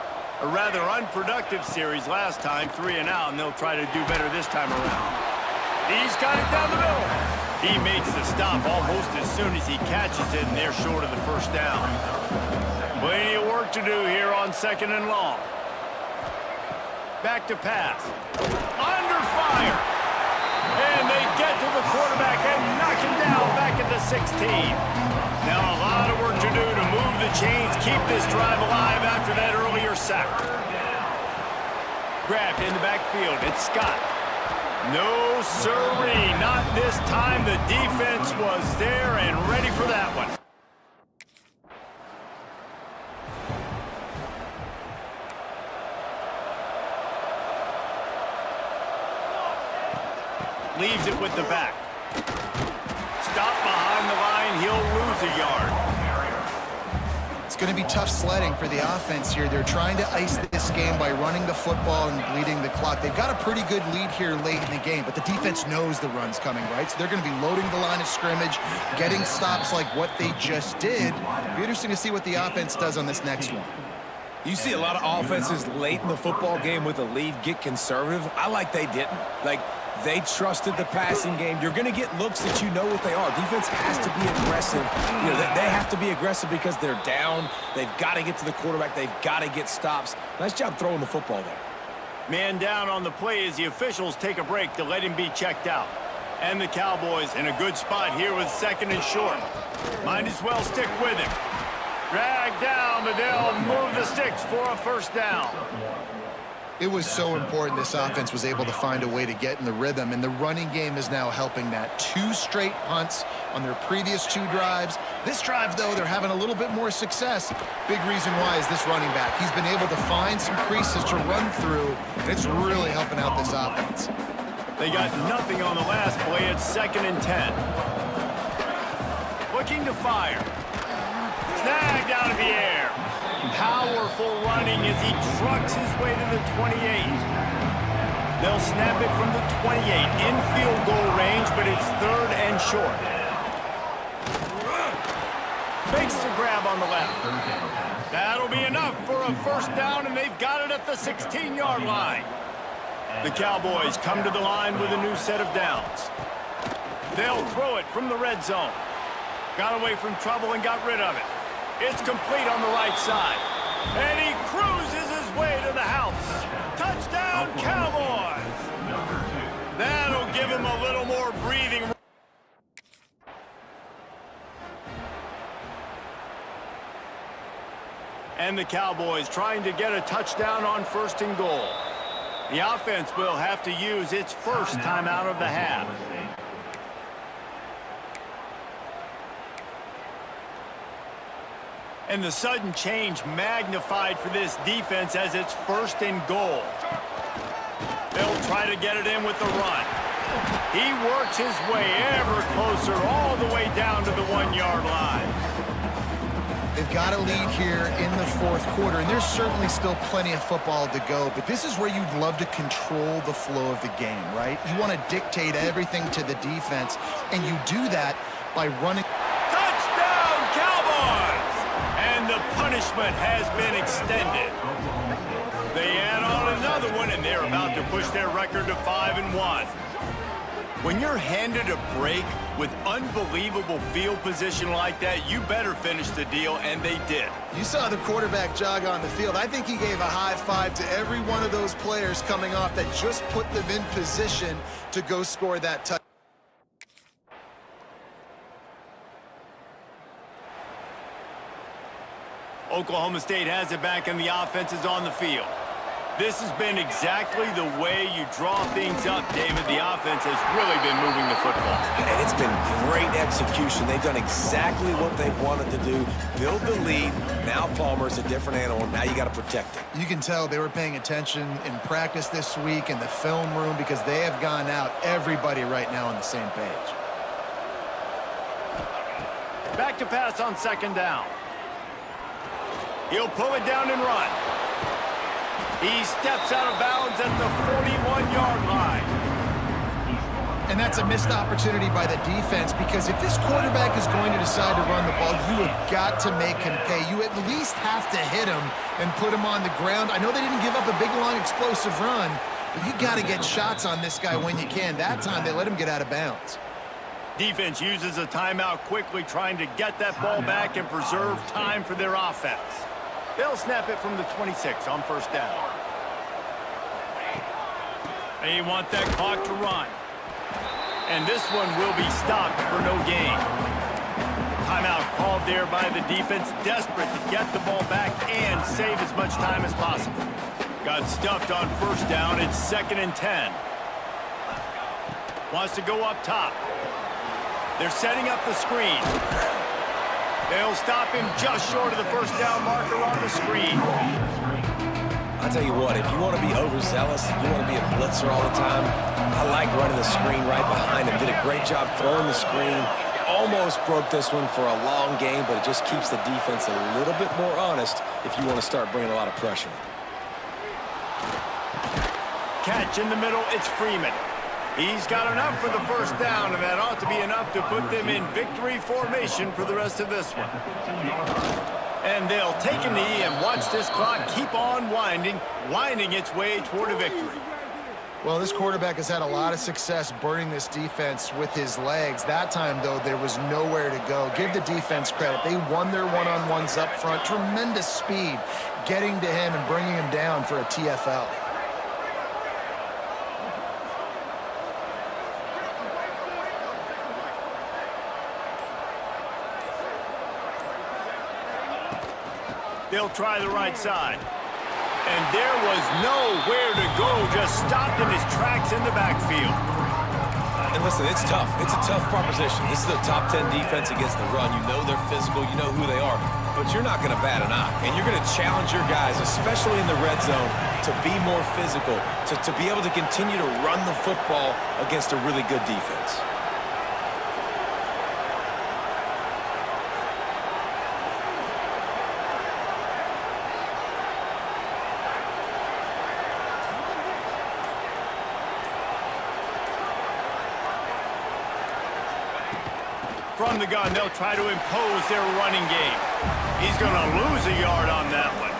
A rather unproductive series last time, 3 and out, and they'll try to do better this time around. He's got it down the middle. He makes the stop almost as soon as he catches it, and they're short of the first down. Plenty of work to do here on second and long. Back to pass. Under fire. And they get to the quarterback and knock him down back at the 16. Now a lot of work to do to move the chains, keep this drive alive after that earlier sack. Grabbed in the backfield. It's Scott. No, sirree, not this time. The defense was there and ready for that one. Leaves it with the back. Stop behind the line. He'll lose a yard. It's going to be tough sledding for the offense here. They're trying to ice this game by running the football and bleeding the clock. They've got a pretty good lead here late in the game, but the defense knows the run's coming, right? So they're going to be loading the line of scrimmage, getting stops like what they just did. It'll be interesting to see what the offense does on this next one. You see a lot of offenses late in the football game with a lead get conservative. I like they didn't. Like, they trusted the passing game. You're going to get looks that you know what they are. Defense has to be aggressive. You know, they have to be aggressive because they're down. They've got to get to the quarterback. They've got to get stops. Nice job throwing the football there. Man down on the play as the officials take a break to let him be checked out. And the Cowboys in a good spot here with second and short. Might as well stick with him. Drag down, but they'll move the sticks for a first down. It was so important this offense was able to find a way to get in the rhythm, and the running game is now helping that. 2 straight punts on their previous 2 drives. This drive, though, they're having a little bit more success. Big reason why is this running back. He's been able to find some creases to run through, and it's really helping out this offense. They got nothing on the last play. It's second and 10. Looking to fire. Snagged out of the air. Powerful running as he trucks his way to the 28. They'll snap it from the 28 in field goal range, but it's third and short. Makes the grab on the left. That'll be enough for a first down, and they've got it at the 16-yard line. The Cowboys come to the line with a new set of downs. They'll throw it from the red zone. Got away from trouble and got rid of it. It's complete on the right side. And he cruises his way to the house. Touchdown, Cowboys! That'll give him a little more breathing room. And the Cowboys trying to get a touchdown on first and goal. The offense will have to use its first timeout of the half. And the sudden change magnified for this defense as it's first and goal. They'll try to get it in with the run. He works his way ever closer all the way down to the 1-yard line. They've got a lead here in the 4th quarter, and there's certainly still plenty of football to go, but this is where you'd love to control the flow of the game, right? You want to dictate everything to the defense, and you do that by running. Touchdown, Cowboys! And the punishment has been extended. They add on another one, and they're about to push their record to 5-1. When you're handed a break with unbelievable field position like that, you better finish the deal, and they did. You saw the quarterback jog on the field. I think he gave a high five to every one of those players coming off that just put them in position to go score that touchdown. Oklahoma State has it back and the offense is on the field. This has been exactly the way you draw things up, David. The offense has really been moving the football. And it's been great execution. They've done exactly what they've wanted to do. Build the lead. Now Palmer's a different animal. Now you got to protect it. You can tell they were paying attention in practice this week in the film room because they have gone out, everybody right now on the same page. Back to pass on second down. He'll pull it down and run. He steps out of bounds at the 41-yard line. And that's a missed opportunity by the defense because if this quarterback is going to decide to run the ball, you have got to make him pay. You at least have to hit him and put him on the ground. I know they didn't give up a big, long, explosive run, but you got to get shots on this guy when you can. That time, they let him get out of bounds. Defense uses a timeout quickly, trying to get that ball back and preserve time for their offense. They'll snap it from the 26 on first down. They want that clock to run. And this one will be stopped for no gain. Timeout called there by the defense, desperate to get the ball back and save as much time as possible. Got stuffed on first down. It's 2nd and 10. Wants to go up top. They're setting up the screen. They'll stop him just short of the first down marker on the screen. I'll tell you what, if you want to be overzealous, you want to be a blitzer all the time, I like running the screen right behind him. Did a great job throwing the screen. Almost broke this one for a long game, but it just keeps the defense a little bit more honest if you want to start bringing a lot of pressure. Catch in the middle, it's Freeman. He's got enough for the first down, and that ought to be enough to put them in victory formation for the rest of this one. And they'll take a knee and watch this clock keep on winding its way toward a victory. Well, this quarterback has had a lot of success burning this defense with his legs. That time, though, there was nowhere to go. Give the defense credit. They won their one-on-ones up front. Tremendous speed getting to him and bringing him down for a TFL. They'll try the right side. And there was nowhere to go, just stopped in his tracks in the backfield. And listen, it's tough. It's a tough proposition. This is the top 10 defense against the run. You know they're physical. You know who they are. But you're not going to bat an eye. And you're going to challenge your guys, especially in the red zone, to be more physical, to be able to continue to run the football against a really good defense. From the gun, they'll try to impose their running game. He's going to lose a yard on that one.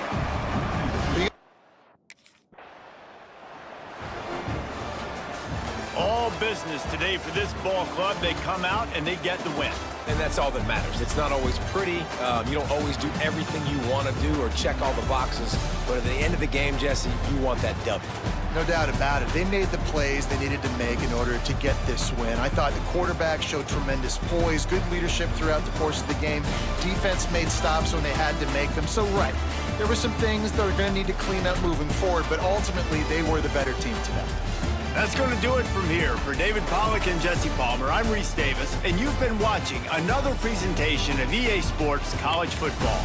All business today for this ball club. They come out and they get the win. And that's all that matters. It's not always pretty. You don't always do everything you want to do or check all the boxes. But at the end of the game, Jesse, you want that W. No doubt about it. They made the plays they needed to make in order to get this win. I thought the quarterback showed tremendous poise, good leadership throughout the course of the game. Defense made stops when they had to make them. So, right, there were some things they're going to need to clean up moving forward, but ultimately they were the better team today. That's going to do it from here. For David Pollack and Jesse Palmer, I'm Reese Davis, and you've been watching another presentation of EA Sports College Football.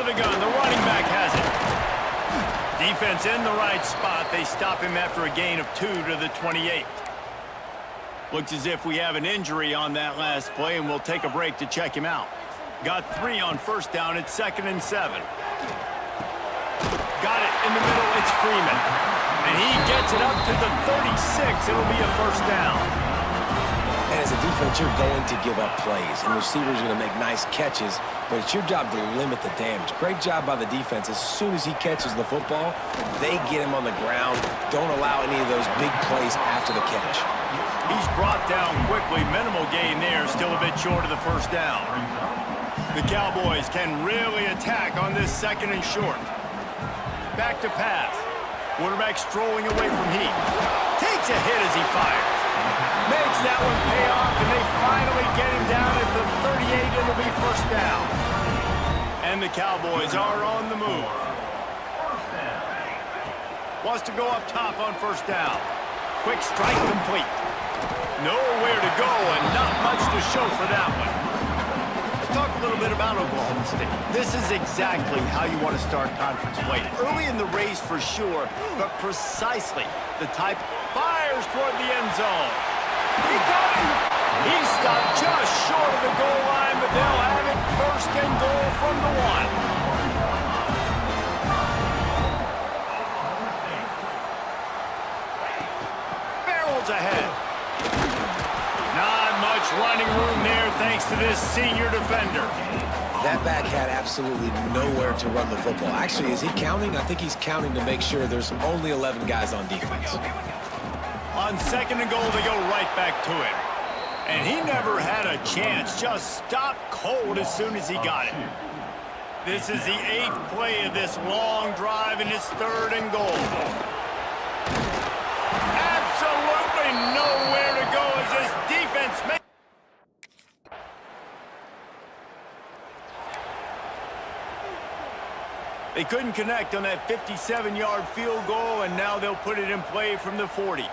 of the gun. The running back has it. Defense in the right spot. They stop him after a gain of 2 to the 28. Looks as if we have an injury on that last play, and we'll take a break to check him out. Got 3 on first down. It's 2nd and 7. Got it in the middle. It's Freeman. And he gets it up to the 36. It'll be a first down. And as a defense, you're going to give up plays, and receivers are going to make nice catches, but it's your job to limit the damage. Great job by the defense. As soon as he catches the football, they get him on the ground. Don't allow any of those big plays after the catch. He's brought down quickly. Minimal gain there. Still a bit short of the first down. The Cowboys can really attack on this 2nd and short. Back to pass. Quarterback strolling away from Heat. Takes a hit as he fires. Makes that one pay off, and they finally get him down at the 38. It'll be first down. And the Cowboys are on the move. Wants to go up top on first down. Quick strike complete. Nowhere to go, and not much to show for that one. Let's talk a little bit about Oklahoma State. This is exactly how you want to start conference play. Early in the race for sure, but precisely the type fires toward the end zone. He got it! He stopped just short of the goal line, but they'll have it 1st and goal from the 1. Barrels ahead. Not much running room there thanks to this senior defender. That back had absolutely nowhere to run the football. Actually, is he counting? I think he's counting to make sure there's only 11 guys on defense. On 2nd and goal, they go right back to him. And he never had a chance. Just stopped cold as soon as he got it. This is the 8th play of this long drive, and it's 3rd and goal. Absolutely nowhere to go as this defense makes. They couldn't connect on that 57-yard field goal, and now they'll put it in play from the 40.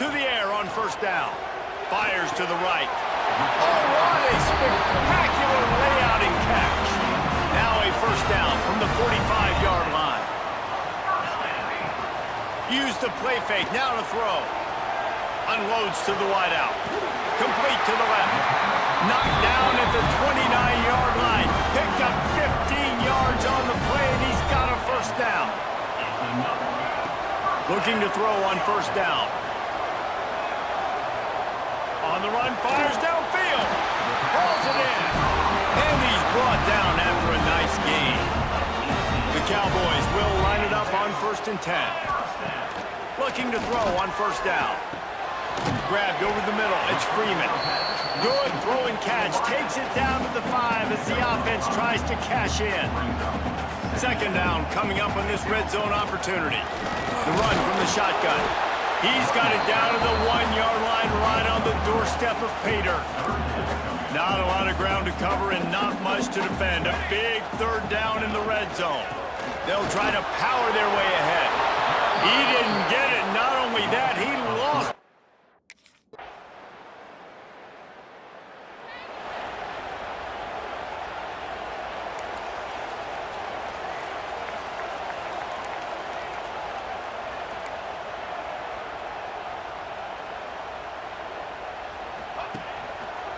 To the air on first down. Fires to the right. Oh, what a spectacular layout and catch. Now a first down from the 45-yard line. Use the play fake. Now to throw. Unloads to the wideout. Complete to the left. Knocked down at the 29-yard line. Picked up 15 yards on the play, and he's got a first down. Looking to throw on first down. On the run, fires downfield. Hauls it in. And he's brought down after a nice gain. The Cowboys will line it up on 1st and 10. Looking to throw on first down. Grabbed over the middle. It's Freeman. Good throw and catch. Takes it down to the 5 as the offense tries to cash in. 2nd down coming up on this red zone opportunity. The run from the shotgun. He's got it down to the 1-yard line right on the doorstep of Pater. Not a lot of ground to cover and not much to defend. A big 3rd down in the red zone. They'll try to power their way ahead. He didn't get it. Not only that, he lost.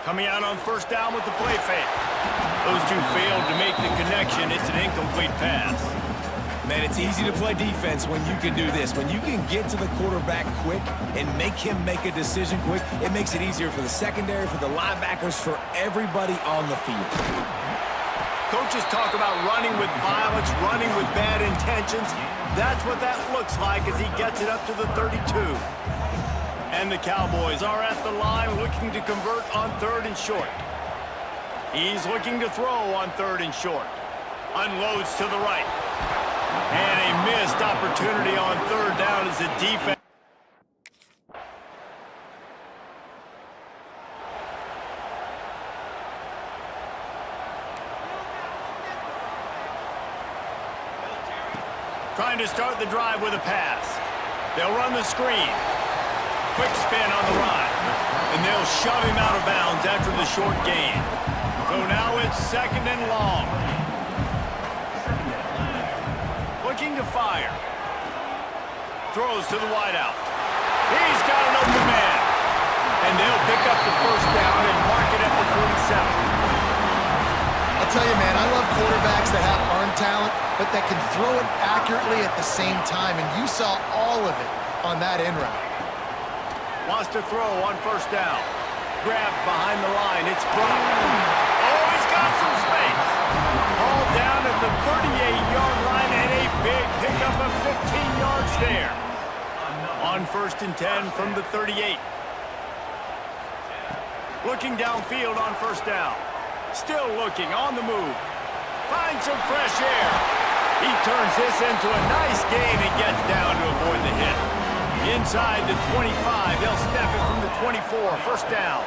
Coming out on first down with the play fake. Those two failed to make the connection. It's an incomplete pass. Man, it's easy to play defense when you can do this. When you can get to the quarterback quick and make him make a decision quick, it makes it easier for the secondary, for the linebackers, for everybody on the field. Coaches talk about running with violence, running with bad intentions. That's what that looks like as he gets it up to the 32. And the Cowboys are at the line looking to convert on 3rd and short. He's looking to throw on 3rd and short. Unloads to the right. And a missed opportunity on 3rd down as the defense. Trying to start the drive with a pass. They'll run the screen. Quick spin on the run. And they'll shove him out of bounds after the short gain. So now it's 2nd and long. Looking to fire. Throws to the wideout. He's got an open man. And they'll pick up the first down and mark it at the 47. I'll tell you, man, I love quarterbacks that have arm talent, but that can throw it accurately at the same time, and you saw all of it on that in route. Wants to throw on 1st down. Grabbed behind the line. It's blocked. Oh, he's got some space. All down at the 38-yard line and a big pickup of 15 yards there. On 1st and 10 from the 38. Looking downfield on 1st down. Still looking on the move. Finds some fresh air. He turns this into a nice gain and gets down to avoid the hit. Inside the 25, they'll snap it from the 24, 1st down.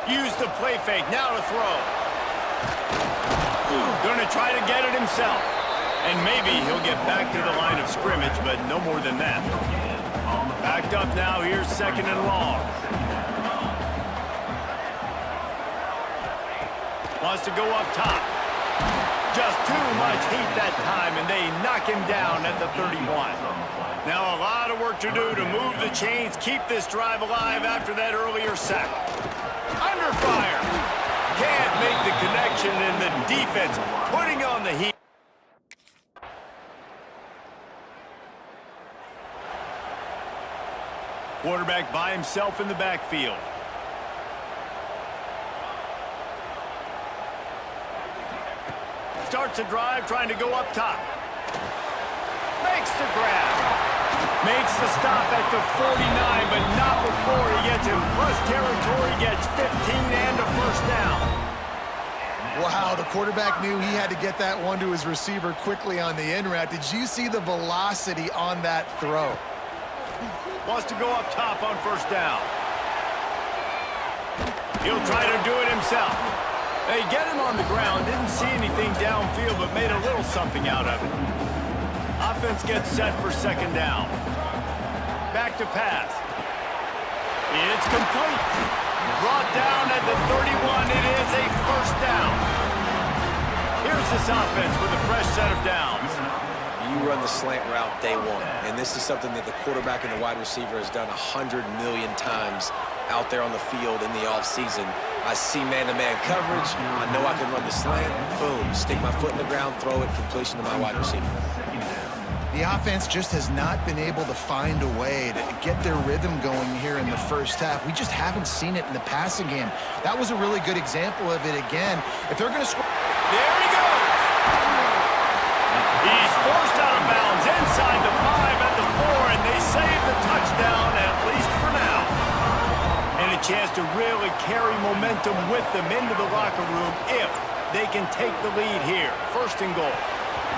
Use the play fake, now to throw. Gonna try to get it himself. And maybe he'll get back to the line of scrimmage, but no more than that. Backed up now, here's 2nd and long. Wants to go up top. Just too much heat that time, and they knock him down at the 31. Now a lot of work to do to move the chains, keep this drive alive after that earlier sack. Under fire. Can't make the connection, and the defense putting on the heat. Quarterback by himself in the backfield. Starts a drive, trying to go up top. Makes the grab. Makes the stop at the 49, but not before he gets in plus territory, gets 15 and a 1st down. Wow, the quarterback knew he had to get that one to his receiver quickly on the in route. Did you see the velocity on that throw? Wants to go up top on 1st down. He'll try to do it himself. They get him on the ground, didn't see anything downfield, but made a little something out of it. Offense gets set for 2nd down. Back to pass. It's complete. Brought down at the 31. It is a 1st down. Here's this offense with a fresh set of downs. You run the slant route day one, and this is something that the quarterback and the wide receiver has done 100 million times out there on the field in the offseason. I see man-to-man coverage. I know I can run the slant. Boom, stick my foot in the ground, throw it, completion to my wide receiver. The offense just has not been able to find a way to get their rhythm going here in the 1st half. We just haven't seen it in the passing game. That was a really good example of it again. If they're going to score... There he goes! He's forced out of bounds inside the 5 at the 4, and they save the touchdown, at least for now. And a chance to really carry momentum with them into the locker room if they can take the lead here. 1st and goal.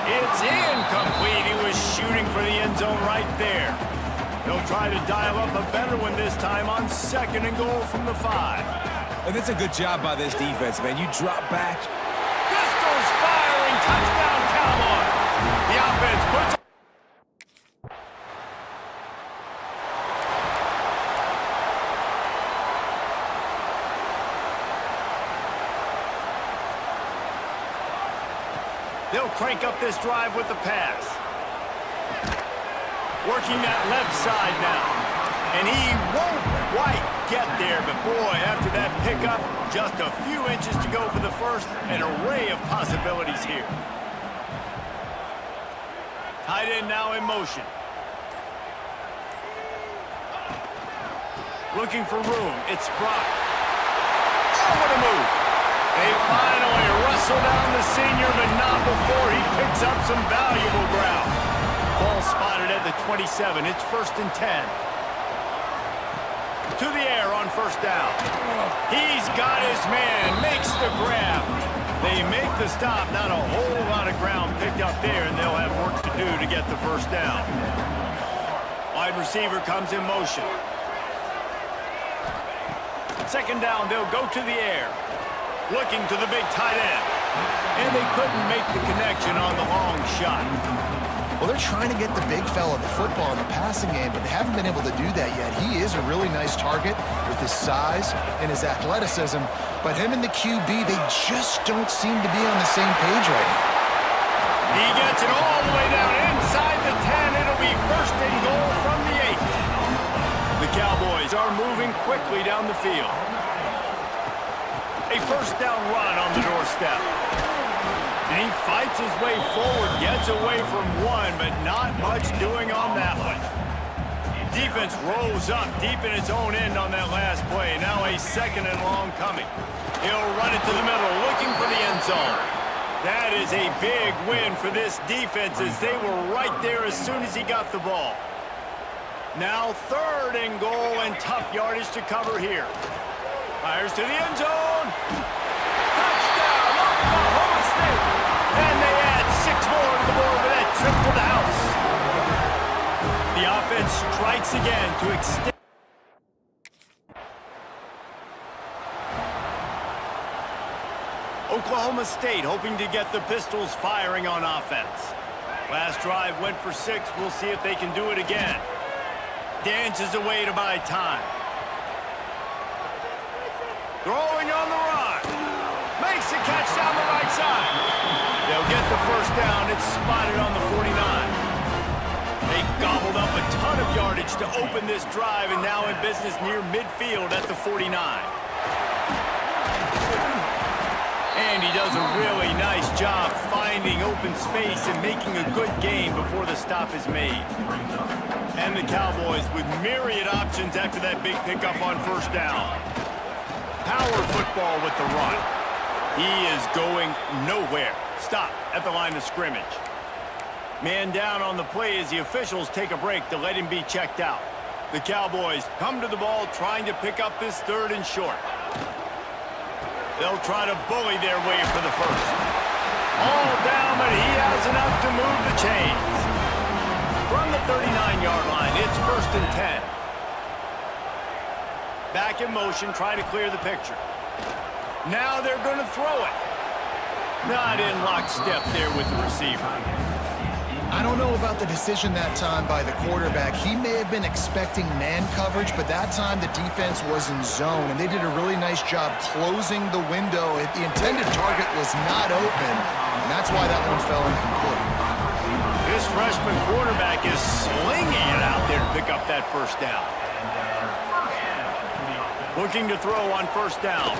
It's incomplete. He was shooting for the end zone right there. They'll try to dial up a better one this time on 2nd and goal from the 5. And it's a good job by this defense, man. You drop back. Pistols firing. Touchdown, Cowboys. The offense puts... They'll crank up this drive with the pass. Working that left side now. And he won't quite get there, but boy, after that pickup, just a few inches to go for the 1st. An array of possibilities here. Tight end now in motion. Looking for room. It's Brock. Oh, what a move. They finally wrestle down the senior, but not before he picks up some valuable ground. Ball spotted at the 27. It's 1st and 10. To the air on 1st down. He's got his man. Makes the grab. They make the stop. Not a whole lot of ground picked up there, and they'll have work to do to get the 1st down. Wide receiver comes in motion. 2nd down, they'll go to the air. Looking to the big tight end. And they couldn't make the connection on the long shot. Well, they're trying to get the big fella the football in the passing game, but they haven't been able to do that yet. He is a really nice target with his size and his athleticism, but him and the QB, they just don't seem to be on the same page right now. He gets it all the way down inside the 10. It'll be first and goal from the 8. The Cowboys are moving quickly down the field. A first down run on the doorstep. And he fights his way forward, gets away from one, but not much doing on that one. Defense rolls up deep in its own end on that last play. Now a second and long coming. He'll run it to the middle, looking for the end zone. That is a big win for this defense as they were right there as soon as he got the ball. Now third and goal and tough yardage to cover here. Fires to the end zone. Touchdown, Oklahoma State. And they add 6 more to the board with that trip to the house. The offense strikes again to extend. Oklahoma State hoping to get the Pistols firing on offense. Last drive went for 6. We'll see if they can do it again. Dances away to buy time. Throwing on the run. Makes a catch down the right side. They'll get the first down. It's spotted on the 49. They gobbled up a ton of yardage to open this drive and now in business near midfield at the 49. And he does a really nice job finding open space and making a good gain before the stop is made. And the Cowboys with myriad options after that big pickup on first down. Power football with the run. He is going nowhere. Stop at the line of scrimmage. Man down on the play as the officials take a break to let him be checked out. The Cowboys come to the ball trying to pick up this third and short. They'll try to bully their way for the first. All down, but he has enough to move the chains. From the 39-yard line, it's first and 10. Back in motion, try to clear the picture. Now they're going to throw it. Not in lockstep there with the receiver. I don't know about the decision that time by the quarterback. He may have been expecting man coverage, but that time the defense was in zone, and they did a really nice job closing the window. The intended target was not open, and that's why that one fell incomplete. This freshman quarterback is slinging it out there to pick up that first down. Looking to throw on first down.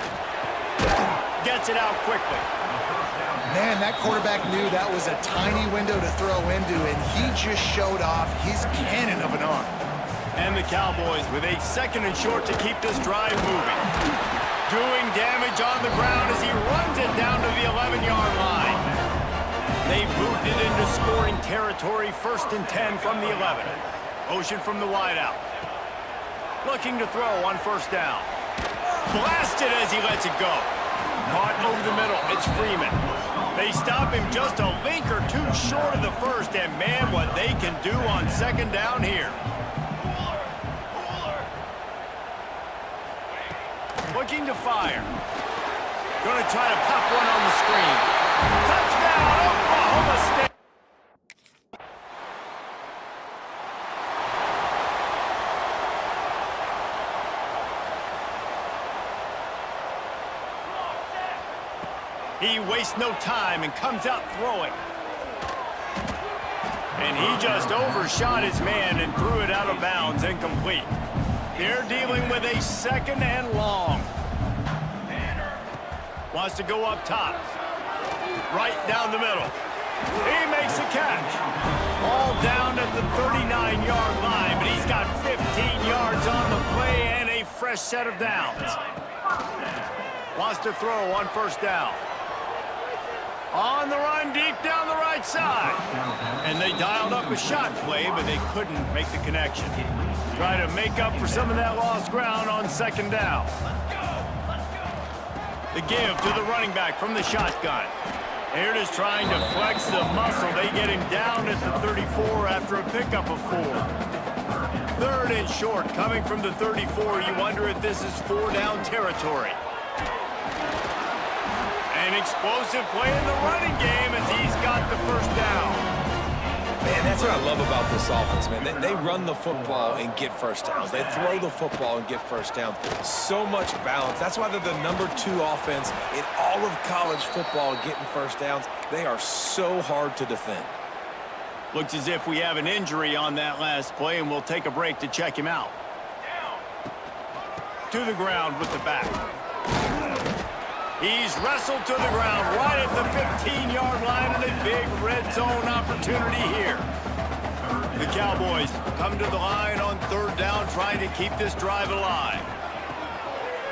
Gets it out quickly. Man, that quarterback knew that was a tiny window to throw into, and he just showed off his cannon of an arm. And the Cowboys with a second and short to keep this drive moving. Doing damage on the ground as he runs it down to the 11-yard line. They've moved it into scoring territory, first and 10 from the 11. Motion from the wideout. Looking to throw on first down. Blasted as he lets it go. Caught over the middle. It's Freeman. They stop him just a link or two short of the first, and man, what they can do on second down here. Looking to fire. Going to try to pop one on the screen. Touchdown, Oklahoma State. He wastes no time and comes out throwing. And he just overshot his man and threw it out of bounds, incomplete. They're dealing with a second and long. Wants to go up top. Right down the middle. He makes a catch. All down at the 39-yard line, but he's got 15 yards on the play and a fresh set of downs. Wants to throw on first down. On the run, deep down the right side. And they dialed up a shot play, but they couldn't make the connection. Try to make up for some of that lost ground on second down. The give to the running back from the shotgun. Here it is trying to flex the muscle. They get him down at the 34 after a pickup of 4. Third and short coming from the 34. You wonder if this is 4-down territory. An explosive play in the running game as he's got the first down. Man, that That's what I love about this offense, man. They run the football and get first downs. They throw the football and get first downs. So much balance. That's why they're the #2 offense in all of college football getting first downs. They are so hard to defend. Looks as if we have an injury on that last play, and we'll take a break to check him out. To the ground with the back. He's wrestled to the ground right at the 15-yard line, and a big red zone opportunity here. The Cowboys come to the line on 3rd down, trying to keep this drive alive.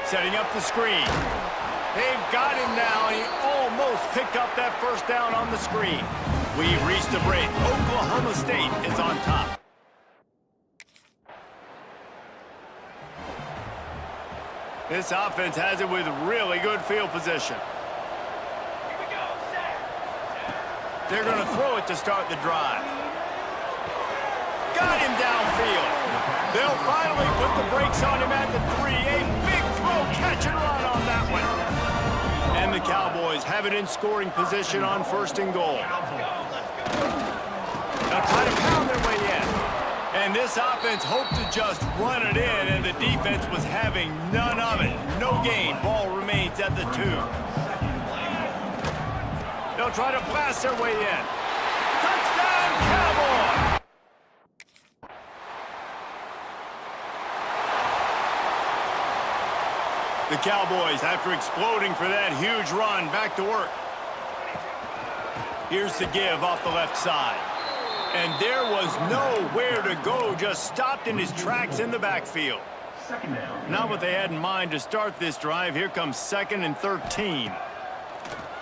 Setting up the screen. They've got him now, and he almost picked up that first down on the screen. We've reached the break. Oklahoma State is on top. This offense has it with really good field position. They're going to throw it to start the drive. Got him downfield. They'll finally put the brakes on him at the 3. A big throw, catch and run on that one. And the Cowboys have it in scoring position on 1st and goal. They'll try to pound their way in. And this offense hoped to just run it in, and the defense was having none of it. No gain. Ball remains at the 2. They'll try to blast their way in. Touchdown, Cowboys! The Cowboys, after exploding for that huge run, back to work. Here's the give off the left side. And there was nowhere to go, just stopped in his tracks in the backfield. Not what they had in mind to start this drive. Here comes 2nd and 13.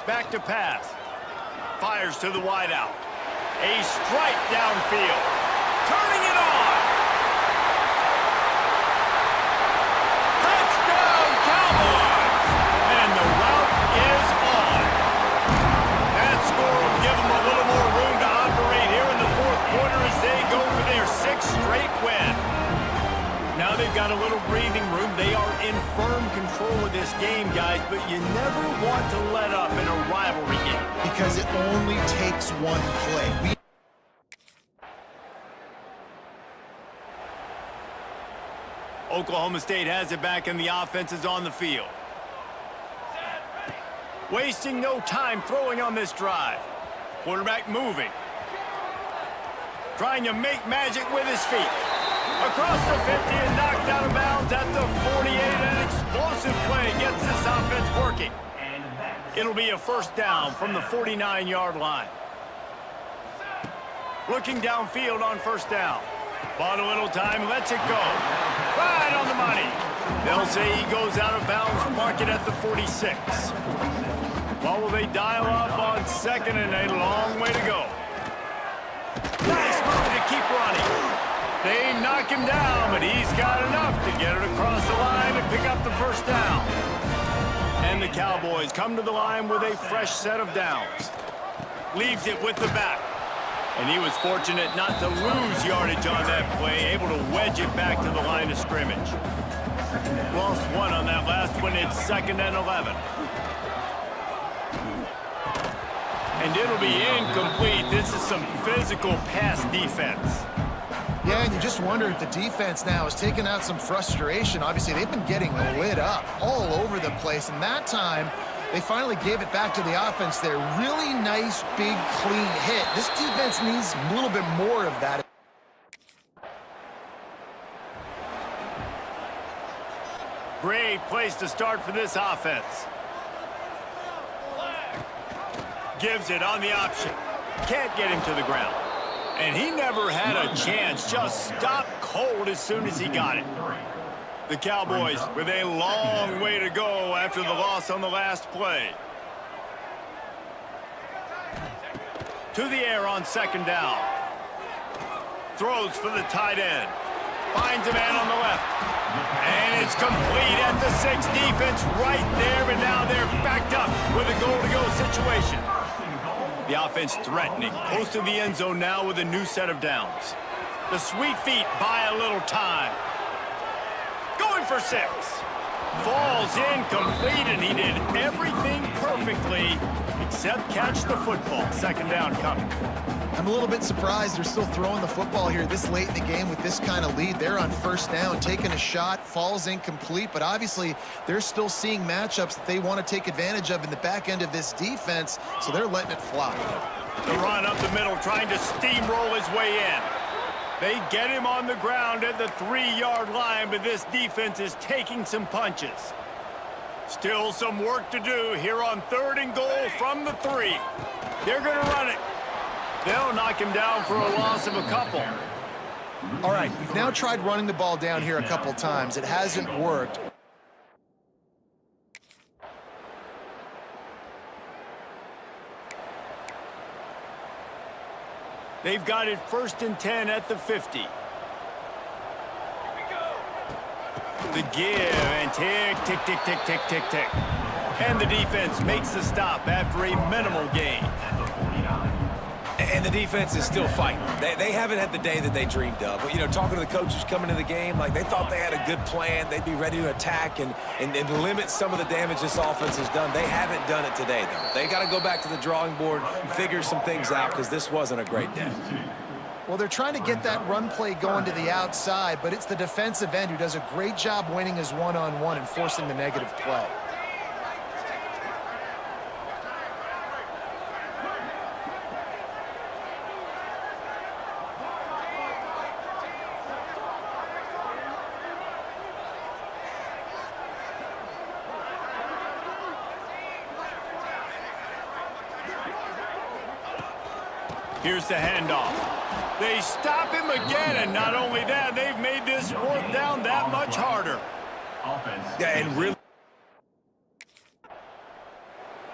Back to pass. Fires to the wideout. A strike downfield. Turning it on. Touchdown, Cowboys! And the route is on. That score will give them a little more room to operate here in the 4th quarter as they go for their 6th straight win. Now they've got a little breathing room. They are in firm control of this game, guys, but you never want to let up in a rivalry game. Because it only takes one play. Oklahoma State has it back, and the offense is on the field. Wasting no time throwing on this drive. Quarterback moving. Trying to make magic with his feet. Across the 50 and knocked out of bounds at the 48. An explosive play gets this offense working. It'll be a 1st down from the 49-yard line. Looking downfield on 1st down. Bought a little time, lets it go. Right on the money. They'll say he goes out of bounds, mark it at the 46. Well, will they dial up on 2nd and a long way to go. Nice move to keep running. They knock him down, but he's got enough to get it across the line and pick up the 1st down. And the Cowboys come to the line with a fresh set of downs. Leaves it with the back. And he was fortunate not to lose yardage on that play, able to wedge it back to the line of scrimmage. Lost 1 on that last one. It's 2nd and 11. And it'll be incomplete. This is some physical pass defense. Yeah, and you just wonder if the defense now is taking out some frustration. Obviously, they've been getting lit up all over the place, and that time, they finally gave it back to the offense there. Really nice, big, clean hit. This defense needs a little bit more of that. Great place to start for this offense. Gives it on the option. Can't get him to the ground. And he never had a chance. Just stopped cold as soon as he got it. The Cowboys with a long way to go after the loss on the last play. To the air on 2nd down. Throws for the tight end. Finds a man on the left. And it's complete at the 6. Defense right there, but now they're backed up with a goal-to-go situation. The offense threatening. Close to the end zone now with a new set of downs. The sweet feet buy a little time. Going for 6. Falls incomplete, and he did everything perfectly except catch the football. Second down coming. I'm a little bit surprised they're still throwing the football here this late in the game with this kind of lead. They're on first down, taking a shot, falls incomplete, but obviously they're still seeing matchups that they want to take advantage of in the back end of this defense, so they're letting it fly. The run up the middle, trying to steamroll his way in. They get him on the ground at the 3-yard line, but this defense is taking some punches. Still some work to do here on 3rd and goal from the 3. They're going to run it. They'll knock him down for a loss of a couple. All right, we've now tried running the ball down here a couple times. It hasn't worked. They've got it 1st and 10 at the 50. The give and tick, tick, tick, tick, tick, tick, tick. And the defense makes the stop after a minimal gain. And the defense is still fighting. They haven't had the day that they dreamed of. But, you know, talking to the coaches coming into the game, like they thought they had a good plan. They'd be ready to attack and limit some of the damage this offense has done. They haven't done it today, though. They got to go back to the drawing board and figure some things out because this wasn't a great day. Well, they're trying to get that run play going to the outside, but it's the defensive end who does a great job winning his one-on-one and forcing the negative play. Here's the handoff. They stop him again, and not only that, they've made this 4th down that much harder. Yeah, and really.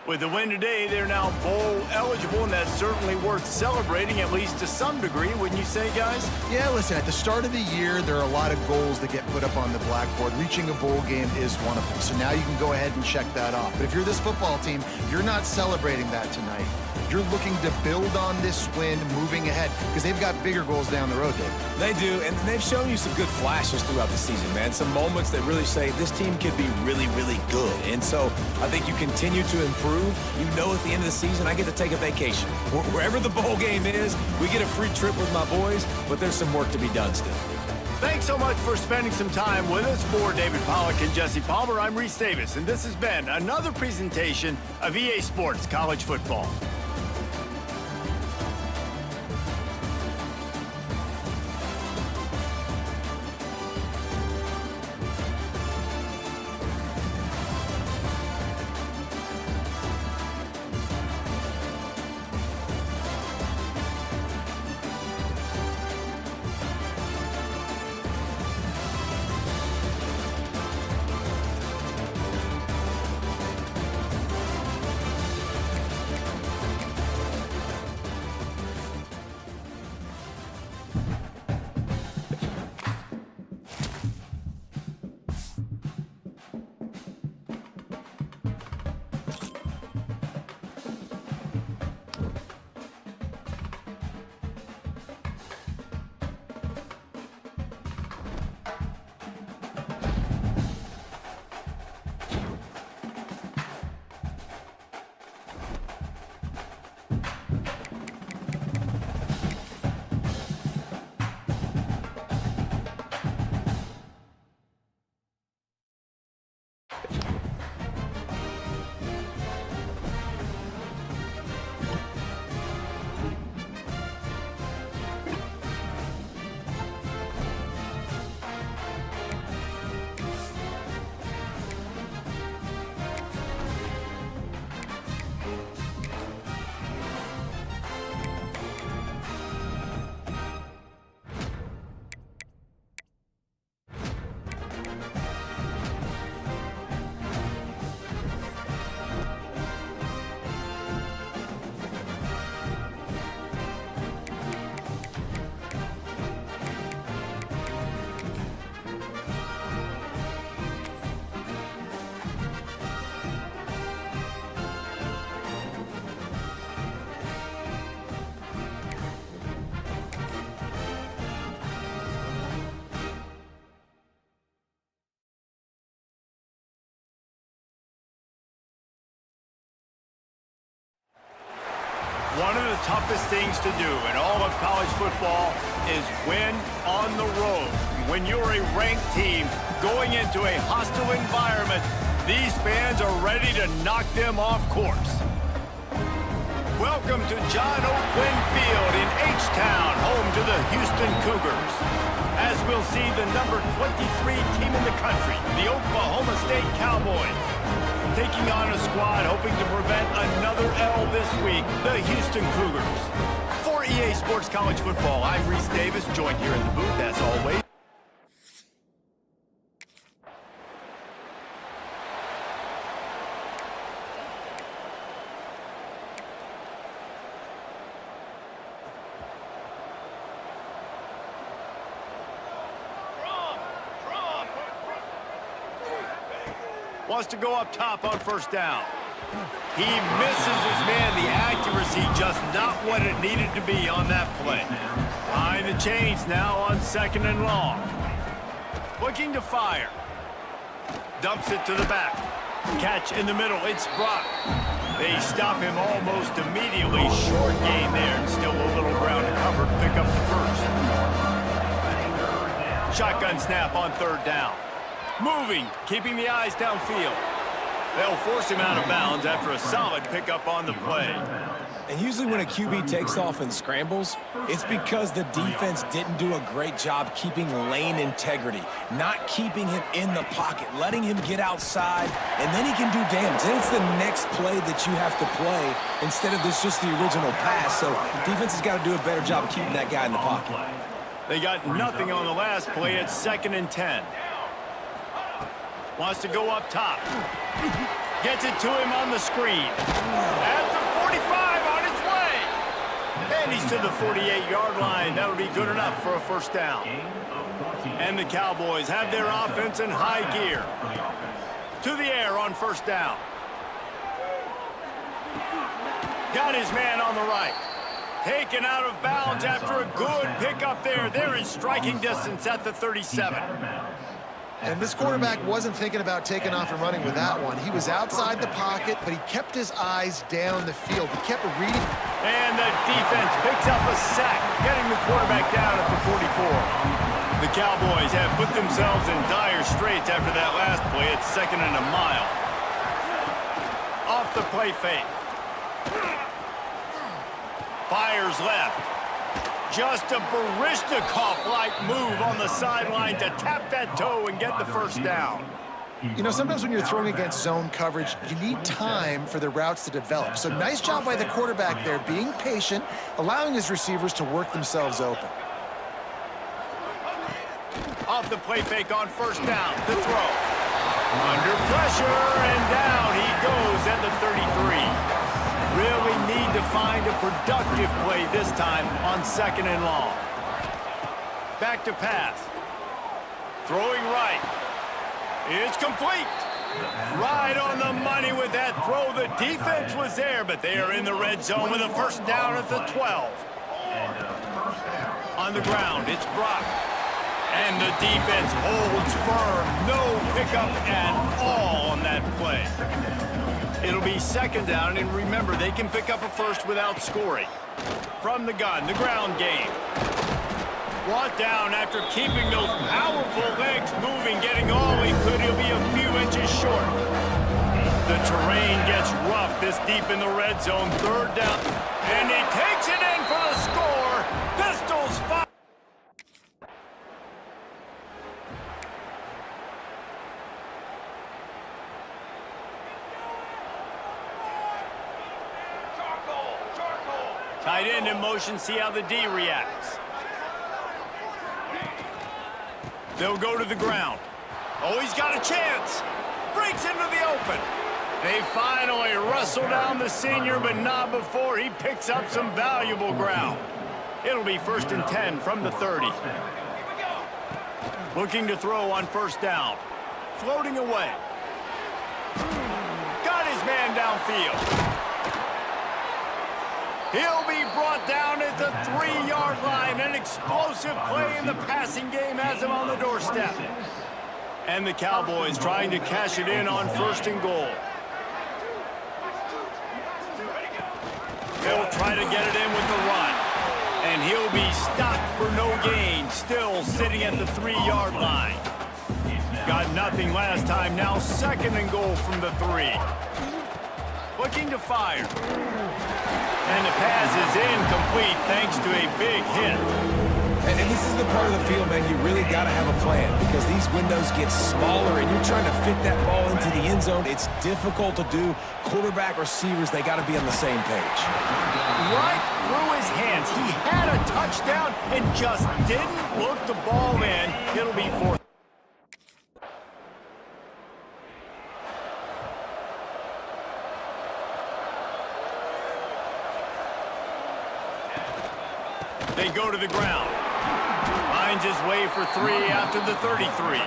With the win today, they're now bowl eligible, and that's certainly worth celebrating, at least to some degree, wouldn't you say, guys? Yeah, listen, at the start of the year, there are a lot of goals that get put up on the blackboard. Reaching a bowl game is one of them. So now you can go ahead and check that off. But if you're this football team, you're not celebrating that tonight. You're looking to build on this win moving ahead because they've got bigger goals down the road, Dave. They do, and they've shown you some good flashes throughout the season, man. Some moments that really say this team could be really, really good. And so I think you continue to improve. You know at the end of the season, I get to take a vacation. Wherever the bowl game is, we get a free trip with my boys, but there's some work to be done still. Thanks so much for spending some time with us. For David Pollack and Jesse Palmer, I'm Reese Davis, and this has been another presentation of EA Sports College Football. One of the toughest things to do in all of college football is win on the road. When you're a ranked team going into a hostile environment, these fans are ready to knock them off course. Welcome to John Oakland Field in H-Town, home to the Houston Cougars. As we'll see the number 23 team in the country, the Oklahoma State Cowboys, taking on a squad hoping to prevent another L this week, the Houston Cougars. For EA Sports College Football, I'm Reese Davis, joined here in the booth, as always. Wants to go up top on first down. He misses his man. The accuracy just not what it needed to be on that play. Behind the chains now on 2nd and long. Looking to fire. Dumps it to the back. Catch in the middle. It's Brock. They stop him almost immediately. Short gain there and still a little ground to cover to pick up the first. Shotgun snap on 3rd down. Moving, keeping the eyes downfield. They'll force him out of bounds after a solid pickup on the play. And usually when a QB takes off and scrambles, it's because the defense didn't do a great job keeping lane integrity, not keeping him in the pocket, letting him get outside, and then he can do damage. Then it's the next play that you have to play instead of just the original pass. So defense has got to do a better job of keeping that guy in the pocket. They got nothing on the last play. It's 2nd and 10. Wants to go up top. Gets it to him on the screen. At the 45 on his way. And he's to the 48-yard line. That'll be good enough for a first down. And the Cowboys have their offense in high gear. To the air on first down. Got his man on the right. Taken out of bounds after a good pickup there. They're in striking distance at the 37. And this quarterback wasn't thinking about taking off and running with that one. He was outside the pocket, but he kept his eyes down the field. He kept reading. And the defense picks up a sack, getting the quarterback down at the 44. The Cowboys have put themselves in dire straits after that last play. It's 2nd and a mile. Off the play fake. Fires left. Just a Baryshnikov-like move on the sideline to tap that toe and get the first down. You know, sometimes when you're throwing against zone coverage, you need time for the routes to develop. So nice job by the quarterback there, being patient, allowing his receivers to work themselves open. Off the play fake on first down, the throw. Under pressure, and down he goes at the 33. Really need to find a productive play this time on 2nd and long. Back to pass. Throwing right. It's complete. Right on the money with that throw. The defense was there, but they are in the red zone with a first down at the 12. On the ground, it's Brock. And the defense holds firm. No pickup at all on that play. It'll be 2nd down, and remember, they can pick up a first without scoring. From the gun, the ground game. Brought down after keeping those powerful legs moving, getting all he could. He'll be a few inches short. The terrain gets rough this deep in the red zone. 3rd down, and he takes it in for the score. Pistols fire. Tight end in motion, see how the D reacts. They'll go to the ground. Oh, he's got a chance. Breaks into the open. They finally wrestle down the senior, but not before he picks up some valuable ground. It'll be 1st and 10 from the 30. Looking to throw on first down. Floating away. Got his man downfield. He'll be brought down at the 3-yard line. An explosive play in the passing game has him on the doorstep. And the Cowboys trying to cash it in on 1st and goal. They'll try to get it in with the run. And he'll be stopped for no gain, still sitting at the 3-yard line. Got nothing last time, now 2nd and goal from the 3. Looking to fire. And the pass is incomplete thanks to a big hit. And this is the part of the field, man, you really got to have a plan because these windows get smaller and you're trying to fit that ball into the end zone. It's difficult to do. Quarterback, receivers, they got to be on the same page. Right through his hands. He had a touchdown and just didn't look the ball in. It'll be 4th. They go to the ground. Finds his way for 3 after the 33.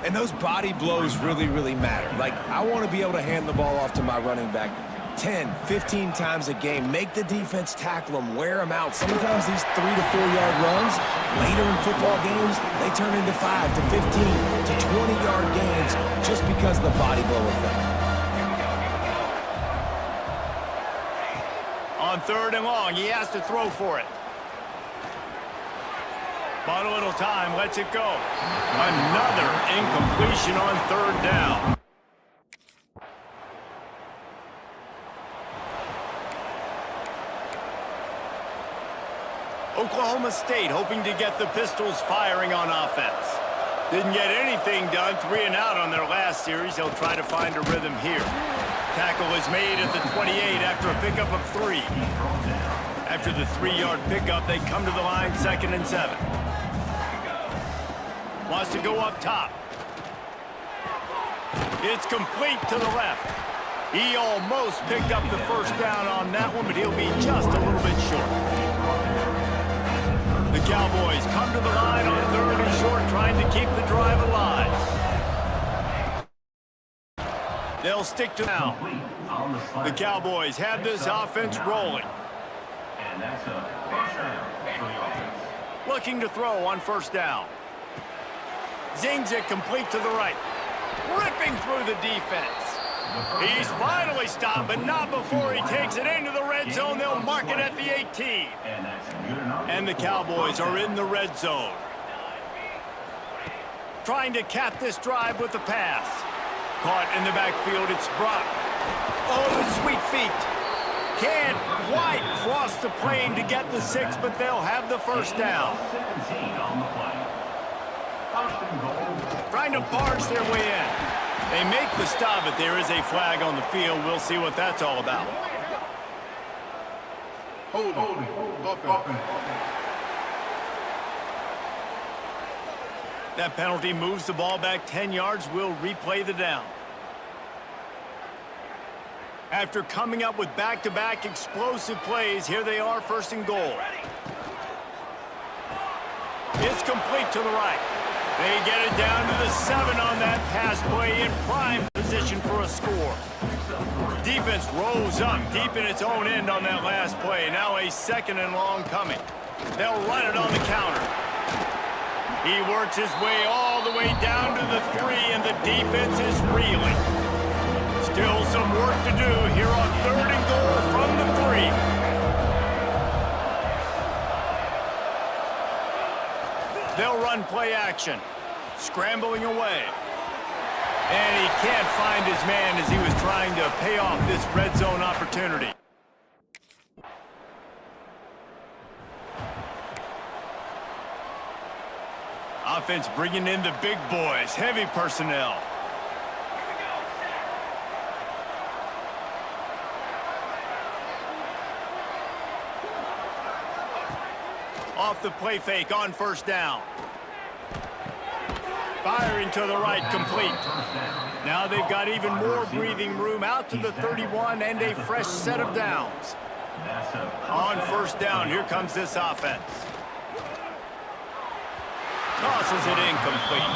And those body blows really, really matter. Like, I want to be able to hand the ball off to my running back 10, 15 times a game. Make the defense tackle them, wear them out. Sometimes these 3 to 4 yard runs, later in football games, they turn into 5 to 15 to 20-yard gains just because of the body blow effect. On 3rd and long, he has to throw for it. But a little time, lets it go. Another incompletion on 3rd down. Oklahoma State hoping to get the Pistols firing on offense. Didn't get anything done, 3 and out on their last series. They'll try to find a rhythm here. Tackle is made at the 28 after a pickup of 3. After the 3-yard pickup, they come to the line 2nd and 7. Wants to go up top. It's complete to the left. He almost picked up the 1st down on that one, but he'll be just a little bit short. The Cowboys come to the line on 3rd and short, trying to keep the drive alive. They'll stick to now. The Cowboys have this offense rolling. Looking to throw on 1st down. Zings it complete to the right. Ripping through the defense. He's finally stopped, but not before he takes it into the red zone. They'll mark it at the 18. And the Cowboys are in the red zone. Trying to cap this drive with the pass. Caught in the backfield, it's Brock. Oh, the sweet feet. Can't quite cross the plane to get the 6, but they'll have the 1st down. Trying to barge their way in. They make the stop, but there is a flag on the field. We'll see what that's all about. Holding. That penalty moves the ball back 10 yards. We'll replay the down. After coming up with back-to-back explosive plays, here they are, 1st and goal. It's complete to the right. They get it down to the 7 on that pass play, in prime position for a score. Defense rose up deep in its own end on that last play. Now a 2nd and long coming. They'll run it on the counter. He works his way all the way down to the 3, and the defense is reeling. Still some work to do here on 3rd and goal from the 3. They'll run play action. Scrambling away. And he can't find his man as he was trying to pay off this red zone opportunity. Offense bringing in the big boys, heavy personnel. Off the play fake on 1st down. Firing to the right, complete. Now they've got even more breathing room out to the 31 and a fresh set of downs. On 1st down, here comes this offense. Tosses it incomplete.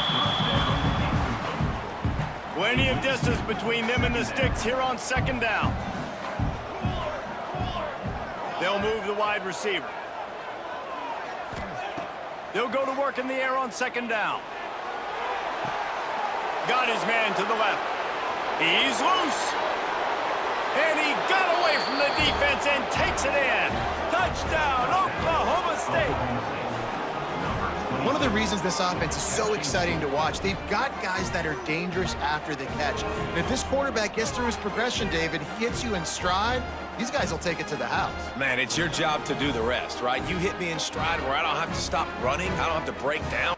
Plenty of distance between them and the sticks here on 2nd down. They'll move the wide receiver. They'll go to work in the air on 2nd down. Got his man to the left. He's loose. And he got away from the defense and takes it in. Touchdown, Oklahoma State. One of the reasons this offense is so exciting to watch, they've got guys that are dangerous after the catch. And if this quarterback gets through his progression, David, hits you in stride, these guys will take it to the house. Man, it's your job to do the rest, right? You hit me in stride where I don't have to stop running. I don't have to break down.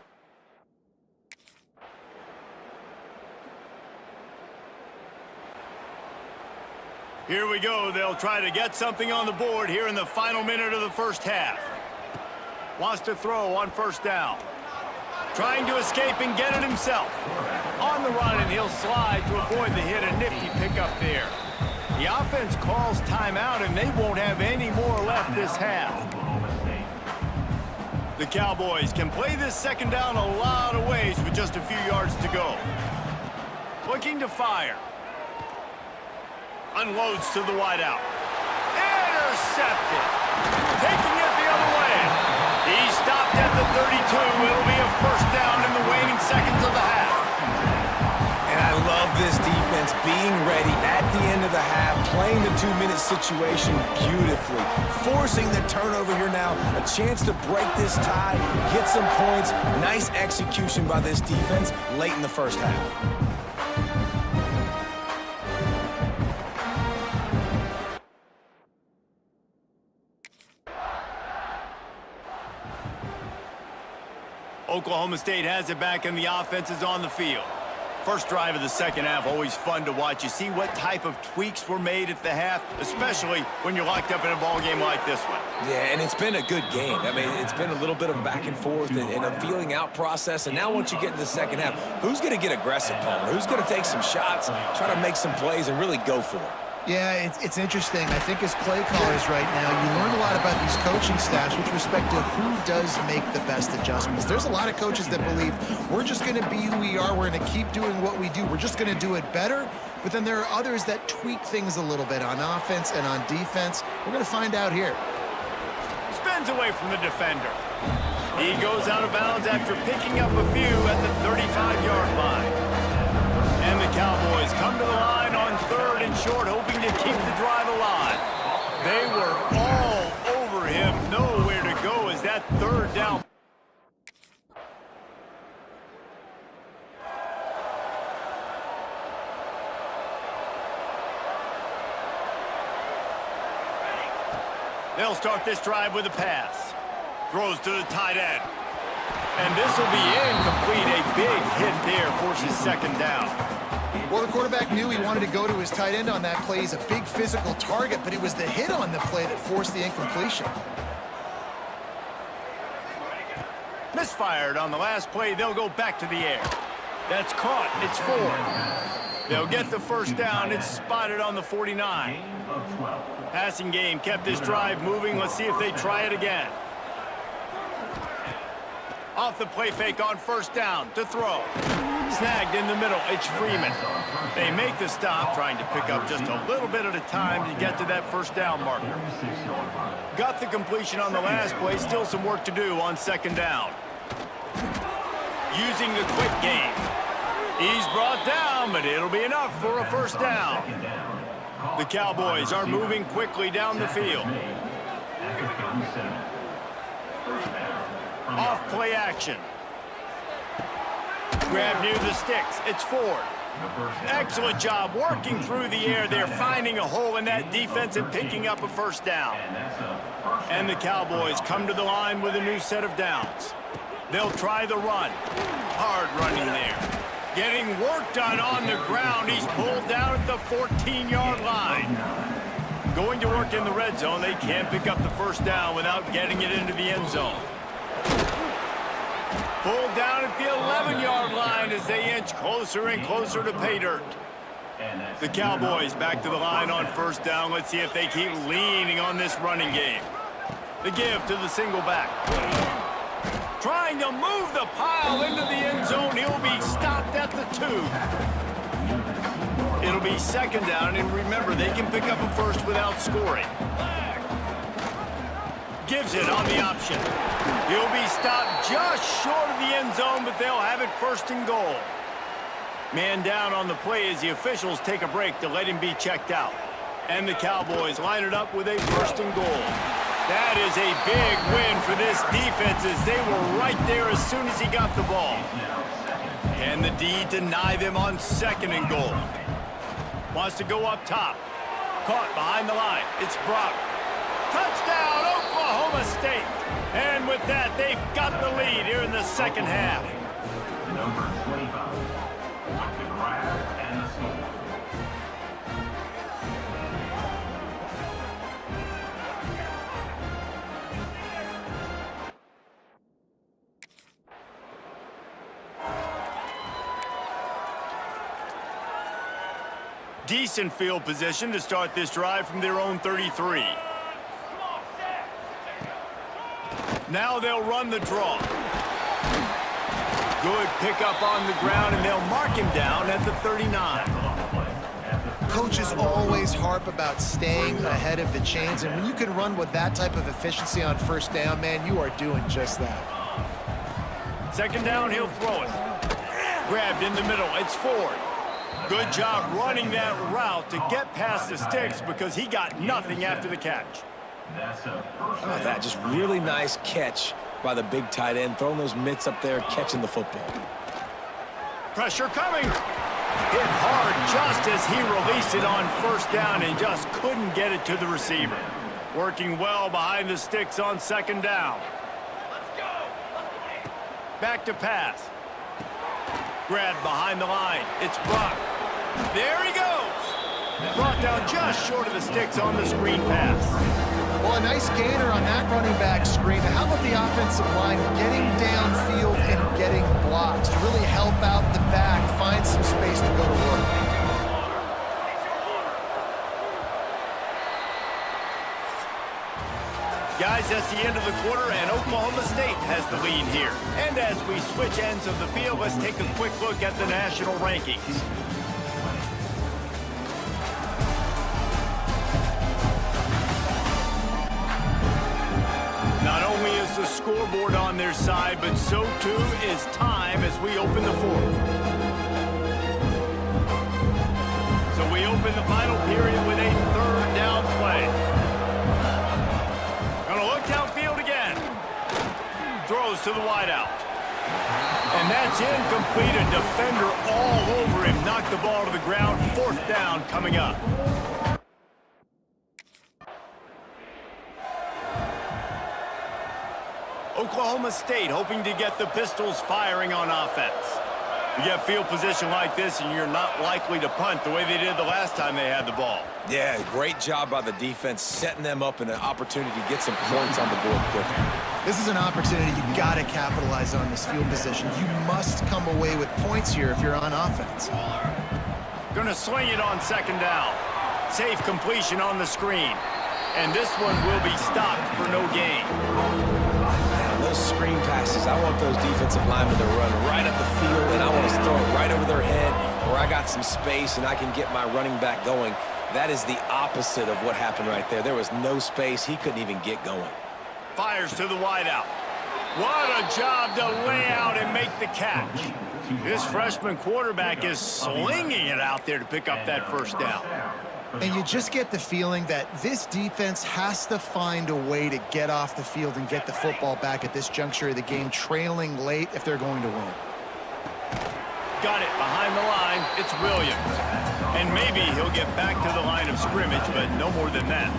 Here we go. They'll try to get something on the board here in the final minute of the first half. Wants to throw on first down. Trying to escape and get it himself. On the run, and he'll slide to avoid the hit. A nifty pickup there. The offense calls timeout, and they won't have any more left this half. The Cowboys can play this second down a lot of ways with just a few yards to go. Looking to fire. Unloads to the wideout. Intercepted. Taking it the other way. He stopped at the 32. It'll be a first down in the waning seconds of the half. And I love this defense being ready at the end of the half, playing the 2-minute situation beautifully, forcing the turnover here now, a chance to break this tie, get some points. Nice execution by this defense late in the first half. Oklahoma State has it back, and the offense is on the field. First drive of the second half, always fun to watch. You see what type of tweaks were made at the half, especially when you're locked up in a ball game like this one. Yeah, and it's been a good game. I mean, it's been a little bit of back and forth and a feeling out process. And now once you get in the second half, who's going to get aggressive, Palmer? Who's going to take some shots, try to make some plays, and really go for it? Yeah, it's interesting. I think as play callers right now, you learn a lot about these coaching staffs with respect to who does make the best adjustments. There's a lot of coaches that believe we're just going to be who we are. We're going to keep doing what we do. We're just going to do it better. But then there are others that tweak things a little bit on offense and on defense. We're going to find out here. Spins away from the defender. He goes out of bounds after picking up a few at the 35-yard line. And the Cowboys come to the line on third and short, hoping to keep the drive alive. They were all over him, nowhere to go as that third down. They'll start this drive with a pass. Throws to the tight end. And this will be incomplete. A big hit there forces second down. Well, the quarterback knew he wanted to go to his tight end on that play. He's a big physical target, but it was the hit on the play that forced the incompletion. Misfired on the last play. They'll go back to the air. That's caught. It's 4. They'll get the first down. It's spotted on the 49. Passing game kept this drive moving. Let's see if they try it again. Off the play fake on first down to throw. Snagged in the middle. It's Freeman. They make the stop, trying to pick up just a little bit at a time to get to that first down marker. Got the completion on the last play. Still some work to do on second down. Using the quick game. He's brought down, but it'll be enough for a first down. The Cowboys are moving quickly down the field. Off play action. Grab near the sticks. It's Ford. Excellent job working through the air there, finding a hole in that defense and picking up a first down. And the Cowboys come to the line with a new set of downs. They'll try the run. Hard running there. Getting work done on the ground. He's pulled down at the 14-yard line. Going to work in the red zone. They can't pick up the first down without getting it into the end zone. Pulled down at the 11-yard line as they inch closer and closer to pay dirt. The Cowboys back to the line on first down. Let's see if they keep leaning on this running game. The give to the single back. Trying to move the pile into the end zone. He'll be stopped at the 2. It'll be second down, and remember, they can pick up a first without scoring. Gives it on the option. He'll be stopped just short of the end zone, but they'll have it first and goal. Man down on the play as the officials take a break to let him be checked out. And the Cowboys line it up with a first and goal. That is a big win for this defense as they were right there as soon as he got the ball. Can the D deny them on second and goal? Wants to go up top. Caught behind the line. It's Brock. Touchdown, Oklahoma State. And with that, they've got the lead here in the second half. Number 25 with the grab and the score. Decent field position to start this drive from their own 33. Now they'll run the draw. Good pickup on the ground, and they'll mark him down at the 39. Coaches always harp about staying ahead of the chains, and when you can run with that type of efficiency on first down, man, you are doing just that. Second down, he'll throw it. Grabbed in the middle, it's Ford. Good job running that route to get past the sticks because he got nothing after the catch. How about that? Just really nice catch by the big tight end, throwing those mitts up there, catching the football. Pressure coming. Hit hard just as he released it on first down and just couldn't get it to the receiver. Working well behind the sticks on second down. Back to pass. Grabbed behind the line. It's Brock. There he goes. Brought down just short of the sticks on the screen pass. Well, a nice gainer on that running back screen. How about the offensive line getting downfield and getting blocks to really help out the back, find some space to go to work? Guys, that's the end of the quarter, and Oklahoma State has the lead here. And as we switch ends of the field, let's take a quick look at the national rankings. Not only is the scoreboard on their side, but so too is time as we open the fourth. So we open the final period with a third down play. Gonna look downfield again. Throws to the wideout. And that's incomplete. A defender all over him. Knocked the ball to the ground. Fourth down coming up. Oklahoma State hoping to get the Pistols firing on offense. You get field position like this and you're not likely to punt the way they did the last time they had the ball. Yeah, great job by the defense, setting them up in an opportunity to get some points on the board quickly. This is an opportunity you got to capitalize on this field position. You must come away with points here if you're on offense. Gonna swing it on second down. Safe completion on the screen. And this one will be stopped for no gain. Man, those screen passes, I want those defensive linemen to run right up the field, and I want to throw it right over their head where I got some space and I can get my running back going. That is the opposite of what happened right there. There was no space. He couldn't even get going. Fires to the wideout. What a job to lay out and make the catch. This freshman quarterback is slinging it out there to pick up that first down. And you just get the feeling that this defense has to find a way to get off the field and get the football back at this juncture of the game, trailing late if they're going to win. Got it behind the line. It's Williams. And maybe he'll get back to the line of scrimmage, but no more than that.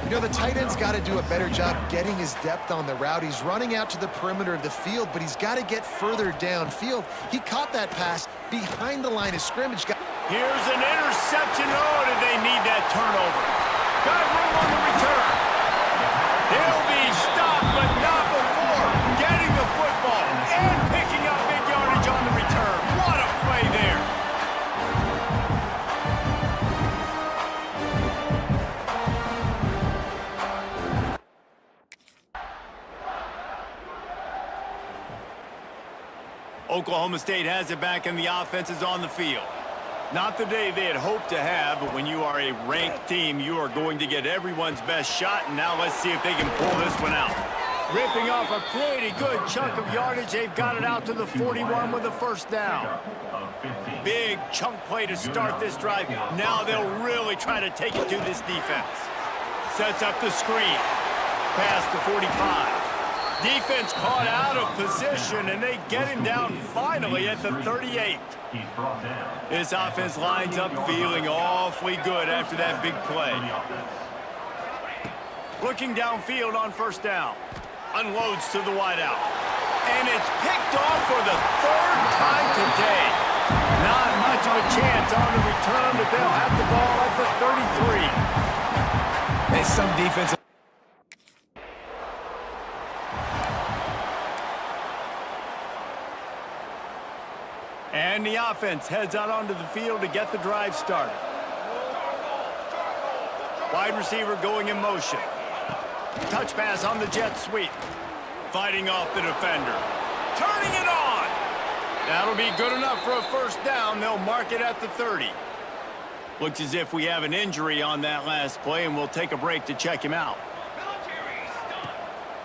You know, the tight end's got to do a better job getting his depth on the route. He's running out to the perimeter of the field, but he's got to get further downfield. He caught that pass behind the line of scrimmage. Here's an interception. Oh, did they need that turnover? Got room on the return. He'll be stopped, but not before getting the football and picking up big yardage on the return. What a play there. Oklahoma State has it back and the offense is on the field. Not the day they had hoped to have, but when you are a ranked team, you are going to get everyone's best shot, and now let's see if they can pull this one out. Ripping off a pretty good chunk of yardage. They've got it out to the 41 with the first down. Big chunk play to start this drive. Now they'll really try to take it to this defense. Sets up the screen. Pass to 45. Defense caught out of position, and they get him down finally at the 38. This offense lines up feeling awfully good after that big play. Looking downfield on first down. Unloads to the wideout. And it's picked off for the third time today. Not much of a chance on the return, but they'll have the ball at the 33. There's some defense. And the offense heads out onto the field to get the drive started. Wide receiver going in motion. Touch pass on the jet sweep. Fighting off the defender. Turning it on! That'll be good enough for a first down. They'll mark it at the 30. Looks as if we have an injury on that last play, and we'll take a break to check him out.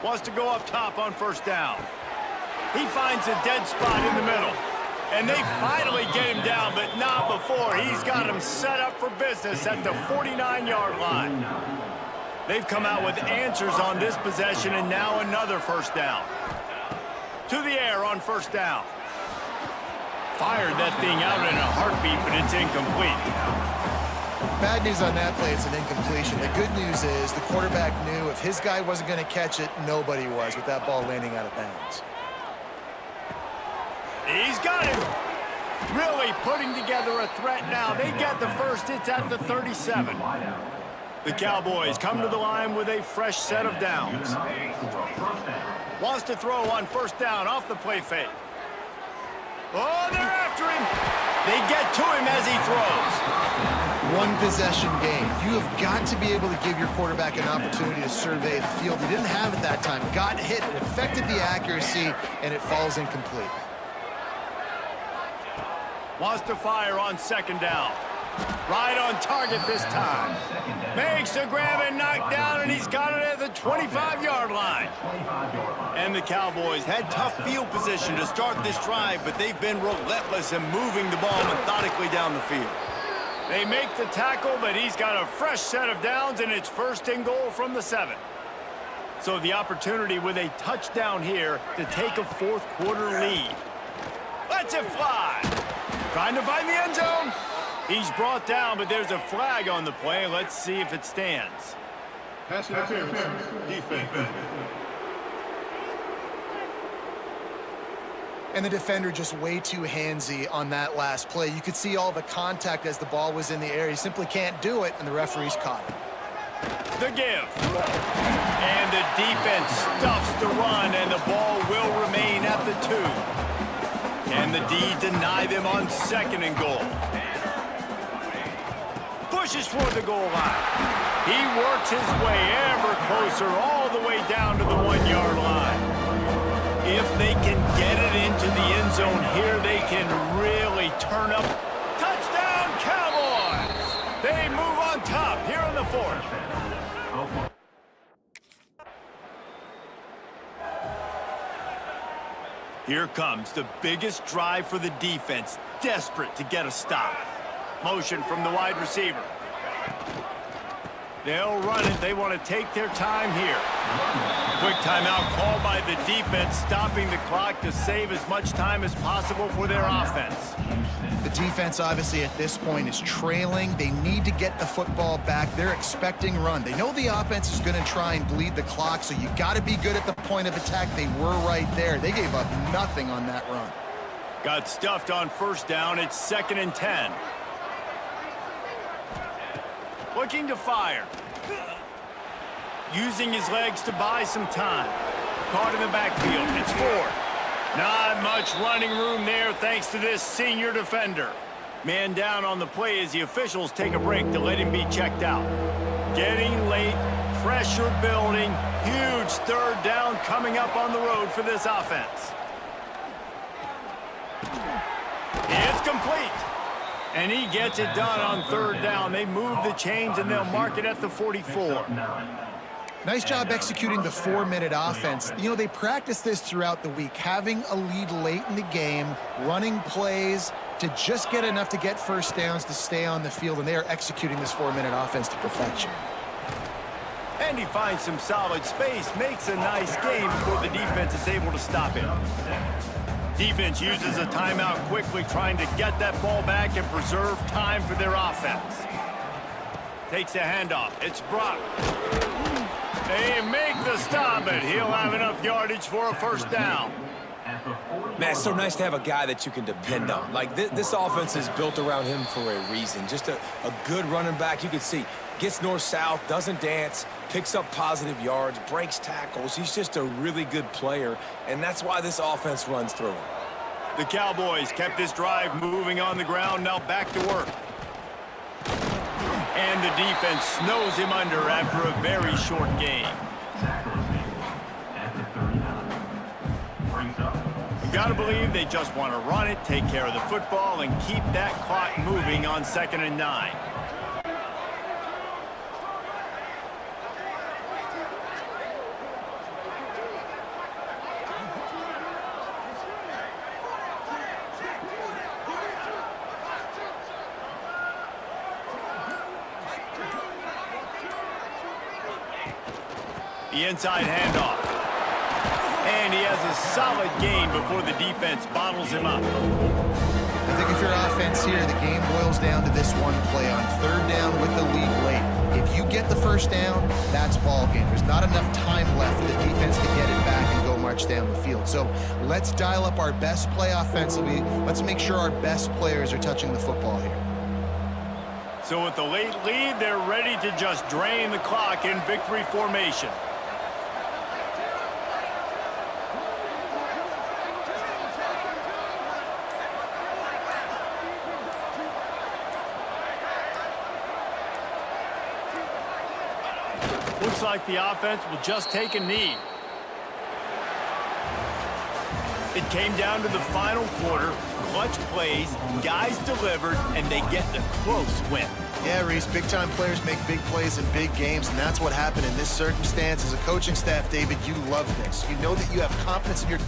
Wants to go up top on first down. He finds a dead spot in the middle. And they finally get him down, but not before. He's got him set up for business at the 49-yard line. They've come out with answers on this possession, and now another first down. To the air on first down. Fired that thing out in a heartbeat, but it's incomplete. Bad news on that play, it's an incompletion. The good news is the quarterback knew if his guy wasn't going to catch it, nobody was with that ball landing out of bounds. He's got him. Really putting together a threat now. They get the first. It's at the 37. The Cowboys come to the line with a fresh set of downs. Wants to throw on first down off the play fake. Oh, they're after him. They get to him as he throws. One possession game. You have got to be able to give your quarterback an opportunity to survey the field. He didn't have it that time. Got hit. It affected the accuracy, and it falls incomplete. Wants to fire on second down. Right on target this time. Makes the grab and knock down, and he's got it at the 25-yard line. And the Cowboys had tough field position to start this drive, but they've been relentless in moving the ball methodically down the field. They make the tackle, but he's got a fresh set of downs, and it's first and goal from the 7. So the opportunity with a touchdown here to take a fourth-quarter lead. Lets it fly. Trying to find the end zone. He's brought down, but there's a flag on the play. Let's see if it stands. Pass interference. Defense. And the defender just way too handsy on that last play. You could see all the contact as the ball was in the air. He simply can't do it, and the referee's caught it. The give. And the defense stuffs the run, and the ball will remain at the 2. And the D deny them on second and goal. Pushes toward the goal line. He works his way ever closer all the way down to the 1-yard line. If they can get it into the end zone here, they can really turn up. Touchdown, Cowboys! They move on top here in the 4th. Here comes the biggest drive for the defense, desperate to get a stop. Motion from the wide receiver. They'll run it. They want to take their time here. Quick timeout called by the defense, stopping the clock to save as much time as possible for their offense. The defense, obviously, at this point is trailing. They need to get the football back. They're expecting run. They know the offense is going to try and bleed the clock, so you got to be good at the point of attack. They were right there. They gave up nothing on that run. Got stuffed on first down. It's 2nd and 10. Looking to fire. Using his legs to buy some time. Caught in the backfield. It's 4. Not much running room there thanks to this senior defender. Man down on the play as the officials take a break to let him be checked out. Getting late, pressure building, huge third down coming up on the road for this offense. It's complete. And he gets it done on third down. They move the chains, and they'll mark it at the 44. Nice job executing the 4-minute offense. You know, they practice this throughout the week, having a lead late in the game, running plays, to just get enough to get first downs to stay on the field, and they are executing this 4-minute offense to perfection. And he finds some solid space, makes a nice game before the defense is able to stop him. Defense uses a timeout quickly, trying to get that ball back and preserve time for their offense. Takes a handoff. It's Brock. They make the stop, but he'll have enough yardage for a first down. Man, it's so nice to have a guy that you can depend on. Like, this offense is built around him for a reason. Just a good running back. You can see, gets north-south, doesn't dance, picks up positive yards, breaks tackles. He's just a really good player, and that's why this offense runs through him. The Cowboys kept this drive moving on the ground, now back to work. And the defense snows him under after a very short game. You gotta believe they just want to run it, take care of the football, and keep that clock moving on 2nd and 9. The inside handoff. And he has a solid gain before the defense bottles him up. I think if you're offense here, the game boils down to this one play on 3rd down with the lead late. If you get the first down, that's ball game. There's not enough time left for the defense to get it back and go march down the field. So let's dial up our best play offensively. Let's make sure our best players are touching the football here. So with the late lead, they're ready to just drain the clock in victory formation. Looks like the offense will just take a knee. It came down to the final quarter. Clutch plays, guys delivered, and they get the close win. Yeah, Reese, big-time players make big plays in big games, and that's what happened in this circumstance. As a coaching staff, David, you love this. You know that you have confidence in your...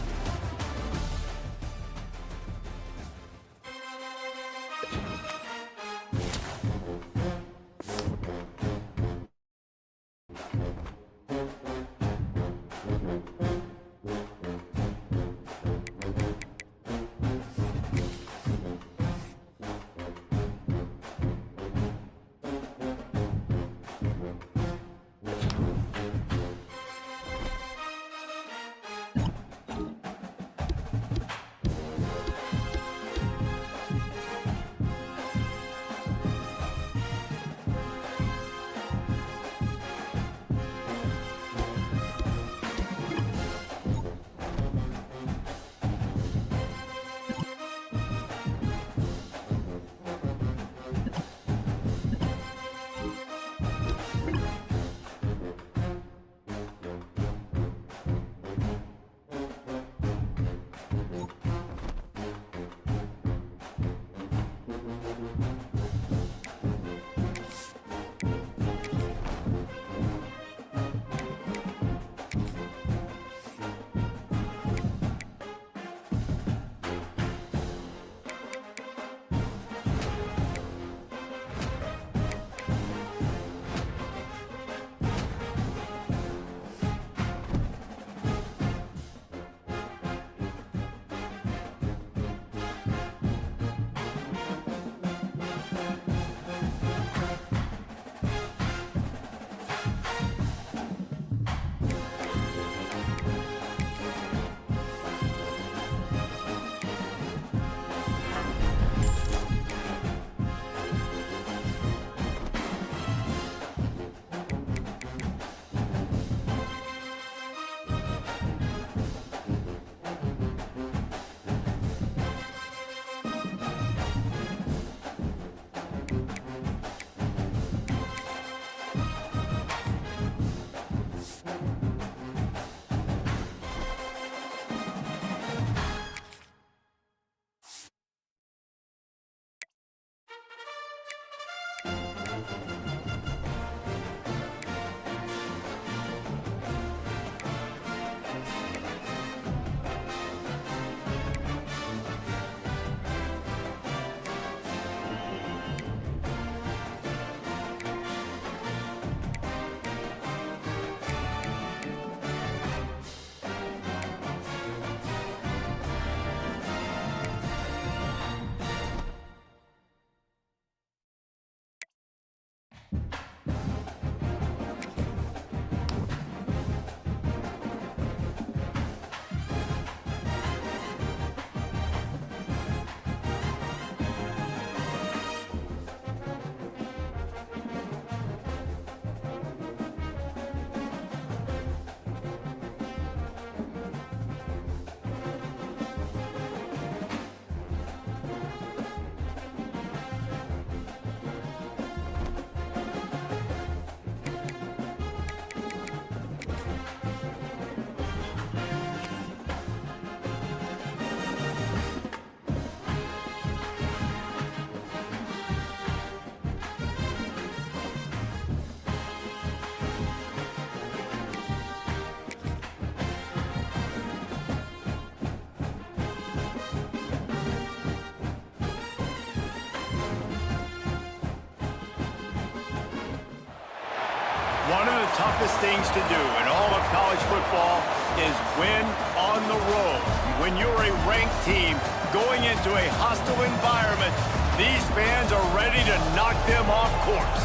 One of the toughest things to do in all of college football is win on the road. When you're a ranked team going into a hostile environment, these fans are ready to knock them off course.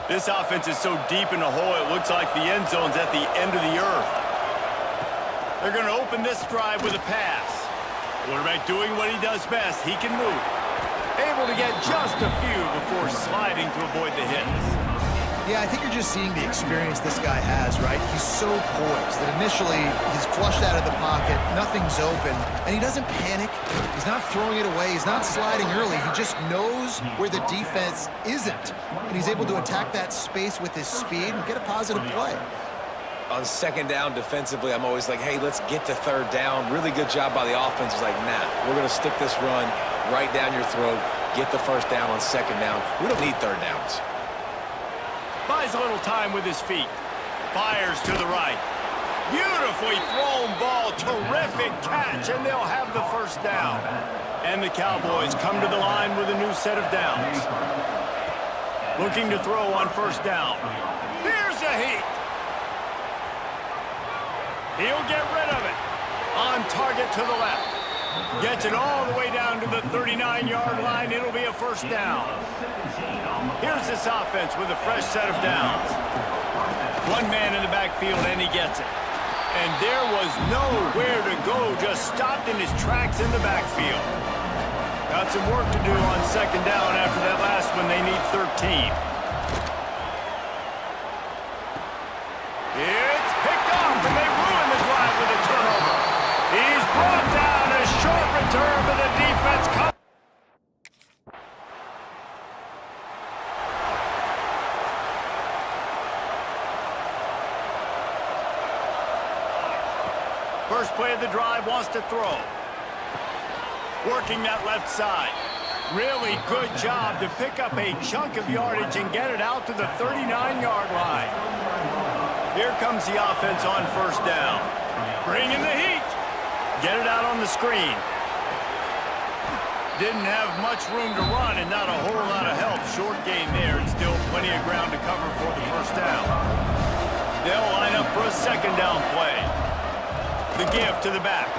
This offense is so deep in the hole, it looks like the end zone's at the end of the earth. They're going to open this drive with a pass. Quarterback doing what he does best. He can move. Able to get just a few before sliding to avoid the hits. Yeah, I think you're just seeing the experience this guy has, right? He's so poised that initially he's flushed out of the pocket, nothing's open, and he doesn't panic. He's not throwing it away. He's not sliding early. He just knows where the defense isn't, and he's able to attack that space with his speed and get a positive play. On second down defensively, I'm always like, hey, let's get to third down. Really good job by the offense. It's like, nah, we're going to stick this run right down your throat, get the first down on second down. We don't need third downs. Buys a little time with his feet. Fires to the right. Beautifully thrown ball. Terrific catch, and they'll have the first down. And the Cowboys come to the line with a new set of downs. Looking to throw on first down. Here's a heat. He'll get rid of it. On target to the left. Gets it all the way down to the 39-yard line. It'll be a first down. Here's this offense with a fresh set of downs. One man in the backfield, and he gets it. And there was nowhere to go, just stopped in his tracks in the backfield. Got some work to do on second down after that last one. They need 13. It's picked off, and they ruin the drive with a turnover. He's brought down. A short return, but the defense comes. First play of the drive, wants to throw. Working that left side. Really good job to pick up a chunk of yardage and get it out to the 39-yard line. Here comes the offense on first down. Bringing the heat. Get it out on the screen. Didn't have much room to run and not a whole lot of help. Short gain there, and still plenty of ground to cover for the first down. They'll line up for a second down play. The give to the back.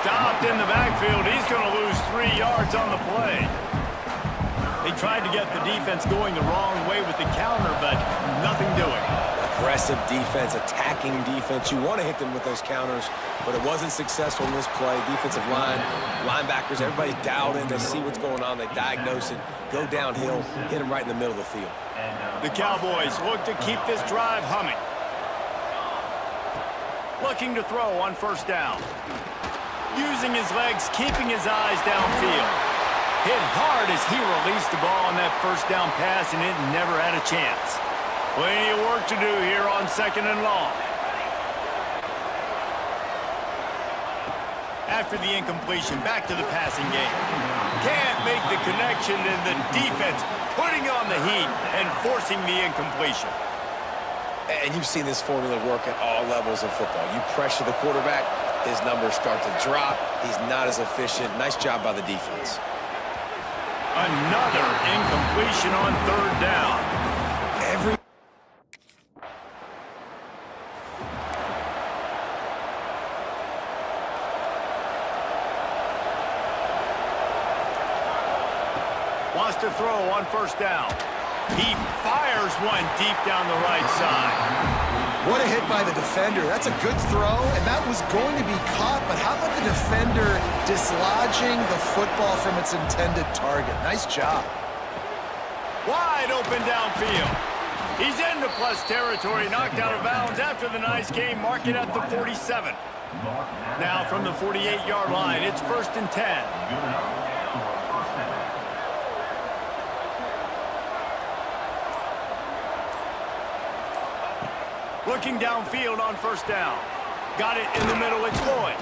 Stopped in the backfield. He's going to lose 3 yards on the play. They tried to get the defense going the wrong way with the counter, but nothing doing. Aggressive defense, attacking defense. You want to hit them with those counters, but it wasn't successful in this play. Defensive line, linebackers, everybody's dialed in. They see what's going on. They diagnose it, go downhill, hit them right in the middle of the field. The Cowboys look to keep this drive humming. Looking to throw on first down. Using his legs, keeping his eyes downfield. Hit hard as he released the ball on that first down pass, and it never had a chance. Plenty of work to do here on second and long. After the incompletion, back to the passing game. Can't make the connection, and the defense putting on the heat and forcing the incompletion. And you've seen this formula work at all levels of football. You pressure the quarterback, his numbers start to drop. He's not as efficient. Nice job by the defense. Another incompletion on third down. Every Wants to throw on first down. He fires one deep down the right side. What a hit by the defender. That's a good throw, and that was going to be caught, but how about the defender dislodging the football from its intended target? Nice job. Wide open downfield. He's into plus territory, knocked out of bounds after the nice game, mark it at the 47. Now from the 48-yard line, it's 1st and 10. Looking downfield on first down. Got it in the middle, it's Lloyd.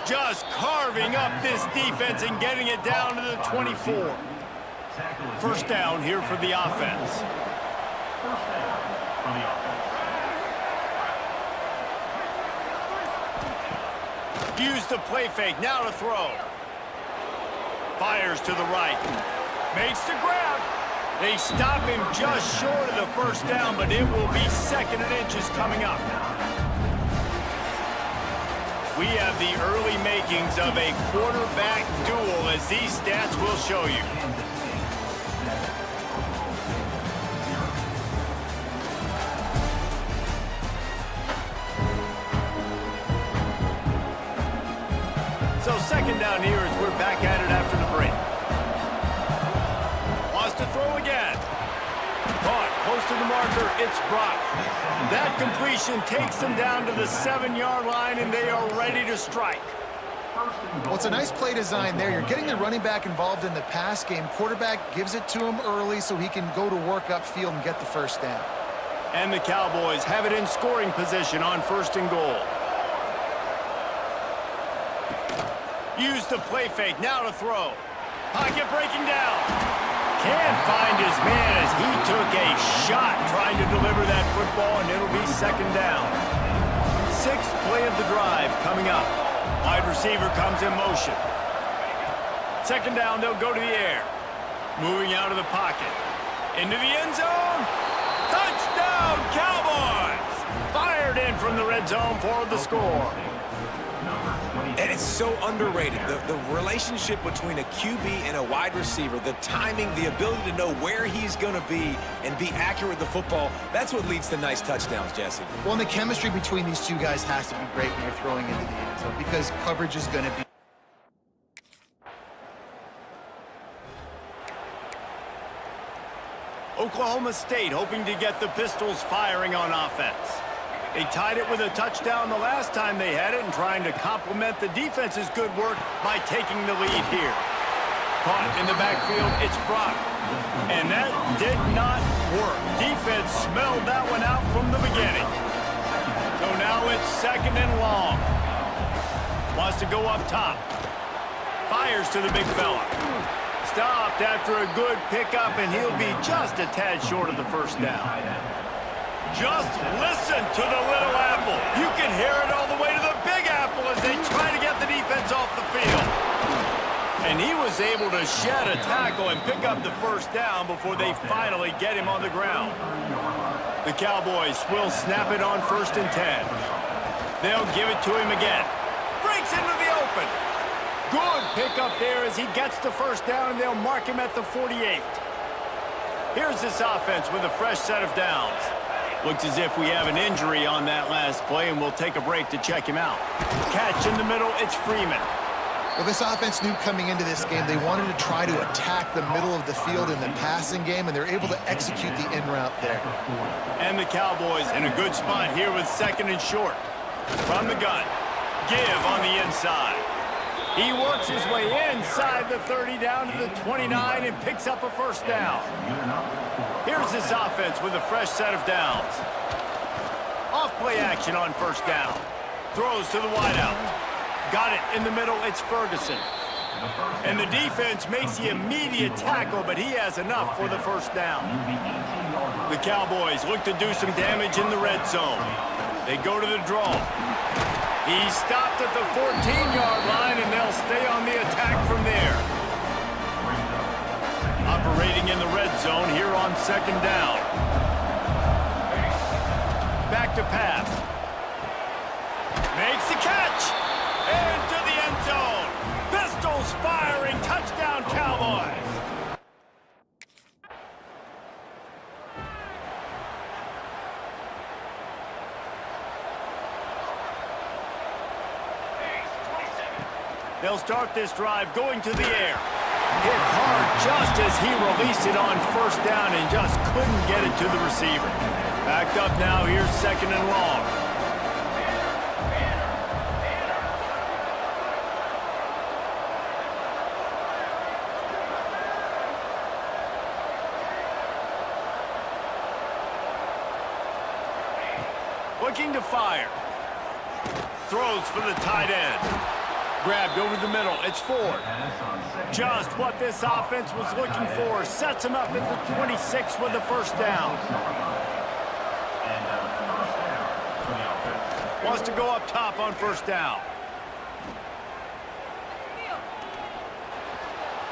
Just carving up this defense and getting it down to the 24. First down here for the offense. Use the play fake, now to throw. Fires to the right. Makes the grab. They stop him just short of the first down, but it will be 2nd and inches coming up. We have the early makings of a quarterback duel, as these stats will show you. So 2nd down here as we're back at it after the break. Wants to throw again. Caught close to the marker, it's Brock. That completion takes them down to the 7-yard line, and they are ready to strike. Well, it's a nice play design there. You're getting the running back involved in the pass game. Quarterback gives it to him early so he can go to work upfield and get the first down. And the Cowboys have it in scoring position on 1st and goal. Use the play fake, now to throw. Pocket breaking down. Can't find his man as he took a shot trying to deliver that football, and it'll be 2nd down. 6th play of the drive coming up. Wide receiver comes in motion. 2nd down, they'll go to the air. Moving out of the pocket. Into the end zone. Touchdown, Cowboys! Fired in from the red zone for the score. And it's so underrated. The relationship between a QB and a wide receiver, the timing, the ability to know where he's going to be and be accurate with the football, that's what leads to nice touchdowns, Jesse. Well, and the chemistry between these two guys has to be great when you're throwing into the end zone because coverage is going to be... Oklahoma State hoping to get the Pistols firing on offense. They tied it with a touchdown the last time they had it and trying to complement the defense's good work by taking the lead here. Caught in the backfield, it's Brock. And that did not work. Defense smelled that one out from the beginning. So now it's 2nd and long. Wants to go up top. Fires to the big fella. Stopped after a good pickup, and he'll be just a tad short of the first down. Just listen to the little apple. You can hear it all the way to the big apple as they try to get the defense off the field. And he was able to shed a tackle and pick up the first down before they finally get him on the ground. The Cowboys will snap it on 1st and 10. They'll give it to him again. Breaks into the open. Good pickup there as he gets the first down, and they'll mark him at the 48. Here's this offense with a fresh set of downs. Looks as if we have an injury on that last play, and we'll take a break to check him out. Catch in the middle, it's Freeman. Well, this offense knew coming into this game they wanted to try to attack the middle of the field in the passing game, and they're able to execute the in route there. And the Cowboys in a good spot here with 2nd and short. From the gun, give on the inside. He works his way inside the 30 down to the 29 and picks up a first down. Here's this offense with a fresh set of downs. Off play action on first down. Throws to the wideout. Got it in the middle, it's Ferguson. And the defense makes the immediate tackle, but he has enough for the first down. The Cowboys look to do some damage in the red zone. They go to the draw. He stopped at the 14-yard line, and they'll stay on the attack from there. Operating in the red zone here on 2nd down. Back to pass. Makes the catch. Into the end zone. Pistols firing. Touchdown, Cowboys. They'll start this drive going to the air. Hit hard just as he released it on first down and just couldn't get it to the receiver. Backed up now, here's 2nd and long. Looking to fire. Throws for the tight end. Grabbed over the middle. It's Ford. Just what this offense was looking for. Sets him up at the 26 with the first down. Wants to go up top on first down.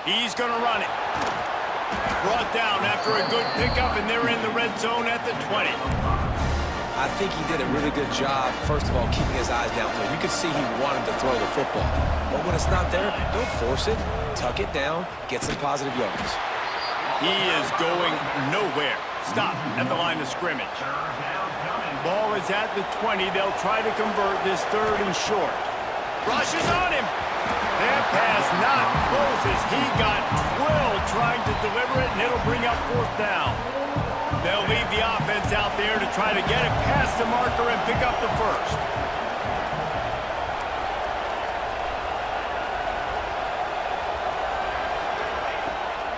He's going to run it. Brought down after a good pickup, and they're in the red zone at the 20. I think he did a really good job, first of all, keeping his eyes downfield. You could see he wanted to throw the football. But when it's not there, don't force it. Tuck it down, get some positive yards. He is going nowhere. Stop at the line of scrimmage. Ball is at the 20. They'll try to convert this 3rd and short. Rushes on him. That pass not close as he got twirled trying to deliver it, and it'll bring up 4th down. They'll leave the offense out there to try to get it past the marker and pick up the first.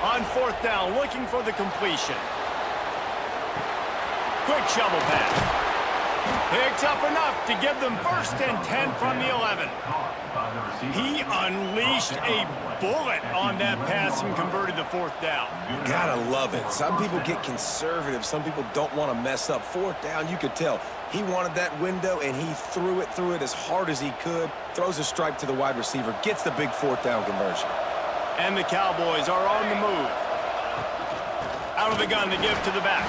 On 4th down, looking for the completion. Quick shovel pass. Picks up enough to give them 1st and 10 from the 11. He unleashed a bullet on that pass and converted the 4th down. Gotta love it. Some people get conservative. Some people don't want to mess up. 4th down, you could tell. He wanted that window, and he threw it as hard as he could. Throws a stripe to the wide receiver. Gets the big 4th down conversion. And the Cowboys are on the move. Out of the gun to give to the back.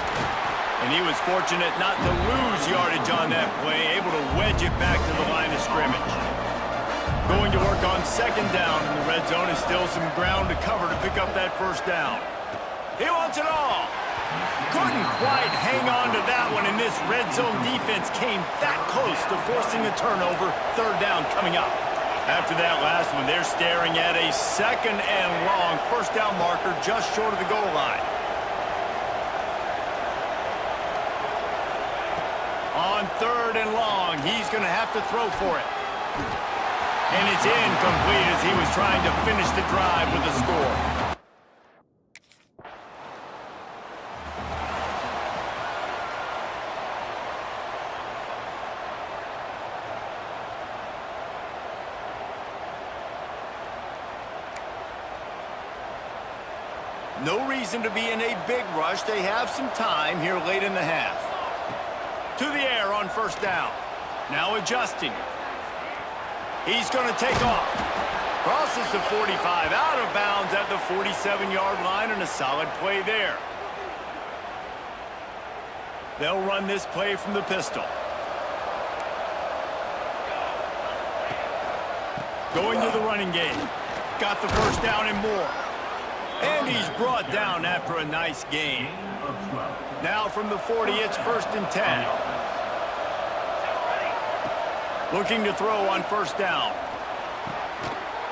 And he was fortunate not to lose yardage on that play, able to wedge it back to the line of scrimmage. Going to work on 2nd down in the red zone is still some ground to cover to pick up that 1st down. He wants it all. Couldn't quite hang on to that one, and this red zone defense came that close to forcing a turnover. 3rd down coming up. After that last one, they're staring at a 2nd and long 1st down marker just short of the goal line. On 3rd and long, he's going to have to throw for it. And it's incomplete as he was trying to finish the drive with a score. No reason to be in a big rush. They have some time here late in the half. To the air on 1st down. Now adjusting. He's going to take off. Crosses the 45, out of bounds at the 47-yard line, and a solid play there. They'll run this play from the pistol. Going to the running game. Got the 1st down and more. And he's brought down after a nice gain. Now from the 40, it's 1st and 10. Looking to throw on 1st down.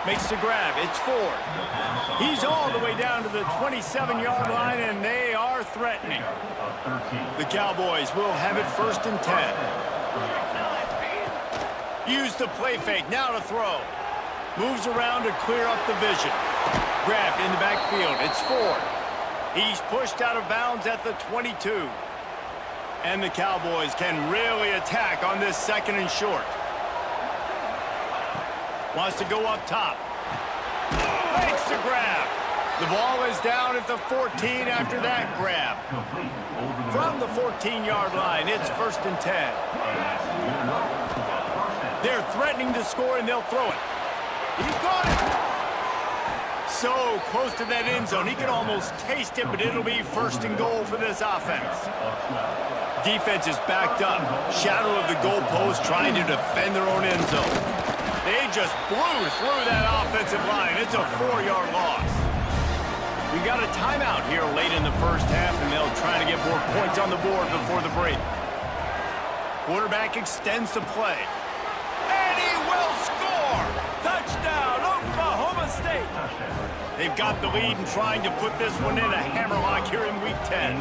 Makes the grab. It's Ford. He's all the way down to the 27-yard line, and they are threatening. The Cowboys will have it 1st and 10. Use the play fake. Now to throw. Moves around to clear up the vision. Grabbed in the backfield. It's Ford. He's pushed out of bounds at the 22. And the Cowboys can really attack on this 2nd and short. Wants to go up top. Makes the grab. The ball is down at the 14 after that grab. From the 14-yard line, it's 1st and 10. They're threatening to score, and they'll throw it. He's got it. So close to that end zone. He can almost taste it, but it'll be 1st and goal for this offense. Defense is backed up. Shadow of the goalpost trying to defend their own end zone. They just blew through that offensive line. It's a 4-yard loss. We got a timeout here late in the 1st half, and they'll try to get more points on the board before the break. Quarterback extends the play. And he will score! Touchdown, They've got the lead and trying to put this one in a hammerlock here in Week 10.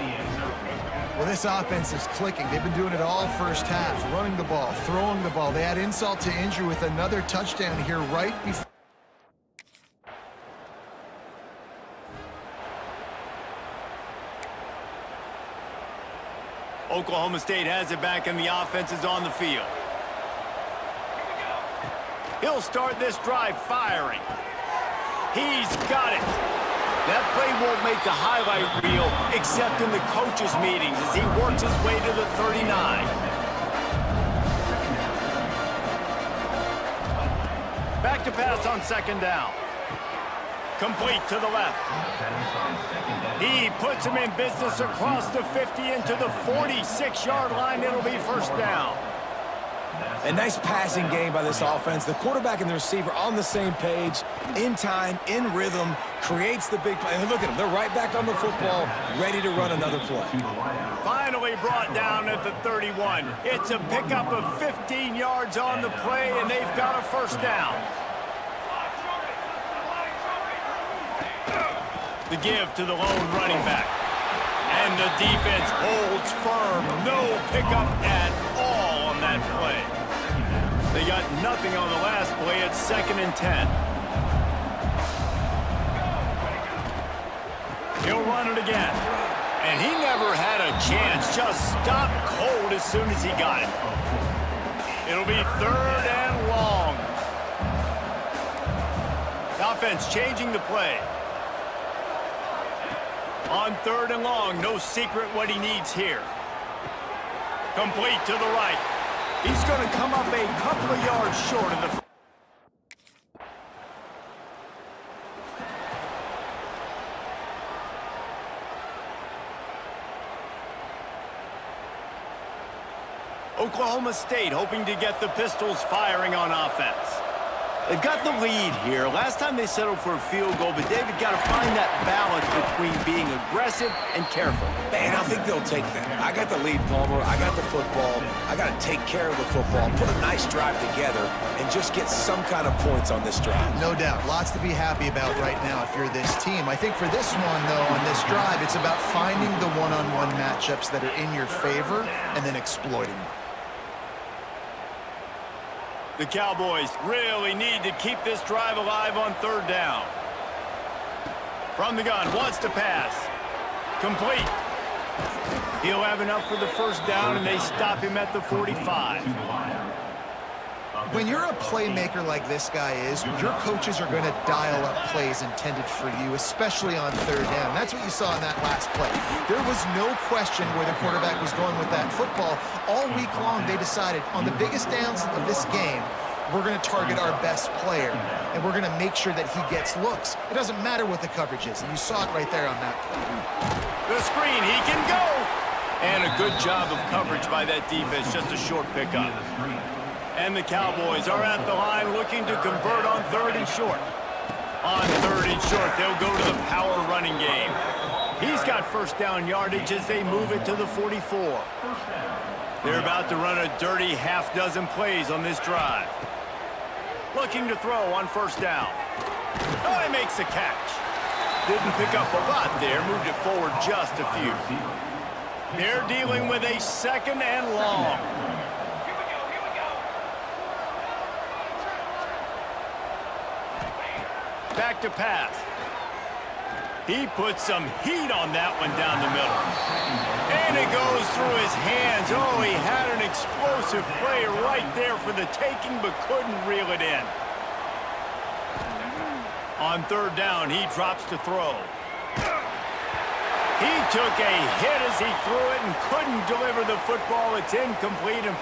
Well, this offense is clicking. They've been doing it all first half, running the ball, throwing the ball. They add insult to injury with another touchdown here right before. Oklahoma State has it back and the offense is on the field. He'll start this drive firing. He's got it. That play won't make the highlight reel except in the coaches' meetings as he works his way to the 39. Back to pass on second down. Complete to the left. He puts him in business across the 50 into the 46-yard line. It'll be first down. A nice passing game by this offense. The quarterback and the receiver on the same page, in time, in rhythm, creates the big play. And look at them. They're right back on the football, ready to run another play. Finally brought down at the 31. It's a pickup of 15 yards on the play, and they've got a first down. The give to the lone running back. And the defense holds firm. No pickup at all on that play. They got nothing on the last play. It's 2nd and 10. He'll run it again. And he never had a chance. Just stopped cold as soon as he got it. It'll be 3rd and long. The offense changing the play. On 3rd and long, no secret what he needs here. Complete to the right. He's going to come up a couple of yards short of the... Oklahoma State hoping to get the Pistols firing on offense. They've got the lead here. Last time they settled for a field goal, but David got to find that balance between being aggressive and careful. Man, I think they'll take that. I got the lead, Palmer. I got the football. I got to take care of the football, put a nice drive together, and just get some kind of points on this drive. No doubt. Lots to be happy about right now if you're this team. I think for this one, though, on this drive, it's about finding the one-on-one matchups that are in your favor and then exploiting them. The Cowboys really need to keep this drive alive on 3rd down. From the gun, wants to pass. Complete. He'll have enough for the first down, and they stop him at the 45. When you're a playmaker like this guy is, your coaches are going to dial up plays intended for you, especially on 3rd down. That's what you saw in that last play. There was no question where the quarterback was going with that football. All week long, they decided on the biggest downs of this game, we're going to target our best player, and we're going to make sure that he gets looks. It doesn't matter what the coverage is, and you saw it right there on that play. The screen, he can go! And a good job of coverage by that defense, just a short pickup. And the Cowboys are at the line looking to convert on 3rd and short. On 3rd and short, they'll go to the power running game. He's got first down yardage as they move it to the 44. They're about to run a dirty half-dozen plays on this drive. Looking to throw on 1st down. Oh, he makes the catch. Didn't pick up a lot there, moved it forward just a few. They're dealing with a 2nd and long. Back to pass. He puts some heat on that one down the middle. And it goes through his hands. Oh, he had an explosive play right there for the taking, but couldn't reel it in. On 3rd down, he drops to throw. He took a hit as he threw it and couldn't deliver the football. It's incomplete. And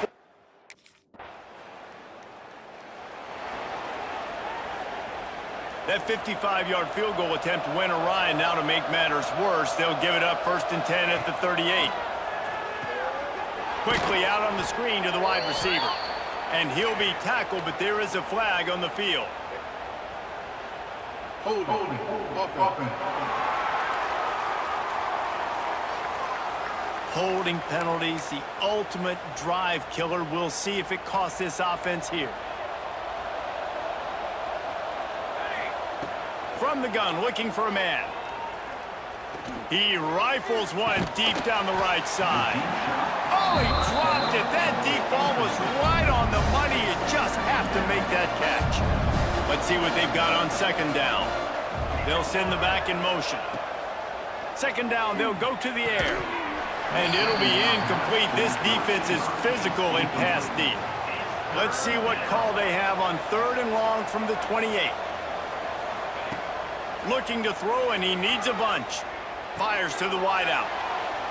that 55-yard field goal attempt went awry, and now to make matters worse, they'll give it up 1st and 10 at the 38. Quickly out on the screen to the wide receiver. And he'll be tackled, but there is a flag on the field. Holding penalties, the ultimate drive killer. We'll see if it costs this offense here. from the gun, looking for a man. He rifles one deep down the right side. Oh, he dropped it. That deep ball was right on the money. You just have to make that catch. Let's see what they've got on second down. They'll send the back in motion. Second down, they'll go to the air. And it'll be incomplete. This defense is physical in pass deep. Let's see what call they have on third and long from the 28. Looking to throw, and he needs a bunch. Fires to the wideout.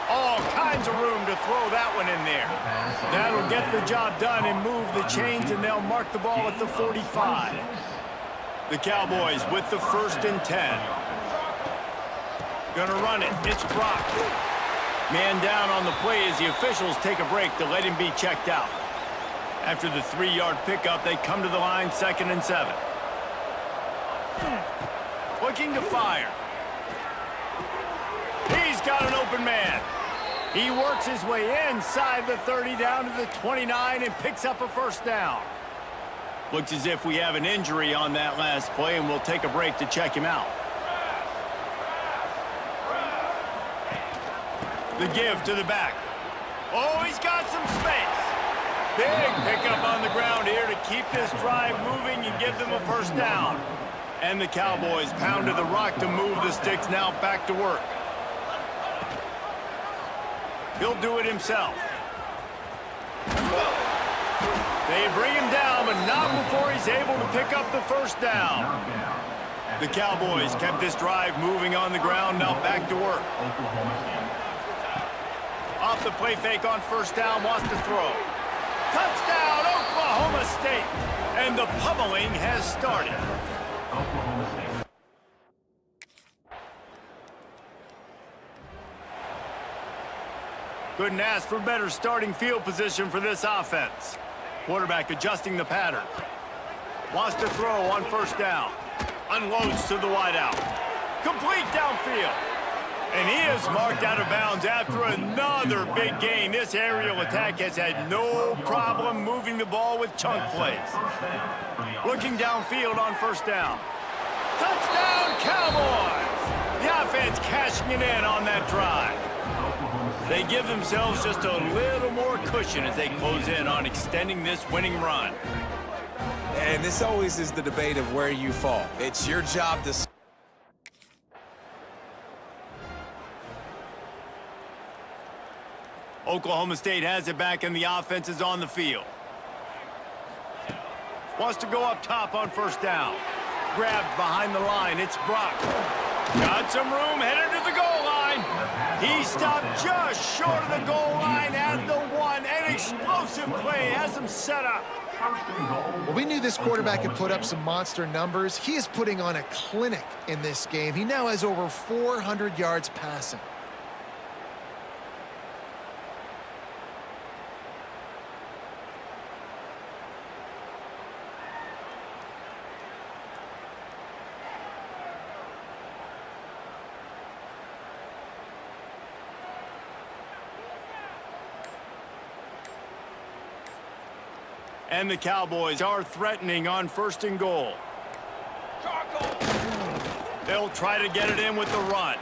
All kinds of room to throw that one in there. That'll get the job done and move the chains, and they'll mark the ball at the 45. The Cowboys with the 1st and 10. Gonna run it. It's Brock. Man down on the play as the officials take a break to let him be checked out. After the 3-yard pickup, they come to the line, 2nd and 7. Looking to fire. He's got an open man. He works his way inside the 30 down to the 29 and picks up a 1st down. Looks as if we have an injury on that last play, and we'll take a break to check him out. The give to the back. Oh, he's got some space. Big pickup on the ground here to keep this drive moving and give them a 1st down. And the Cowboys pounded the rock to move the sticks, now back to work. He'll do it himself. They bring him down, but not before he's able to pick up the 1st down. The Cowboys kept this drive moving on the ground, now back to work. Off the play fake on 1st down, wants to throw. Touchdown, Oklahoma State! And the pummeling has started. Couldn't ask for better starting field position for this offense. Quarterback adjusting the pattern. Wants to throw on 1st down. Unloads to the wideout. Complete downfield. And he is marked out of bounds after another big gain. This aerial attack has had no problem moving the ball with chunk plays. Looking downfield on 1st down. Touchdown, Cowboys! The offense cashing it in on that drive. They give themselves just a little more cushion as they close in on extending this winning run. And this always is the debate of where you fall. It's your job to... Oklahoma State has it back and the offense is on the field. Wants to go up top on 1st down. Grabbed behind the line. It's Brock. Got some room, headed to the goal line. He stopped just short of the goal line at the 1. An explosive play has him set up. Well, we knew this quarterback could put up some monster numbers. He is putting on a clinic in this game. He now has over 400 yards passing. And the Cowboys are threatening on 1st and goal. They'll try to get it in with the run.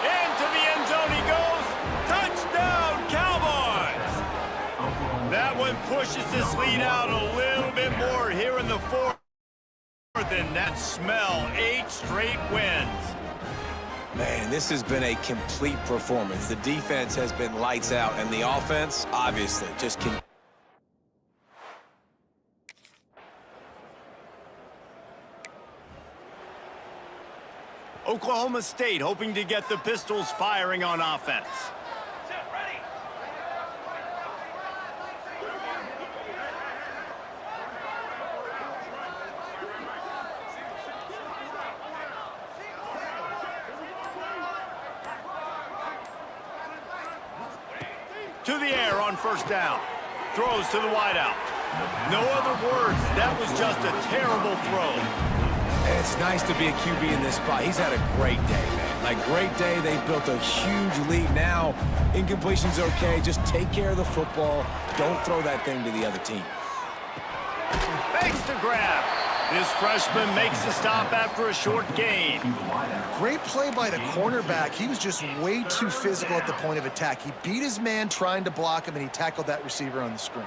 Into the end zone he goes. Touchdown, Cowboys! That one pushes this lead out a little bit more here in the 4th. And that smell, 8 straight wins. Man, this has been a complete performance. The defense has been lights out, and the offense, obviously, just can. Oklahoma State hoping to get the Pistols firing on offense. Ready. To the air on 1st down. Throws to the wideout. No other words. That was just a terrible throw. It's nice to be a QB in this spot. He's had a great day, man. Like, great day. They built a huge lead. Now, incompletion's okay. Just take care of the football. Don't throw that thing to the other team. Thanks to grab. This freshman makes the stop after a short gain. Great play by the cornerback. He was just way too physical at the point of attack. He beat his man trying to block him, and he tackled that receiver on the screen.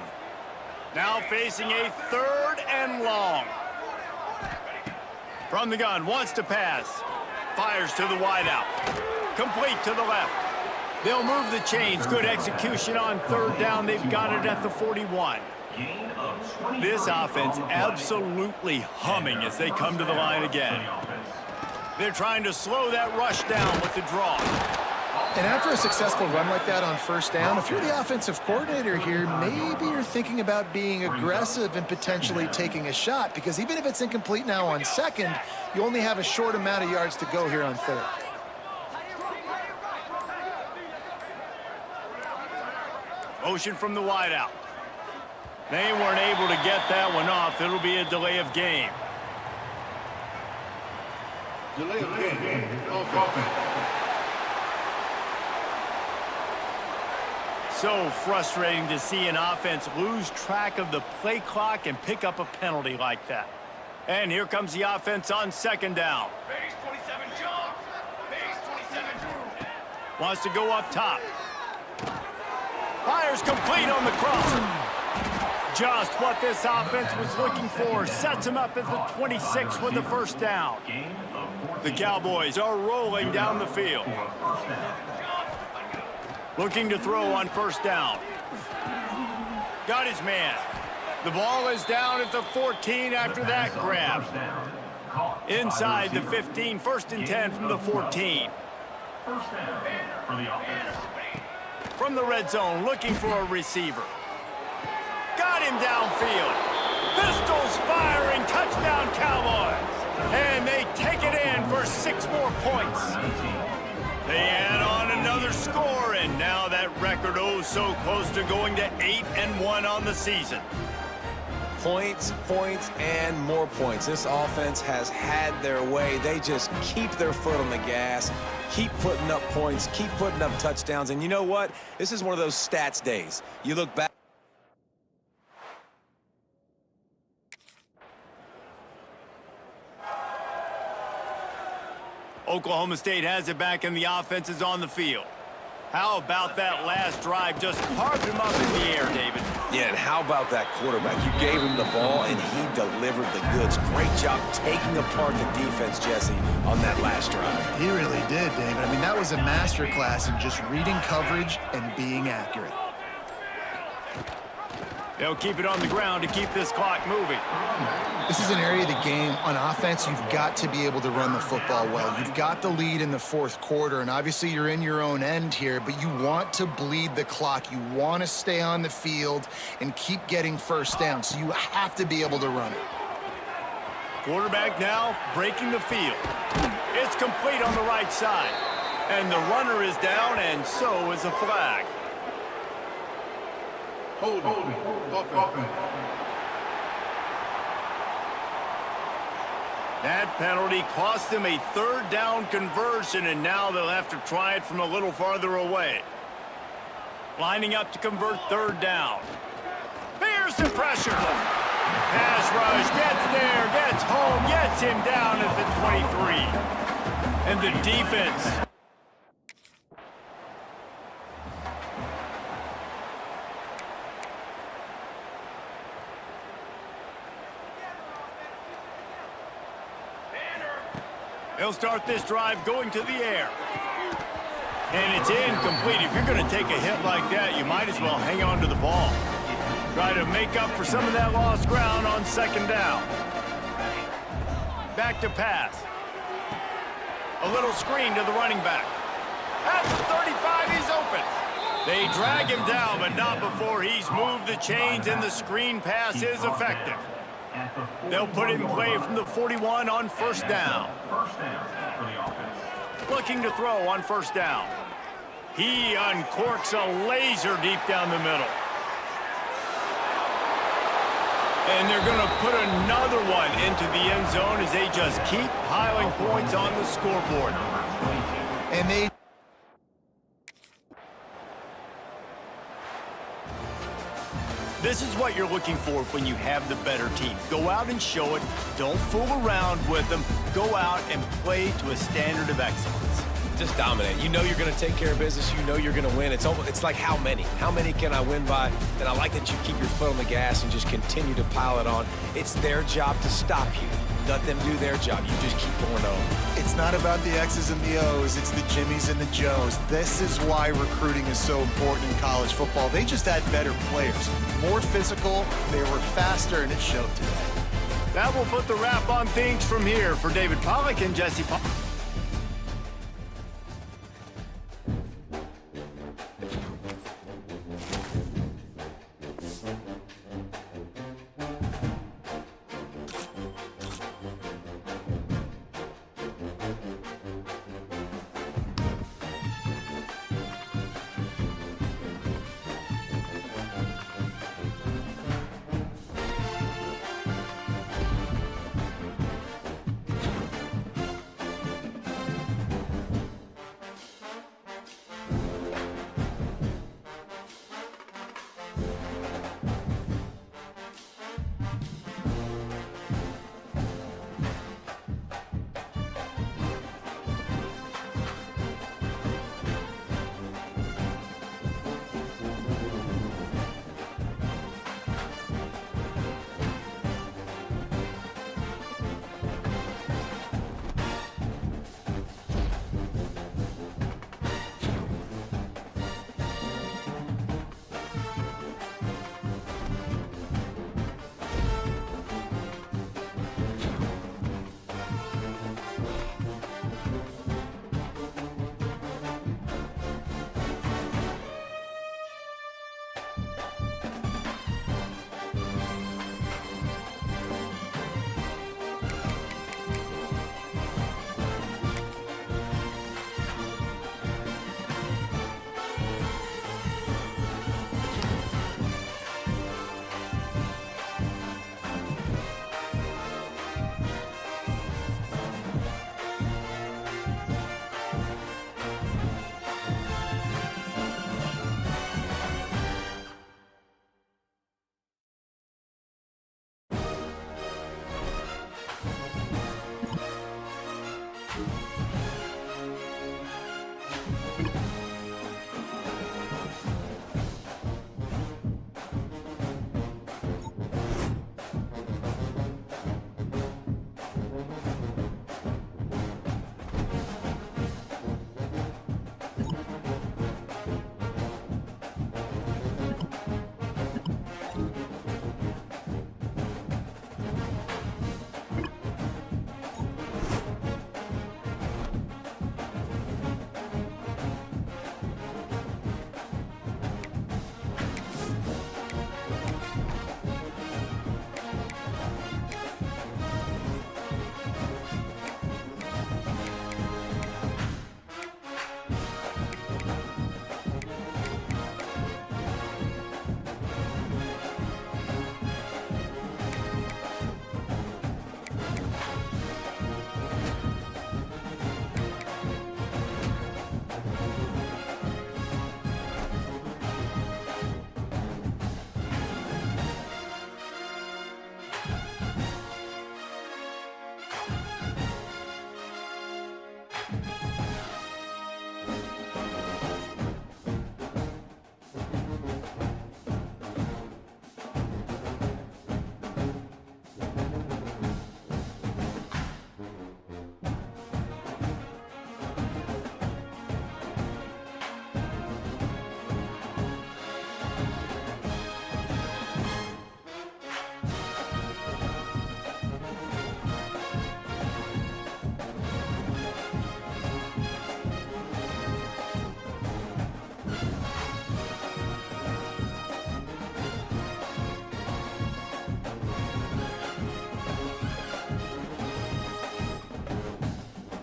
Now facing a 3rd and long. From the gun, wants to pass. Fires to the wideout. Complete to the left. They'll move the chains. Good execution on 3rd down. They've got it at the 41. This offense absolutely humming as they come to the line again. They're trying to slow that rush down with the draw. And after a successful run like that on 1st down, if you're the offensive coordinator here, maybe you're thinking about being aggressive and potentially taking a shot, because even if it's incomplete now on 2nd, you only have a short amount of yards to go here on 3rd. Motion from the wideout. They weren't able to get that one off. It'll be a delay of game. Delay of game. Offense. So frustrating to see an offense lose track of the play clock and pick up a penalty like that. And here comes the offense on 2nd down. Base 27 jump. Base 27. Wants to go up top. Fires complete on the cross. Just what this offense was looking for. Sets him up at the 26 with the 1st down. The Cowboys are rolling down the field. Looking to throw on 1st down. Got his man. The ball is down at the 14 after that grab. Inside the 15, 1st and 10 from the 14. From the red zone, looking for a receiver. Got him downfield. Pistols firing, touchdown Cowboys. And they take it in for 6 more points. They add on another score, and now that record so close to going to 8-1 on the season. Points, points, and more points. This offense has had their way. They just keep their foot on the gas, keep putting up points, keep putting up touchdowns. And you know what? This is one of those stats days. You look back. Oklahoma State has it back, and the offense is on the field. How about that last drive? Just carved him up in the air, David. Yeah, and how about that quarterback? You gave him the ball, and he delivered the goods. Great job taking apart the defense, Jesse, on that last drive. He really did, David. I mean, that was a masterclass in just reading coverage and being accurate. They'll keep it on the ground to keep this clock moving. This is an area of the game. On offense, you've got to be able to run the football well. You've got the lead in the 4th quarter, and obviously you're in your own end here, but you want to bleed the clock. You want to stay on the field and keep getting 1st down, so you have to be able to run it. Quarterback now breaking the field. It's complete on the right side. And the runner is down, and so is a flag. Holding. Offense. That penalty cost them a 3rd down conversion, and now they'll have to try it from a little farther away. Lining up to convert 3rd down. Here's the pressure. Pass rush, gets there, gets home, gets him down at the 23. And the defense. They'll start this drive going to the air. And it's incomplete. If you're going to take a hit like that, you might as well hang on to the ball. Try to make up for some of that lost ground on 2nd down. Back to pass. A little screen to the running back. At the 35, he's open. They drag him down, but not before he's moved the chains, and the screen pass is effective. They'll put it in play from the 41 on 1st down. Looking to throw on 1st down. He uncorks a laser deep down the middle. And they're going to put another one into the end zone as they just keep piling points on the scoreboard. And they... This is what you're looking for when you have the better team. Go out and show it. Don't fool around with them. Go out and play to a standard of excellence. Just dominate. You know you're going to take care of business. You know you're going to win. It's like how many? How many can I win by? And I like that you keep your foot on the gas and just continue to pile it on. It's their job to stop you. Let them do their job. You just keep going on. It's not about the X's and the O's. It's the Jimmies and the Joes. This is why recruiting is so important in college football. They just had better players. More physical, they were faster, and it showed today. That will put the wrap on things from here. For David Pollack and Jesse Pollack.